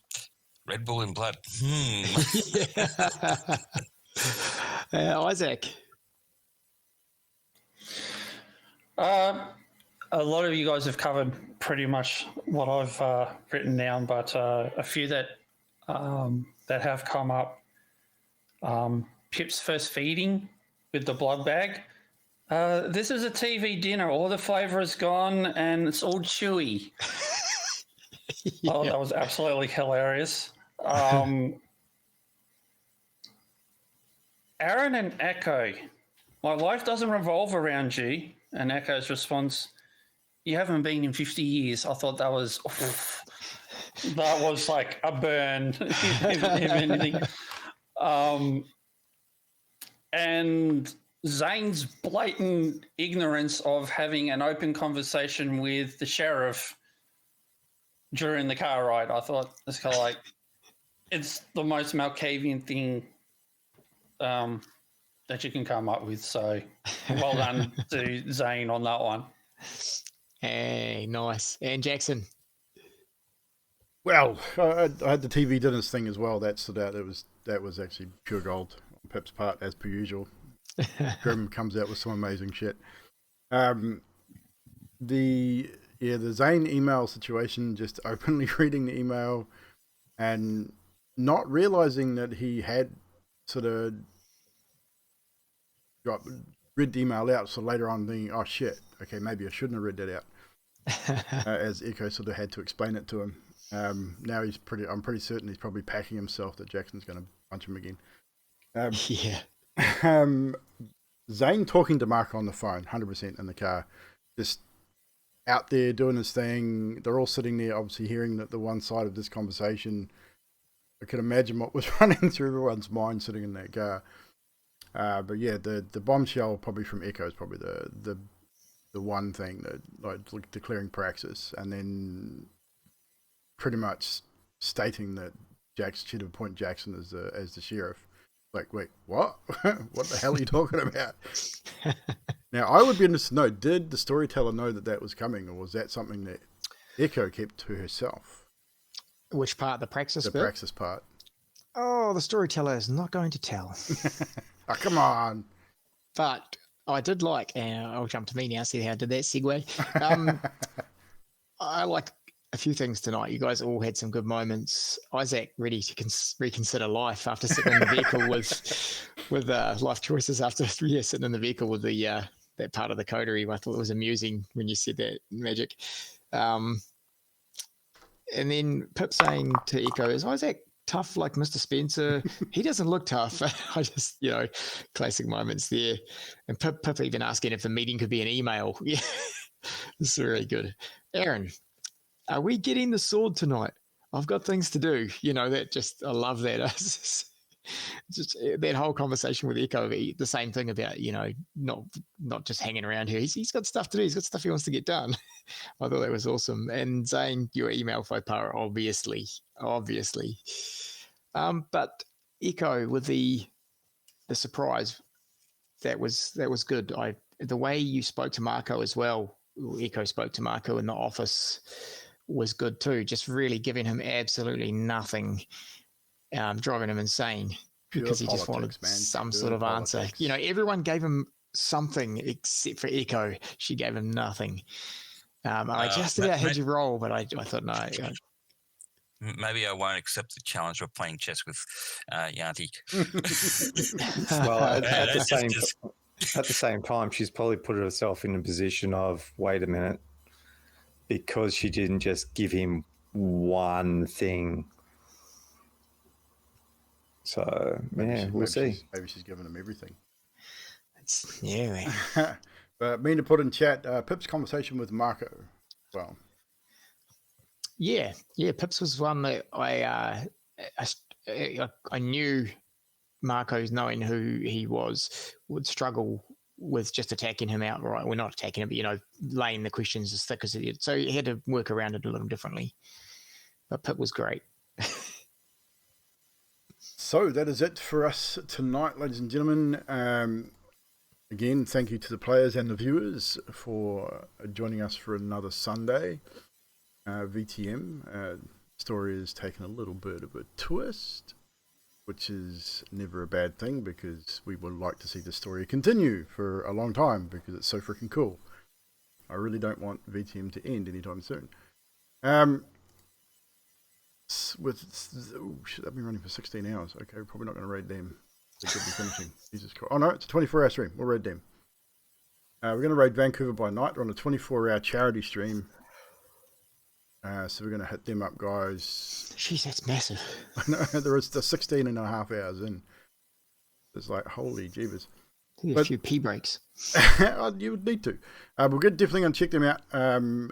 Speaker 6: Red Bull and Blood.
Speaker 2: Isaac.
Speaker 4: I a lot of you guys have covered pretty much what I've written down, but a few that have come up. Pip's first feeding with the blood bag. This is a TV dinner. All the flavour is gone and it's all chewy.
Speaker 2: Yeah.
Speaker 4: Oh, that was absolutely hilarious. Aaron and Echo. My life doesn't revolve around you. And Echo's response, you haven't been in 50 years. I thought that was that was like a burn, if anything. And Zane's blatant ignorance of having an open conversation with the sheriff during the car ride. I thought it's kind of like, it's the most Malkavian thing that you can come up with. So well done to Zane on that one.
Speaker 2: Hey, nice. And Jaxon.
Speaker 1: Well, I had the TV dinners thing as well. That stood out. That was actually pure gold on Pip's part, as per usual. Grim comes out with some amazing shit. The Zane email situation, just openly reading the email and not realizing that he had sort of read the email out. So later on thinking, oh shit, okay, maybe I shouldn't have read that out. As Echo sort of had to explain it to him. Now I'm pretty certain he's probably packing himself that Jackson's going to punch him again. Zane talking to Mark on the phone, 100% in the car, just out there doing his thing. They're all sitting there, obviously hearing the one side of this conversation. I can imagine what was running through everyone's mind sitting in that car. But yeah, the bombshell probably from Echo is probably the one thing that, like declaring praxis and then pretty much stating that Jax should appoint Jaxon as the sheriff. Like, wait, what? What the hell are you talking about? Now, I would be interested to know, did the storyteller know that was coming, or was that something that Echo kept to herself?
Speaker 2: Which part? The praxis
Speaker 1: The
Speaker 2: bit?
Speaker 1: praxis part.
Speaker 2: Oh, the storyteller is not going to tell.
Speaker 1: Oh, come on.
Speaker 2: But I did like, and I'll jump to me now, see how I did that segue. I like a few things tonight. You guys all had some good moments. Isaac ready to reconsider life after sitting in the vehicle with life choices after 3 years sitting in the vehicle with the that part of the coterie. I thought it was amusing when you said that, Magic. And then Pip saying to Echo, is Isaac tough like Mr. Spencer? He doesn't look tough. I just, classic moments there. And Pip even asking if the meeting could be an email. Yeah, it's really good. Aaron, are we getting the sword tonight? I've got things to do. That just, I love that. Just that whole conversation with Echo, the same thing about, not just hanging around here. He's got stuff to do. He's got stuff he wants to get done. I thought that was awesome. And Zane, your email faux pas, obviously. But Echo with the surprise, that was good. The way you spoke to Marco as well, Echo spoke to Marco in the office, was good too. Just really giving him absolutely nothing, driving him insane because he just wanted some sort of answer. Everyone gave him something except for Echo. She gave him nothing. I just about had you roll, but I thought no.
Speaker 6: Maybe I won't accept the challenge of playing chess with Yanti.
Speaker 7: Well, at the same time, she's probably put herself in a position of, wait a minute, because she didn't just give him one thing. So, we'll see.
Speaker 1: Maybe she's giving him everything.
Speaker 2: Yeah.
Speaker 1: But mean to put in chat, Pip's conversation with Marco. Well,
Speaker 2: yeah. Pips was one that I knew Marco's, knowing who he was, would struggle with just attacking him outright. We're not attacking him, but laying the questions as thick as he did. So he had to work around it a little differently. But Pip was great.
Speaker 1: So that is it for us tonight, ladies and gentlemen. Again, thank you to the players and the viewers for joining us for another Sunday. VTM story has taken a little bit of a twist, which is never a bad thing because we would like to see the story continue for a long time because it's so freaking cool. I really don't want VTM to end anytime soon. Shit, I've been running for 16 hours. Okay, we're probably not going to raid them. They could be finishing. Jesus Christ. Oh no, it's a 24-hour stream. We'll raid them. We're going to raid Vancouver by night. We're on a 24-hour charity stream. So we're going to hit them up, guys.
Speaker 2: Jeez, that's massive.
Speaker 1: I know, they're 16 and a half hours in. It's like, holy jeebus.
Speaker 2: A few pee breaks.
Speaker 1: You would need to. We're definitely going to check them out.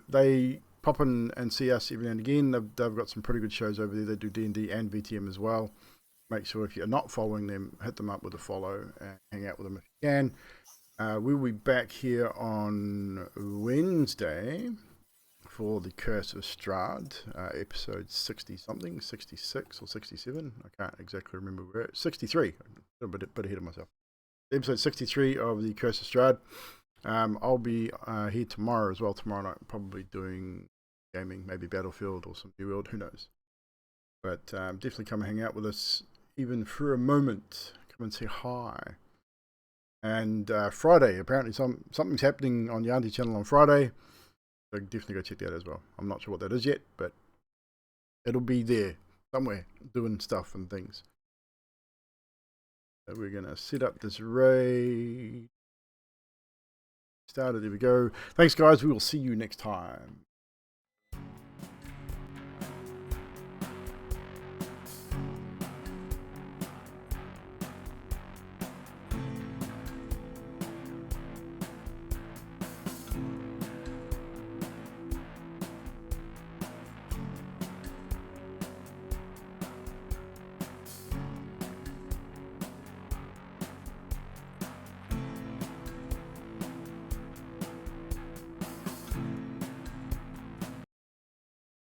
Speaker 1: They pop in and see us every now and again. They've got some pretty good shows over there. They do D&D and VTM as well. Make sure if you're not following them, hit them up with a follow and hang out with them if you can. We'll be back here on Wednesday for the Curse of Strahd, episode 60-something, 66 or 67. I can't exactly remember where. 63. A bit ahead of myself. Episode 63 of the Curse of Strahd. I'll be here tomorrow as well. Tomorrow night, probably doing gaming, maybe Battlefield or some New World, who knows. But definitely come hang out with us, even for a moment. Come and say hi. And Friday, apparently something's happening on the Auntie channel on Friday. So definitely go check that out as well. I'm not sure what that is yet, but it'll be there somewhere doing stuff and things. So we're going to set up this raid. Started, there we go. Thanks, guys. We will see you next time.